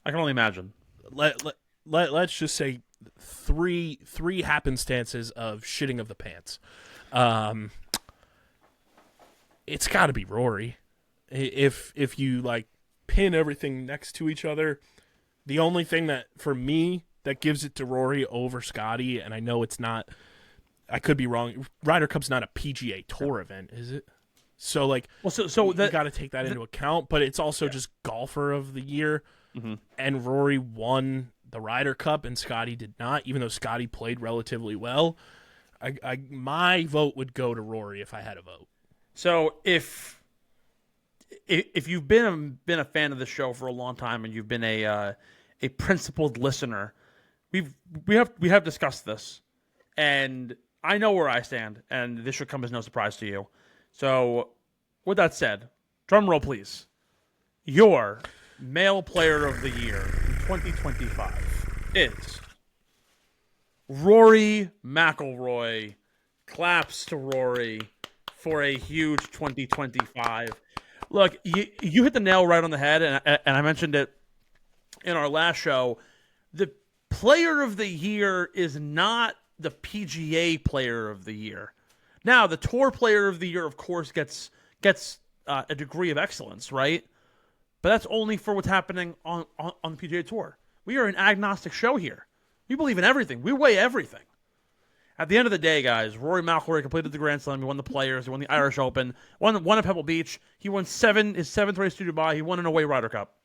I can only imagine.
Let's just say three happenstances of shitting of the pants. It's got to be Rory. If you pin everything next to each other, the only thing that for me that gives it to Rory over Scottie, and I know it's not, I could be wrong. Ryder Cup's not a PGA Tour event, is it? So you got to take that into account. But it's also just golfer of the year, and Rory won the Ryder Cup, and Scottie did not. Even though Scottie played relatively well, my vote would go to Rory if I had a vote.
So if you've been a fan of the show for a long time and you've been a principled listener, we have discussed this, and I know where I stand, and this should come as no surprise to you. So, with that said, drum roll please. Your male player of the year in 2025 is Rory McIlroy. Claps to Rory for a huge 2025. Look, you hit the nail right on the head, and I mentioned it in our last show. The player of the year is not the PGA player of the year. Now, the Tour player of the year, of course, gets a degree of excellence, right? But that's only for what's happening on the PGA Tour. We are an agnostic show here. We believe in everything. We weigh everything. At the end of the day, guys, Rory McIlroy completed the Grand Slam. He won the Players. He won the Irish Open. Won at Pebble Beach. He won his seventh race to Dubai. He won an away Ryder Cup.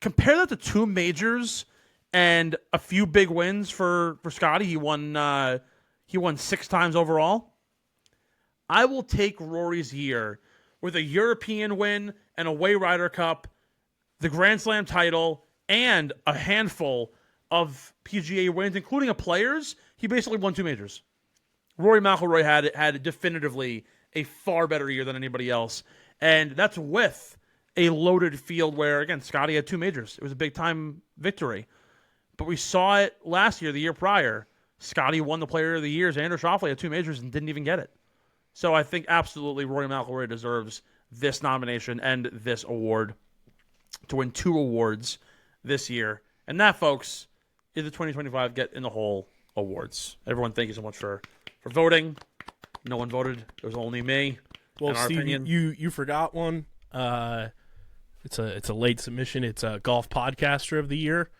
Compare that to two majors and a few big wins for Scottie. He won 6 times overall. I will take Rory's year with a European win, an away Ryder Cup, the Grand Slam title, and a handful of PGA wins, including a Players. He basically won 2 majors. Rory McIlroy had definitively a far better year than anybody else, and that's with a loaded field where, again, Scottie had 2 majors. It was a big-time victory. But we saw it last year, the year prior. Scottie won the Player of the Year. Xander Schauffele had 2 majors and didn't even get it. So I think absolutely Rory McIlroy deserves this nomination and this award to win 2 awards this year. And that, folks, is the 2025 Get in the Hole awards. Everyone, thank you so much for voting. No one voted. It was only me.
Well, Steve, you forgot one. It's a late submission. It's a Golf Podcaster of the Year.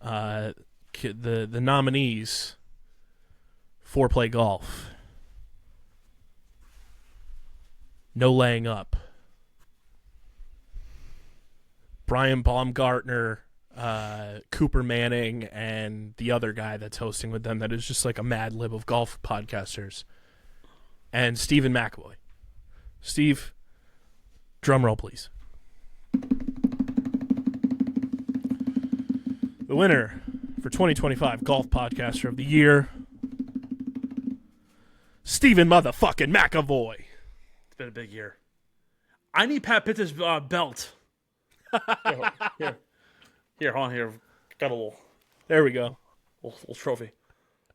The nominees: Foreplay Golf, No Laying Up, Brian Baumgartner, Cooper Manning, and the other guy that's hosting with them that is just like a mad lib of golf podcasters, and Stephen McAvoy. Steve, drum roll, please. The winner for 2025 Golf Podcaster of the Year, Stephen motherfucking McAvoy.
It's been a big year. I need Pat Pitts' belt. Here, hold on here. got a little
There we go.
little trophy.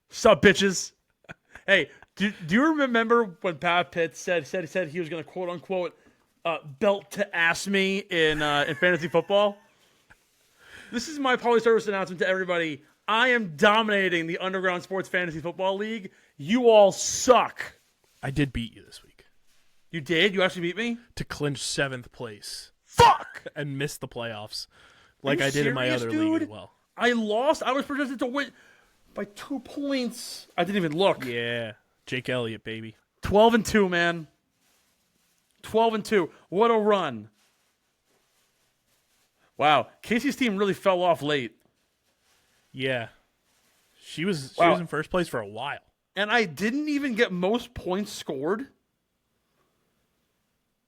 Sup, bitches? Hey, do you remember when Pat Pitt said he was going to quote unquote belt to ass me in fantasy football? This is my public service announcement to everybody. I am dominating the Underground Sports Fantasy Football League. You all suck.
I did beat you this week.
You did? You actually beat me?
To clinch 7th place.
Fuck!
And miss the playoffs. Like I did
serious,
in my other league as well.
I lost. I was projected to win by 2 points. I didn't even look.
Yeah. Jake Elliott, baby.
12-2, man. 12-2. What a run. Wow. Casey's team really fell off late.
Yeah. She was in first place for a while.
And I didn't even get most points scored.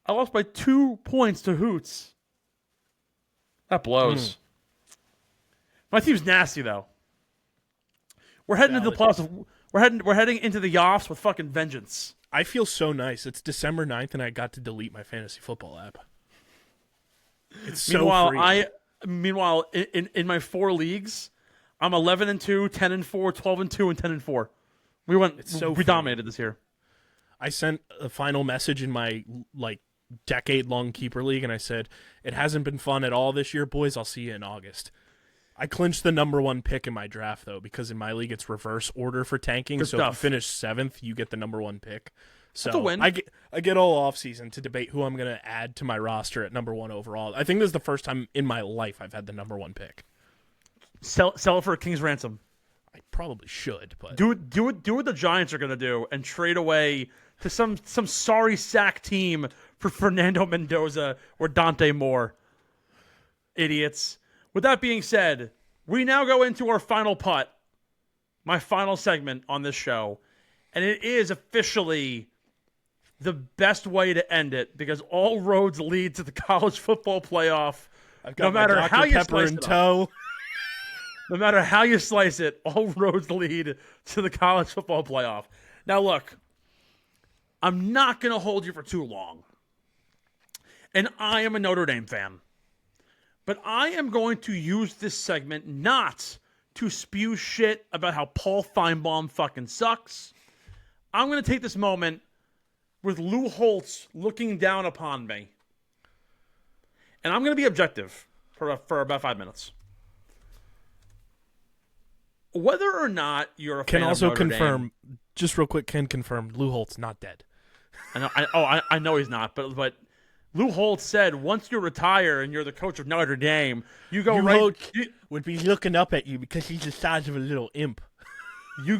I lost by 2 points to Hoots. That blows. My team's nasty though. We're heading into the playoffs. We're heading into the offs with fucking vengeance.
I feel so nice. It's December 9th and I got to delete my fantasy football app. It's so free.
Meanwhile, in my 4 leagues, I'm 11-2, 10-4, 12-2, and 10-4. We dominated this year.
I sent a final message in my decade-long keeper league, and I said, "It hasn't been fun at all this year, boys. I'll see you in August." I clinched the number 1 pick in my draft though, because in my league it's reverse order for tanking. If you finish 7th, you get the number 1 pick. So
that's a win.
I get all off season to debate who I'm going to add to my roster at number 1 overall. I think this is the first time in my life I've had the number 1 pick.
Sell it for a king's ransom.
I probably should, but
do what the Giants are going to do and trade away to some sorry sack team for Fernando Mendoza or Dante Moore. Idiots. With that being said, we now go into our final putt, my final segment on this show, and it is officially the best way to end it because all roads lead to the college football playoff. No matter how you slice it up. No matter how you slice it, all roads lead to the college football playoff. Now, look, I'm not going to hold you for too long. And I am a Notre Dame fan. But I am going to use this segment not to spew shit about how Paul Feinbaum fucking sucks. I'm going to take this moment with Lou Holtz looking down upon me. And I'm going to be objective for about 5 minutes. Whether or not you're a fan of Notre Dame,
just real quick, can confirm Lou Holtz not dead.
I know he's not, but Lou Holtz said once you retire and you're the coach of Notre Dame, you go
Holtz would be looking up at you because he's the size of a little imp.
You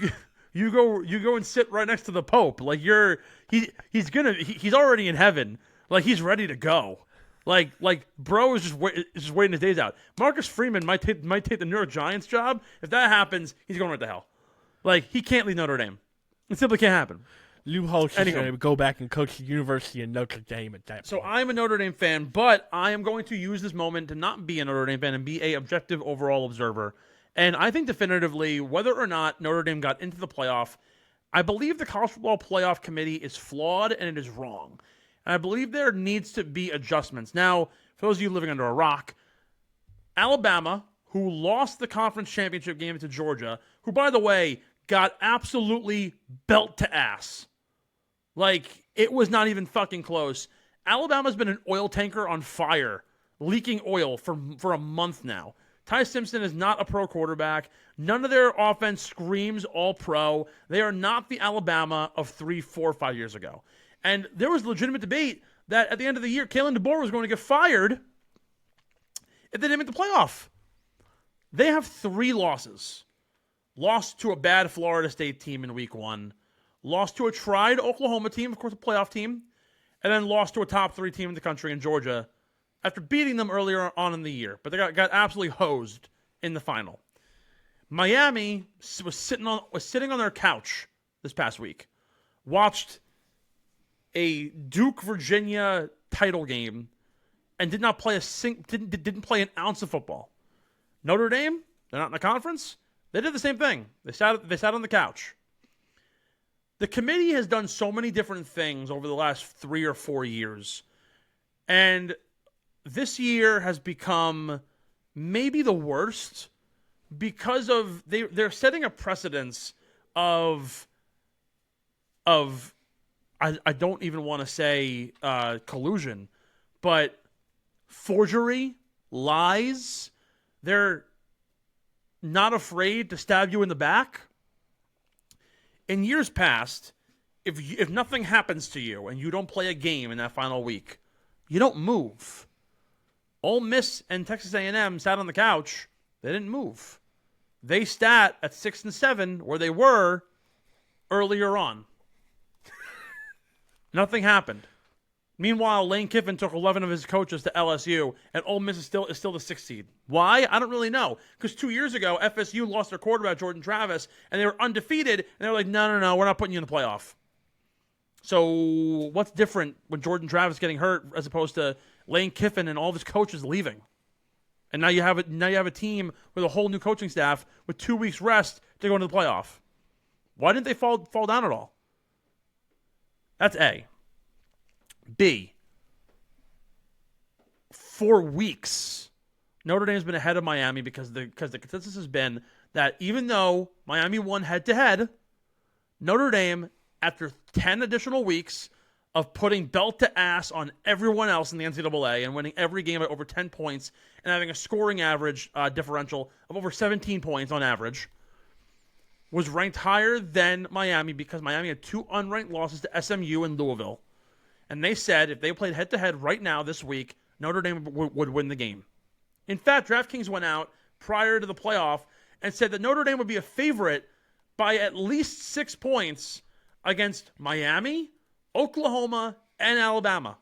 go and sit right next to the Pope. Like he's already in heaven. Like he's ready to go. Like bro is just waiting his days out. Marcus Freeman might take the New York Giants job. If that happens, he's going right to hell. Like he can't leave Notre Dame. It simply can't happen.
Lou Holtz is going to go back and coach the University of Notre Dame at that point.
So I'm a Notre Dame fan, but I am going to use this moment to not be a Notre Dame fan and be a objective overall observer. And I think definitively, whether or not Notre Dame got into the playoff, I believe the College Football Playoff Committee is flawed and it is wrong. And I believe there needs to be adjustments. Now, for those of you living under a rock, Alabama, who lost the conference championship game to Georgia, who, by the way, got absolutely belt to ass. Like, it was not even fucking close. Alabama's been an oil tanker on fire, leaking oil for a month now. Ty Simpson is not a pro quarterback. None of their offense screams all pro. They are not the Alabama of 3, 4, 5 years ago. And there was legitimate debate that at the end of the year, Kalen DeBoer was going to get fired if they didn't make the playoff. They have 3 losses. Lost to a bad Florida State team in week 1. Lost to a tried Oklahoma team, of course a playoff team. And then lost to a top 3 team in the country in Georgia after beating them earlier on in the year. But they got absolutely hosed in the final. Miami was sitting on their couch this past week. Watched a Duke Virginia title game and did not play didn't play an ounce of football. Notre Dame, they're not in the conference. They did the same thing. They sat on the couch. The committee has done so many different things over the last 3 or 4 years. And this year has become maybe the worst because of they're setting a precedence of I don't even want to say collusion, but forgery, lies. They're not afraid to stab you in the back. In years past, if nothing happens to you and you don't play a game in that final week, you don't move. Ole Miss and Texas A&M sat on the couch. They didn't move. They sat at 6-7 where they were earlier on. Nothing happened. Meanwhile, Lane Kiffin took 11 of his coaches to LSU, and Ole Miss is still the 6th seed. Why? I don't really know. Because 2 years ago, FSU lost their quarterback, Jordan Travis, and they were undefeated, and they were like, no, we're not putting you in the playoff. So what's different when Jordan Travis getting hurt as opposed to Lane Kiffin and all of his coaches leaving? And now you have a team with a whole new coaching staff with 2 weeks rest to go into the playoff. Why didn't they fall down at all? That's A. B. For weeks, Notre Dame's been ahead of Miami because the consensus has been that even though Miami won head-to-head, Notre Dame, after 10 additional weeks of putting belt to ass on everyone else in the NCAA and winning every game by over 10 points and having a scoring average differential of over 17 points on average, was ranked higher than Miami because Miami had 2 unranked losses to SMU and Louisville. And they said if they played head-to-head right now this week, Notre Dame would win the game. In fact, DraftKings went out prior to the playoff and said that Notre Dame would be a favorite by at least 6 points against Miami, Oklahoma, and Alabama.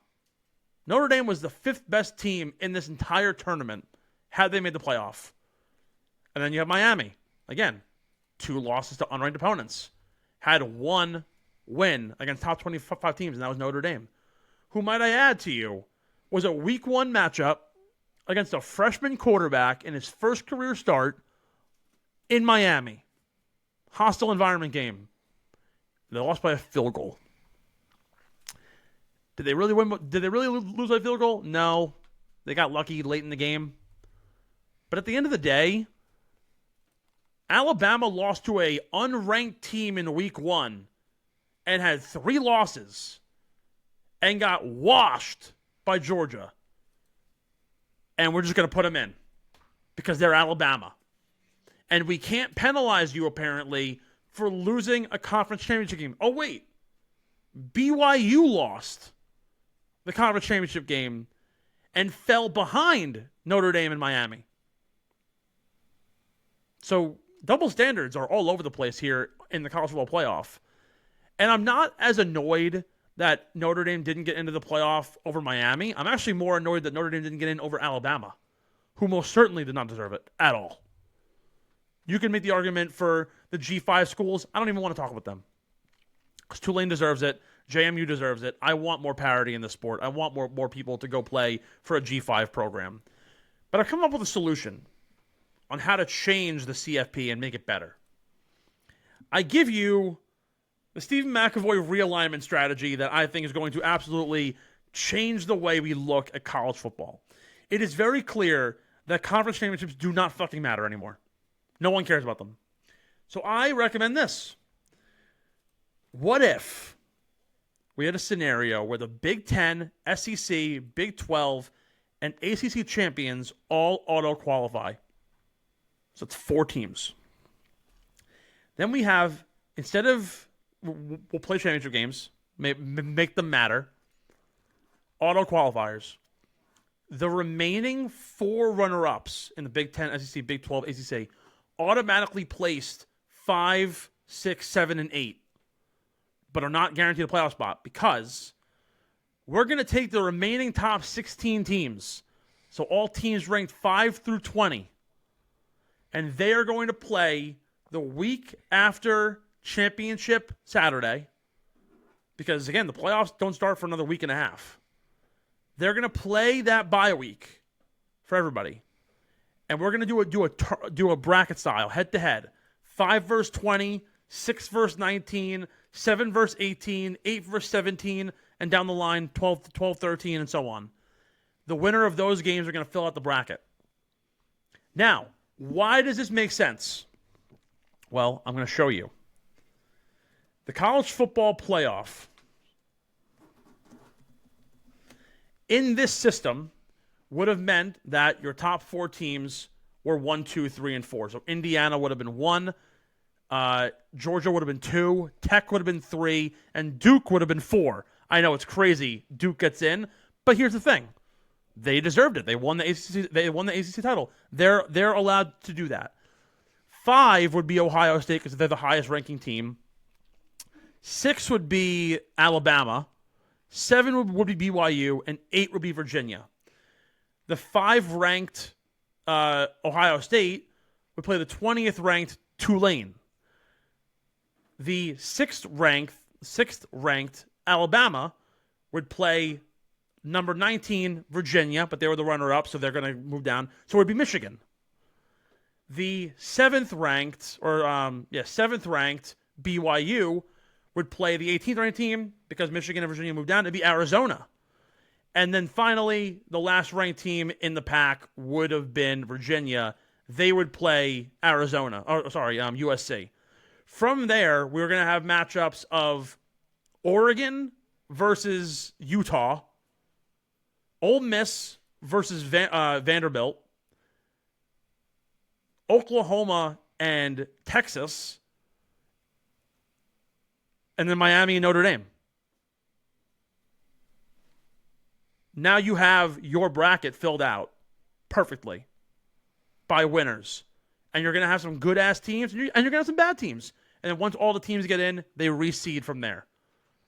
Notre Dame was the 5th best team in this entire tournament had they made the playoff. And then you have Miami. Again, 2 losses to unranked opponents. Had 1 win against top 25 teams, and that was Notre Dame. Who, might I add to you, was a week 1 matchup against a freshman quarterback in his first career start in Miami. Hostile environment game. They lost by a field goal. Did they really win? Did they really lose by a field goal? No. They got lucky late in the game. But at the end of the day, Alabama lost to an unranked team in week 1 and had 3 losses and got washed by Georgia. And we're just going to put them in because they're Alabama. And we can't penalize you, apparently, for losing a conference championship game. Oh, wait. BYU lost the conference championship game and fell behind Notre Dame and Miami. So double standards are all over the place here in the college football playoff. And I'm not as annoyed that Notre Dame didn't get into the playoff over Miami. I'm actually more annoyed that Notre Dame didn't get in over Alabama, who most certainly did not deserve it at all. You can make the argument for the G5 schools. I don't even want to talk about them because Tulane deserves it. JMU deserves it. I want more parity in the sport. I want more people to go play for a G5 program. But I've come up with a solution on how to change the CFP and make it better. I give you the Stephen McAvoy realignment strategy that I think is going to absolutely change the way we look at college football. It is very clear that conference championships do not fucking matter anymore. No one cares about them. So I recommend this. What if we had a scenario where the Big Ten, SEC, Big 12, and ACC champions all auto-qualify? So it's 4 teams. Then we have, instead of, we'll play championship games, make them matter, auto-qualifiers. The remaining 4 runner-ups in the Big Ten, SEC, Big 12, ACC automatically placed 5, 6, 7, and 8, but are not guaranteed a playoff spot because we're going to take the remaining top 16 teams, so all teams ranked 5 through 20, and they are going to play the week after championship Saturday because, again, the playoffs don't start for another week and a half. They're going to play that bye week for everybody. And we're going to do a bracket style, head-to-head. 5 versus 20, 6 versus 19, 7 versus 18, 8 versus 17, and down the line, 12, 13, and so on. The winner of those games are going to fill out the bracket. Now, Why does this make sense? Well, I'm going to show you. The college football playoff in this system would have meant that your top 4 teams were 1, 2, 3, and 4. So Indiana would have been 1, Georgia would have been 2, Tech would have been 3, and Duke would have been 4. I know it's crazy Duke gets in, but here's the thing. They deserved it. They won the ACC title. They're allowed to do that. 5 would be Ohio State because they're the highest ranking team. 6 would be Alabama. 7 would be BYU, and 8 would be Virginia. The 5 ranked Ohio State would play the 20th ranked Tulane. The 6th ranked Alabama would play number 19 Virginia, but they were the runner-up, so they're going to move down. So it would be Michigan. The 7th ranked BYU would play the 18th ranked team because Michigan and Virginia moved down. It'd be Arizona. And then finally, the last ranked team in the pack would have been Virginia. They would play USC. From there, we were going to have matchups of Oregon versus Utah, Ole Miss versus Vanderbilt, Oklahoma and Texas, and then Miami and Notre Dame. Now you have your bracket filled out perfectly by winners. And you're going to have some good-ass teams, and you're going to have some bad teams. And then once all the teams get in, they reseed from there.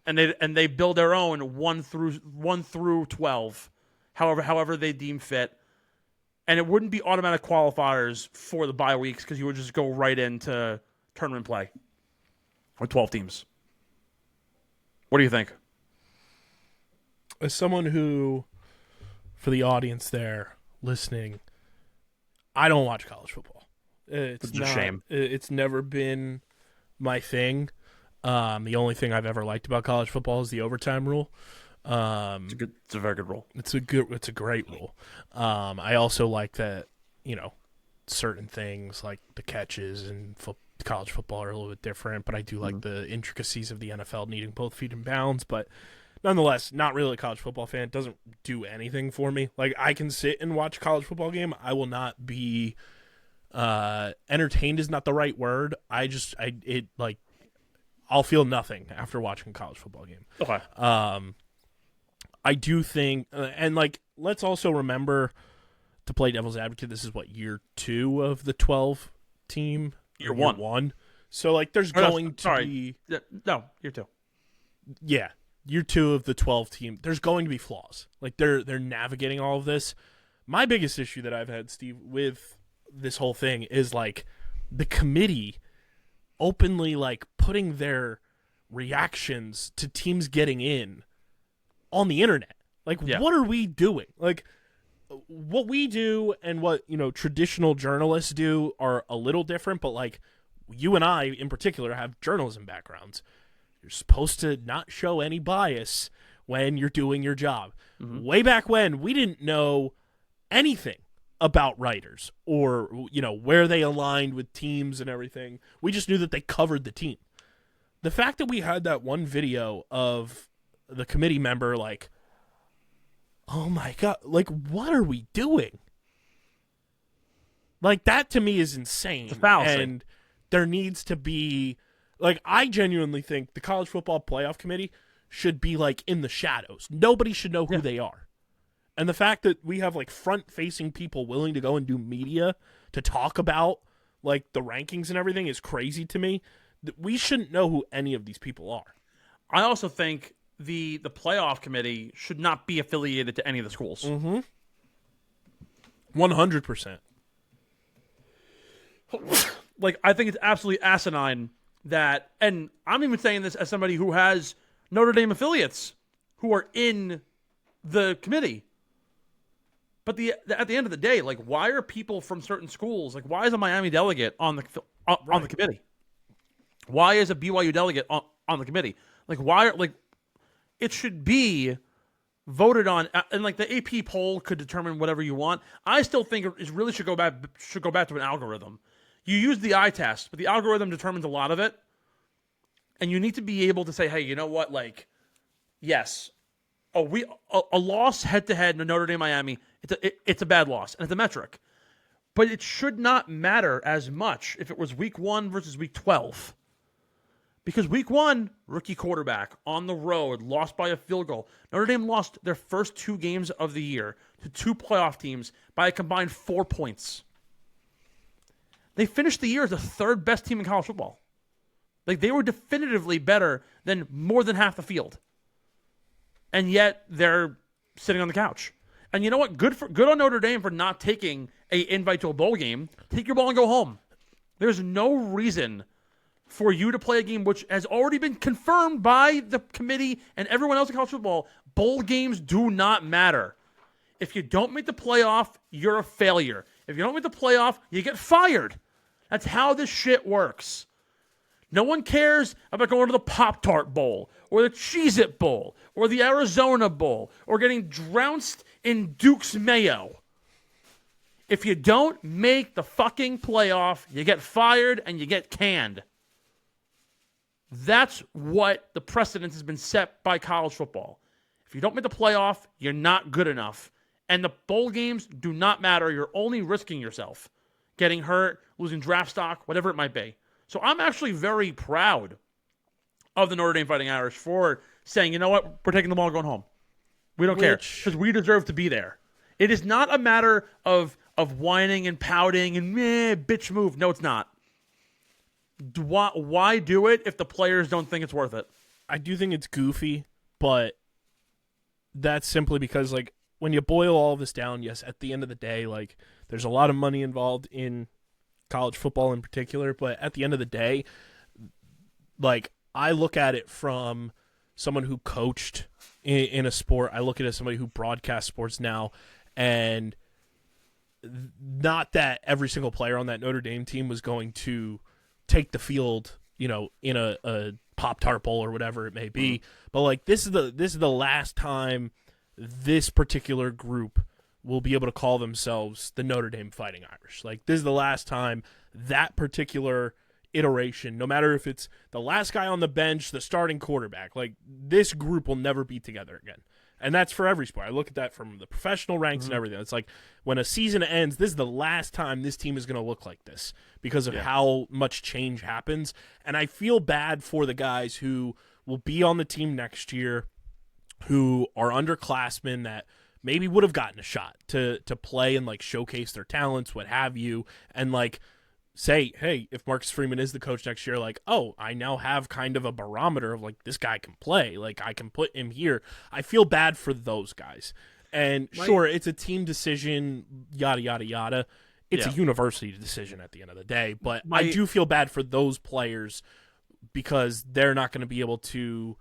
And they build their own 1 through 12, however they deem fit. And it wouldn't be automatic qualifiers for the bye weeks because you would just go right into tournament play with 12 teams. What do you think?
As someone who, for the audience there listening, I don't watch college football. It's
a shame.
It's never been my thing. The only thing I've ever liked about college football is the overtime rule.
It's a very good rule.
It's a great rule. I also like that, certain things like the catches and college football are a little bit different, but I do like the intricacies of the NFL needing both feet in bounds. But nonetheless, not really a college football fan. It doesn't do anything for me. Like, I can sit and watch a college football game. I will not be entertained is not the right word. I'll feel nothing after watching a college football game.
Okay.
I do think, let's also remember to play devil's advocate. This is year 2 of the 12 team.
Year one.
So there's going to be
year 2.
Yeah, year 2 of the 12 team. There's going to be flaws. They're navigating all of this. My biggest issue that I've had, Steve, with this whole thing is the committee openly putting their reactions to teams getting in on the internet. What are we doing? What we do and what traditional journalists do are a little different, but you and I in particular have journalism backgrounds. You're supposed to not show any bias when you're doing your job. Mm-hmm. Way back when, we didn't know anything about writers or where they aligned with teams and everything. We just knew that they covered the team. The fact that we had that one video of the committee member oh my God, what are we doing? That to me is insane.
It's a fallacy.
And there needs to be, I genuinely think the college football playoff committee should be in the shadows. Nobody should know who they are. And the fact that we have front-facing people willing to go and do media to talk about the rankings and everything is crazy to me. We shouldn't know who any of these people are.
I also think the playoff committee should not be affiliated to any of the schools.
Mm-hmm. 100%.
I think it's absolutely asinine that, and I'm even saying this as somebody who has Notre Dame affiliates who are in the committee. But at the end of the day, why are people from certain schools, why is a Miami delegate on the committee? Why is a BYU delegate on the committee? It should be voted on, and like the AP poll could determine whatever you want. I still think it really should go back to an algorithm. You use the eye test, but the algorithm determines a lot of it. And you need to be able to say, hey, you know what? Like, yes, a loss head-to-head in Notre Dame Miami, it's a bad loss, and it's a metric. But it should not matter as much if it was week 1 versus week 12. Because week 1, rookie quarterback, on the road, lost by a field goal. Notre Dame lost their first 2 games of the year to 2 playoff teams by a combined 4 points. They finished the year as the 3rd best team in college football. Like, they were definitively better than more than half the field. And yet, they're sitting on the couch. And you know what? Good on Notre Dame for not taking an invite to a bowl game. Take your ball and go home. There's no reason for you to play a game which has already been confirmed by the committee and everyone else in college football. Bowl games do not matter. If you don't make the playoff, you're a failure. If you don't make the playoff, you get fired. That's how this shit works. No one cares about going to the Pop-Tart Bowl or the Cheez-It Bowl or the Arizona Bowl or getting trounced in Duke's mayo. If you don't make the fucking playoff, you get fired and you get canned. That's what the precedent has been set by college football. If you don't make the playoff, you're not good enough. And the bowl games do not matter. You're only risking yourself. Getting hurt, losing draft stock, whatever it might be. So I'm actually very proud of the Notre Dame Fighting Irish for saying, you know what, we're taking the ball and going home. We don't care because we deserve to be there. It is not a matter of whining and pouting and bitch move. No, it's not. Why do it if the players don't think it's worth it?
I do think it's goofy, but that's simply because, like, when you boil all of this down, yes, at the end of the day, like, there's a lot of money involved in college football in particular, but at the end of the day, like, I look at it from someone who coached in a sport. I look at it as somebody who broadcasts sports now, and not that every single player on that Notre Dame team was going to take the field, you know, in a Pop-Tart Bowl or whatever it may be, but like this is the last time this particular group will be able to call themselves the Notre Dame Fighting Irish. Like, this is the last time that particular iteration, no matter if it's the last guy on the bench, the starting quarterback, like, this group will never be together again. And that's for every sport. I look at that from the professional ranks and everything. It's like, when a season ends, this is the last time this team is going to look like this because of how much change happens. And I feel bad for the guys who will be on the team next year, who are underclassmen that maybe would have gotten a shot to play and, like, showcase their talents, what have you, and, like, say, hey, if Marcus Freeman is the coach next year, like, oh, I now have kind of a barometer of, like, this guy can play. Like, I can put him here. I feel bad for those guys. And, sure, it's a team decision, yada, yada, yada. It's a university decision at the end of the day. But I do feel bad for those players because they're not going to be able to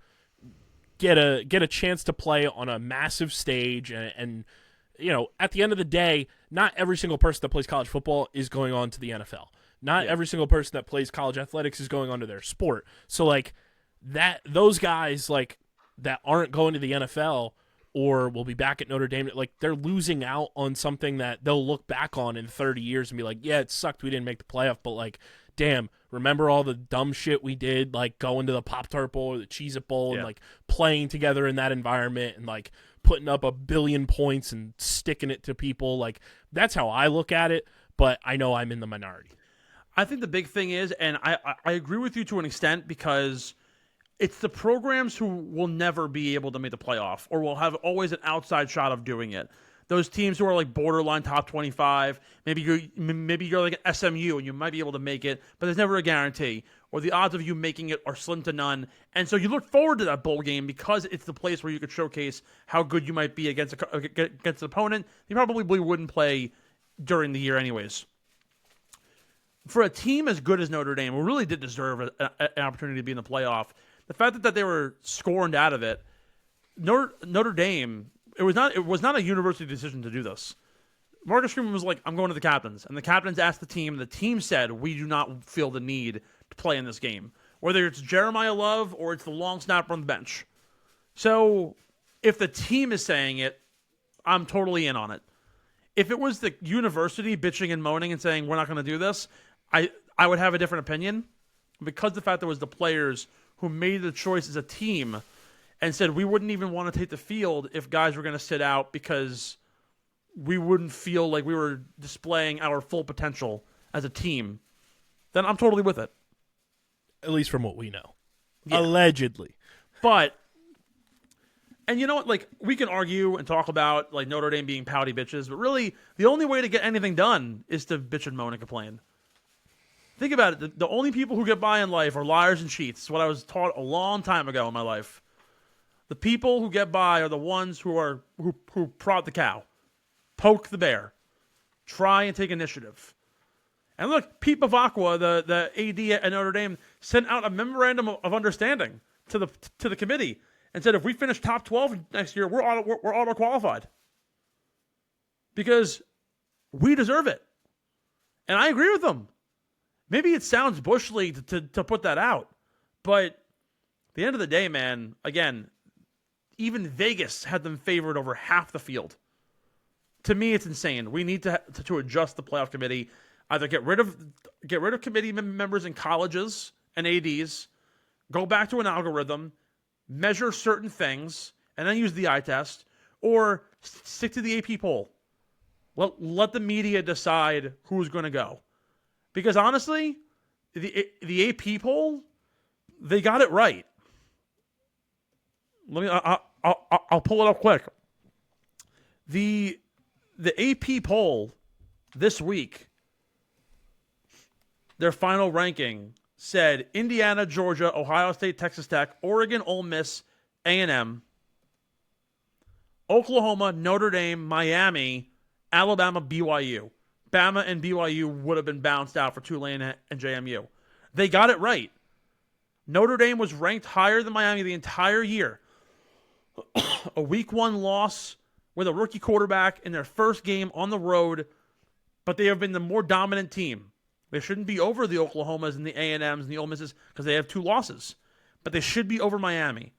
get a chance to play on a massive stage. And, you know, at the end of the day, not every single person that plays college football is going on to the NFL. Not every single person that plays college athletics is going on to their sport. So, like, those guys, like, that aren't going to the NFL or will be back at Notre Dame, like, they're losing out on something that they'll look back on in 30 years and be like, yeah, it sucked we didn't make the playoff, but, like, damn, remember all the dumb shit we did, like going to the Pop-Tart Bowl or the Cheez-It Bowl and, like, playing together in that environment and, like, putting up 1 billion points and sticking it to people. Like, that's how I look at it, but I know I'm in the minority.
I think the big thing is, and I agree with you to an extent, because it's the programs who will never be able to make the playoff or will have always an outside shot of doing it. Those teams who are like borderline top 25, maybe you're like an SMU and you might be able to make it, but there's never a guarantee. Or the odds of you making it are slim to none. And so you look forward to that bowl game because it's the place where you could showcase how good you might be against an opponent you probably wouldn't play during the year anyways. For a team as good as Notre Dame, who really did deserve an opportunity to be in the playoff, the fact that they were scorned out of it, Notre Dame, it was not a university decision to do this. Marcus Freeman was like, I'm going to the captains. And the captains asked the team said, we do not feel the need to play in this game. Whether it's Jeremiah Love or it's the long snapper on the bench. So if the team is saying it, I'm totally in on it. If it was the university bitching and moaning and saying we're not going to do this, I would have a different opinion. Because the fact that it was the players who made the choice as a team and said we wouldn't even want to take the field if guys were going to sit out because we wouldn't feel like we were displaying our full potential as a team, then I'm totally with it.
At least from what we know.
Yeah.
Allegedly.
But, and you know what, like, we can argue and talk about, like, Notre Dame being pouty bitches, but really, the only way to get anything done is to bitch and moan and complain. Think about it. The only people who get by in life are liars and cheats. It's what I was taught a long time ago in my life. The people who get by are the ones who prod the cow, poke the bear, try and take initiative. And look, Pete Bavacqua, the AD at Notre Dame, sent out a memorandum of understanding to the committee and said if we finish top 12 next year, we're auto qualified because we deserve it. And I agree with them. Maybe it sounds Bush League to put that out, but at the end of the day, man, again, even Vegas had them favored over half the field. To me, it's insane. We need to adjust the playoff committee. Either get rid of committee members in colleges and ADs, go back to an algorithm, measure certain things, and then use the eye test, or stick to the AP poll. Let the media decide who's going to go. Because honestly, the AP poll, they got it right. I'll pull it up quick. The AP poll this week, their final ranking said Indiana, Georgia, Ohio State, Texas Tech, Oregon, Ole Miss, A&M, Oklahoma, Notre Dame, Miami, Alabama, BYU. Bama and BYU would have been bounced out for Tulane and JMU. They got it right. Notre Dame was ranked higher than Miami the entire year. A week 1 loss with a rookie quarterback in their first game on the road, but they have been the more dominant team. They shouldn't be over the Oklahomas and the A&Ms and the Ole Misses because they have 2 losses. But they should be over Miami.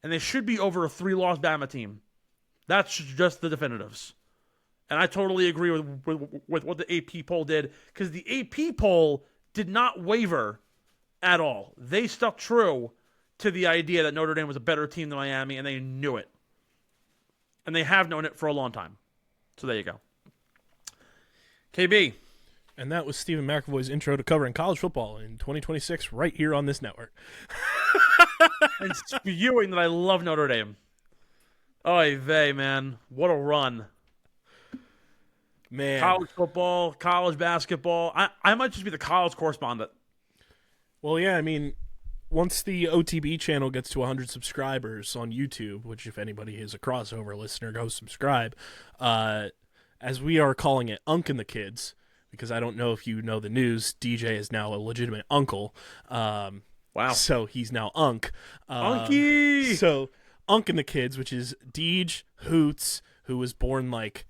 And they should be over a 3-loss Bama team. That's just the definitives. And I totally agree with what the AP poll did because the AP poll did not waver at all. They stuck true to the idea that Notre Dame was a better team than Miami, and they knew it. And they have known it for a long time. So there you go. KB.
And that was Stephen McAvoy's intro to covering college football in 2026 right here on this network.
And spewing that I love Notre Dame. Oy vey, man. What a run.
Man.
College football, college basketball. I might just be the college correspondent.
Well, yeah, I mean, once the OTB channel gets to 100 subscribers on YouTube, which if anybody is a crossover listener, go subscribe, as we are calling it Unk and the Kids, because I don't know if you know the news, DJ is now a legitimate uncle.
Wow.
So he's now Unk.
Unky!
So Unk and the Kids, which is Deej Hoots, who was born like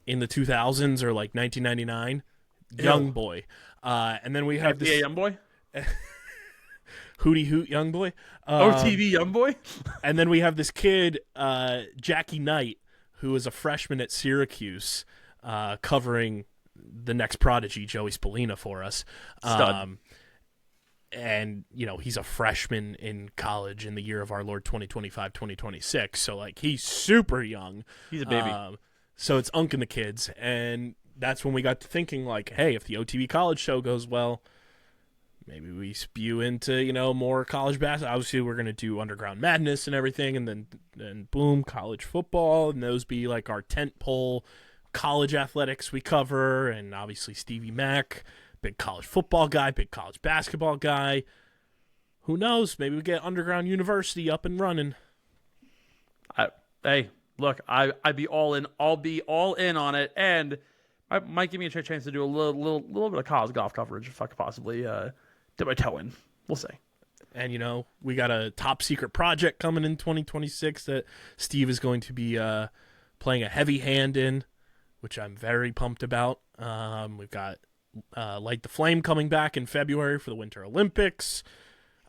in the 2000s or like 1999, young boy. And then we have
this young boy,
Hootie Hoot young boy,
OTV young boy.
And then we have this kid, Jackie Knight, who is a freshman at Syracuse, covering the next prodigy, Joey Spallina, for us.
Stud.
And, you know, he's a freshman in college in the year of our Lord 2025-2026. So, like, he's super young.
He's a baby.
So it's Unk and the Kids. And that's when we got to thinking, like, hey, if the OTB college show goes well, maybe we spew into, you know, more college basketball. Obviously, we're going to do Underground Madness and everything. And then boom, college football. And those be, like, our tentpole college athletics we cover. And obviously, Stevie Mack, big college football guy, big college basketball guy. Who knows? Maybe we get Underground University up and running.
Hey, look, I'd be all in. I'll be all in on it, and I might give me a chance to do a little bit of college golf coverage if I could possibly dip my toe in. We'll see.
And you know, we got a top secret project coming in 2026 that Steve is going to be playing a heavy hand in, which I'm very pumped about. We've got Light the Flame coming back in February for the Winter Olympics.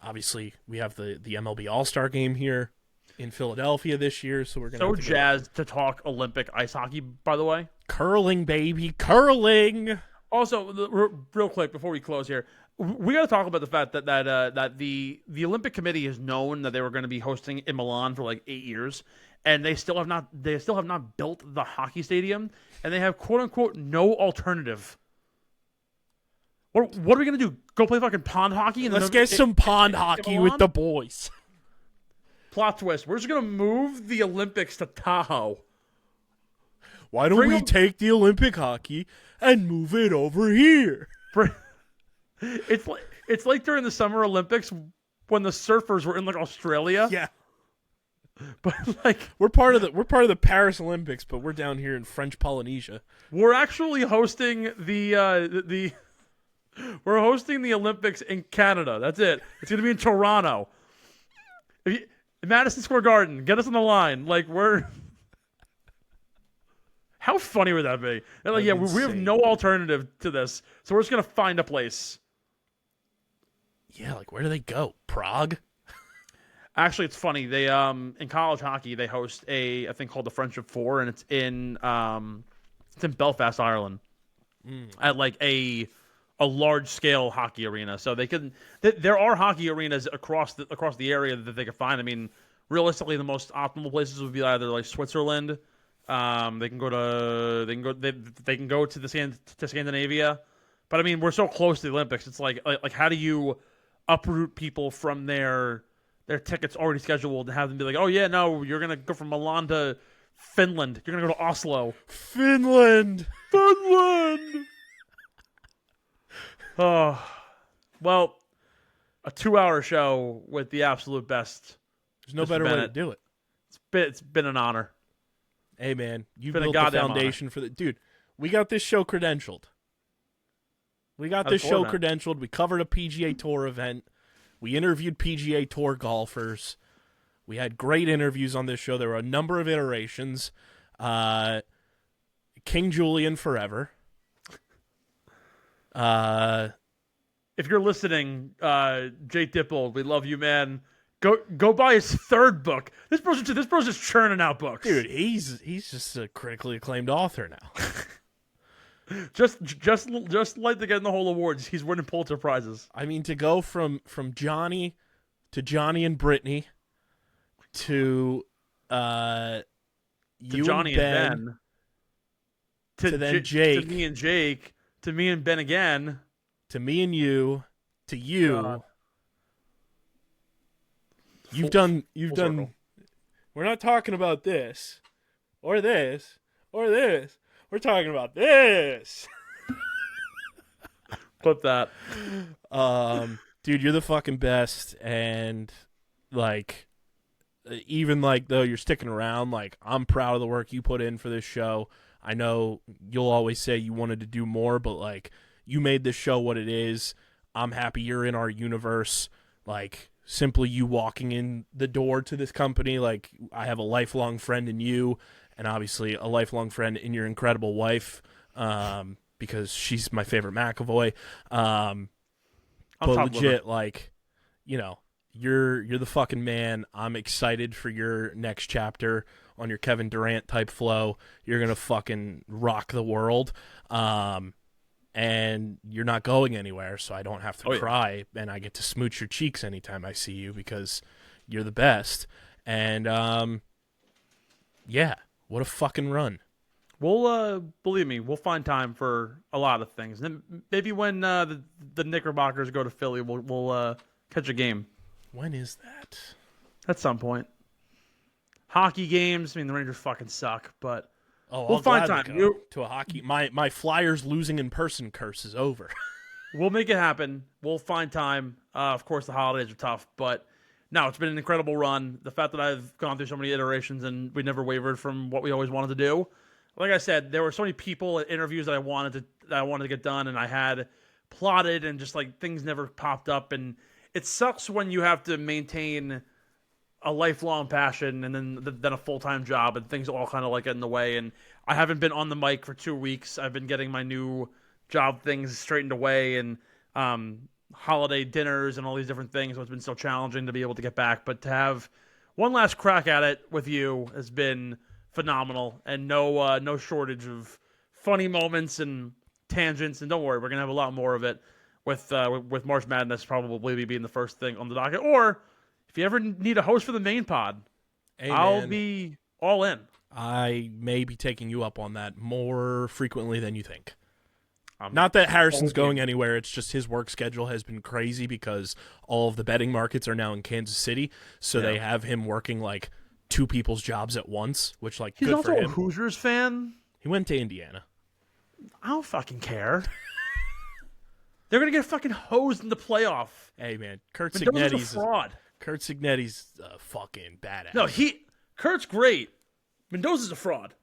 Obviously, we have the MLB All-Star Game here. in Philadelphia this year, so we're gonna
So
have to
jazzed to talk Olympic ice hockey, by the way.
curling, baby, curling.
Also, real quick before we close here, we got to talk about the fact that the Olympic Committee has known that they were going to be hosting in Milan for like 8 years, and they still have not built the hockey stadium, and they have quote unquote no alternative. What are we going to do? Go play fucking pond hockey?
Let's get some pond hockey with the boys.
Plot twist: we're just going to move the Olympics to Tahoe.
Why don't we take the Olympic hockey and move it over here?
It's like during the Summer Olympics when the surfers were in like Australia.
Yeah,
but like
we're part of the Paris Olympics, but we're down here in French Polynesia.
We're actually hosting we're hosting the Olympics in Canada. That's it. It's going to be in Toronto. Madison Square Garden. Get us on the line. Like we're. How funny would that be? And like, yeah, we have no alternative to this, so we're just gonna find a place.
Yeah, like where do they go? Prague?
Actually, it's funny. They in college hockey they host a thing called the Friendship Four, and it's in Belfast, Ireland, at like a large scale hockey arena. So they can there are hockey arenas across the area that they can find. I mean, realistically, the most optimal places would be either like Switzerland. They can go to Scandinavia, but I mean we're so close to the Olympics. It's like how do you uproot people from their tickets already scheduled and have them be like, oh yeah, no, you're gonna go from Milan to Finland. You're gonna go to Oslo.
Finland.
Oh, well, a 2-hour show with the absolute best.
There's no better way to do it.
It's been an honor.
Hey man, you
been
built the foundation for the dude. We got this show credentialed. We covered a PGA Tour event. We interviewed PGA Tour golfers. We had great interviews on this show. There were a number of iterations. King Julian forever.
If you're listening, Jake Dipple, we love you, man. Go buy his third book. This bro's just churning out books.
Dude, he's just a critically acclaimed author now.
just like to get in the whole awards. He's winning Pulitzer Prizes.
I mean, to go from Johnny to Johnny and Brittany to you
Johnny
and Ben, to then Jake,
to me and Jake, to me and Ben again,
to me and you, to you.
God.
You've done.
Circle.
We're not talking about this, or this, or this. We're talking about this.
Clip that.
Dude, you're the fucking best, and like, even like though you're sticking around, like I'm proud of the work you put in for this show. I know you'll always say you wanted to do more, but like you made this show what it is. I'm happy you're in our universe. Like. Simply you walking in the door to this company, like I have a lifelong friend in you, and obviously a lifelong friend in your incredible wife, because she's my favorite McAvoy. But legit, like, you know, you're the fucking man. I'm excited for your next chapter on your Kevin Durant type flow. You're gonna fucking rock the world. And you're not going anywhere, so I don't have to cry, and I get to smooch your cheeks anytime I see you because you're the best. And, yeah, what a fucking run.
We'll, believe me, we'll find time for a lot of things. And maybe when the Knickerbockers go to Philly, we'll catch a game.
When is that?
At some point. Hockey games, I mean, the Rangers fucking suck, but...
Oh,
we'll find time
to a hockey. My Flyers losing in person curse is over.
We'll make it happen. We'll find time. Of course, the holidays are tough, but no, it's been an incredible run. The fact that I've gone through so many iterations and we never wavered from what we always wanted to do. Like I said, there were so many people at interviews that I wanted to get done, and I had plotted, and just like things never popped up. And it sucks when you have to maintain a lifelong passion and then a full-time job, and things all kind of like get in the way. And I haven't been on the mic for 2 weeks. I've been getting my new job things straightened away, and holiday dinners and all these different things. So it's been so challenging to be able to get back, but to have one last crack at it with you has been phenomenal, and no shortage of funny moments and tangents. And don't worry, we're gonna have a lot more of it with March Madness probably being the first thing on the docket. Or if you ever need a host for the main pod,
hey,
I'll be all in.
I may be taking you up on that more frequently than you think. Not that Harrison's going anywhere. It's just his work schedule has been crazy because all of the betting markets are now in Kansas City. So they have him working like two people's jobs at once, which like
He's
good
also
for him.
a Hoosiers fan.
He went to Indiana.
I don't fucking care. They're going to get fucking hosed in the playoff.
Hey, man. Kurt
Mendoza's a fraud.
Kurt Signetti's a fucking badass.
No, Kurt's great. Mendoza's a fraud.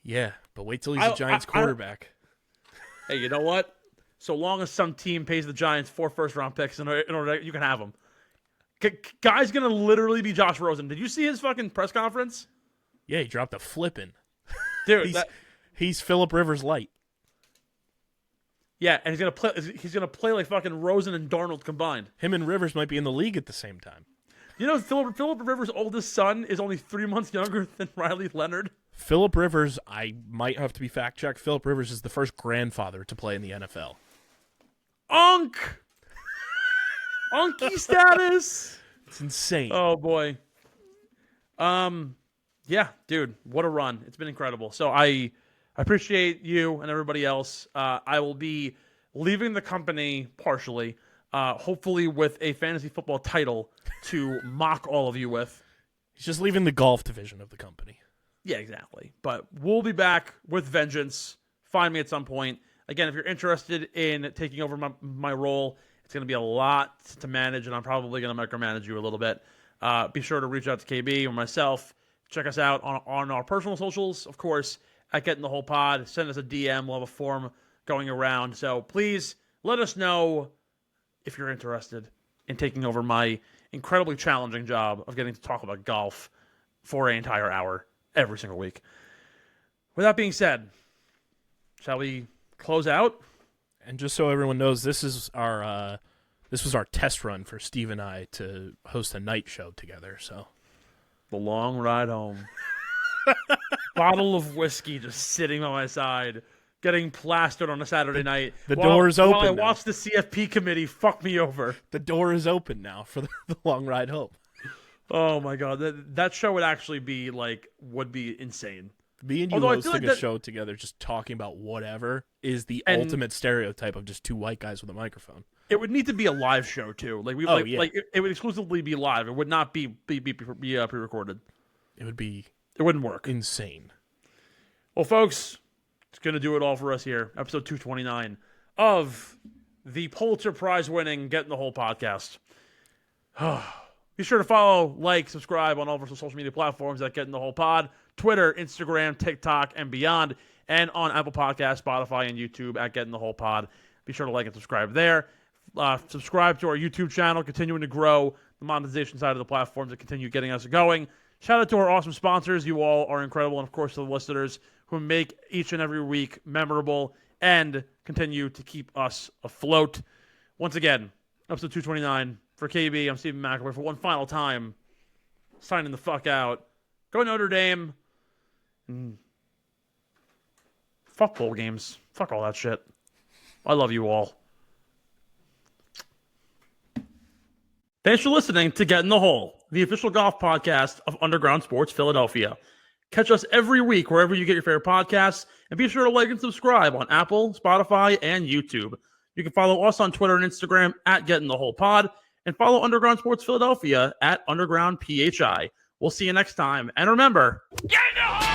Yeah, but wait till he's a Giants quarterback.
Hey, you know what? So long as some team pays the Giants 4 first-round picks in order you can have them. Guy's going to literally be Josh Rosen. Did you see his fucking press conference?
Yeah, he dropped a flippin'.
Dude,
he's Phillip Rivers light.
Yeah, and he's gonna play like fucking Rosen and Darnold combined.
Him and Rivers might be in the league at the same time.
You know, Phillip Rivers' oldest son is only 3 months younger than Riley Leonard.
Phillip Rivers, I might have to be fact-checked. Phillip Rivers is the first grandfather to play in the NFL.
Unky status.
It's insane.
Oh, boy. Yeah, dude, what a run. It's been incredible. So I appreciate you and everybody else. I will be leaving the company partially, hopefully with a fantasy football title to mock all of you with.
He's just leaving the golf division of the company.
Yeah, exactly. But we'll be back with vengeance. Find me at some point. Again, if you're interested in taking over my role, it's going to be a lot to manage, and I'm probably going to micromanage you a little bit. Be sure to reach out to KB or myself. Check us out on our personal socials, of course, at Getting the Whole Pod. Send us a DM. We'll have a form going around. So please let us know if you're interested in taking over my incredibly challenging job of getting to talk about golf for an entire hour every single week. With that being said, shall we close out?
And just so everyone knows, this was our test run for Steve and I to host a night show together. So
the long ride home. Bottle of whiskey just sitting by my side, getting plastered on a Saturday night.
The door is open.
While I watch the CFP committee fuck me over.
The door is open now for the long ride home.
Oh my god, that show would actually be would be insane.
Me and you hosting a show together, just talking about whatever, is the ultimate stereotype of just two white guys with a microphone.
It would need to be a live show too. It would exclusively be live. It would not be pre-recorded. It wouldn't work.
Insane.
Well, folks, it's going to do it all for us here. Episode 229 of the Pulitzer Prize winning Getting the Whole podcast. Be sure to follow, like, subscribe on all of our social media platforms at Getting the Whole Pod. Twitter, Instagram, TikTok, and beyond. And on Apple Podcasts, Spotify, and YouTube at Getting the Whole Pod. Be sure to like and subscribe there. Subscribe to our YouTube channel, continuing to grow the monetization side of the platforms and continue getting us going. Shout out to our awesome sponsors. You all are incredible. And, of course, to the listeners who make each and every week memorable and continue to keep us afloat. Once again, episode 229 for KB. I'm Stephen McAvoy for one final time. Signing the fuck out. Go Notre Dame. Fuck bowl games. Fuck all that shit. I love you all. Thanks for listening to Get in the Hole, the official golf podcast of Underground Sports Philadelphia. Catch us every week wherever you get your favorite podcasts, and be sure to like and subscribe on Apple, Spotify, and YouTube. You can follow us on Twitter and Instagram at Get in the Hole Pod, and follow Underground Sports Philadelphia at Underground PHI. We'll see you next time, and remember, get in the hole!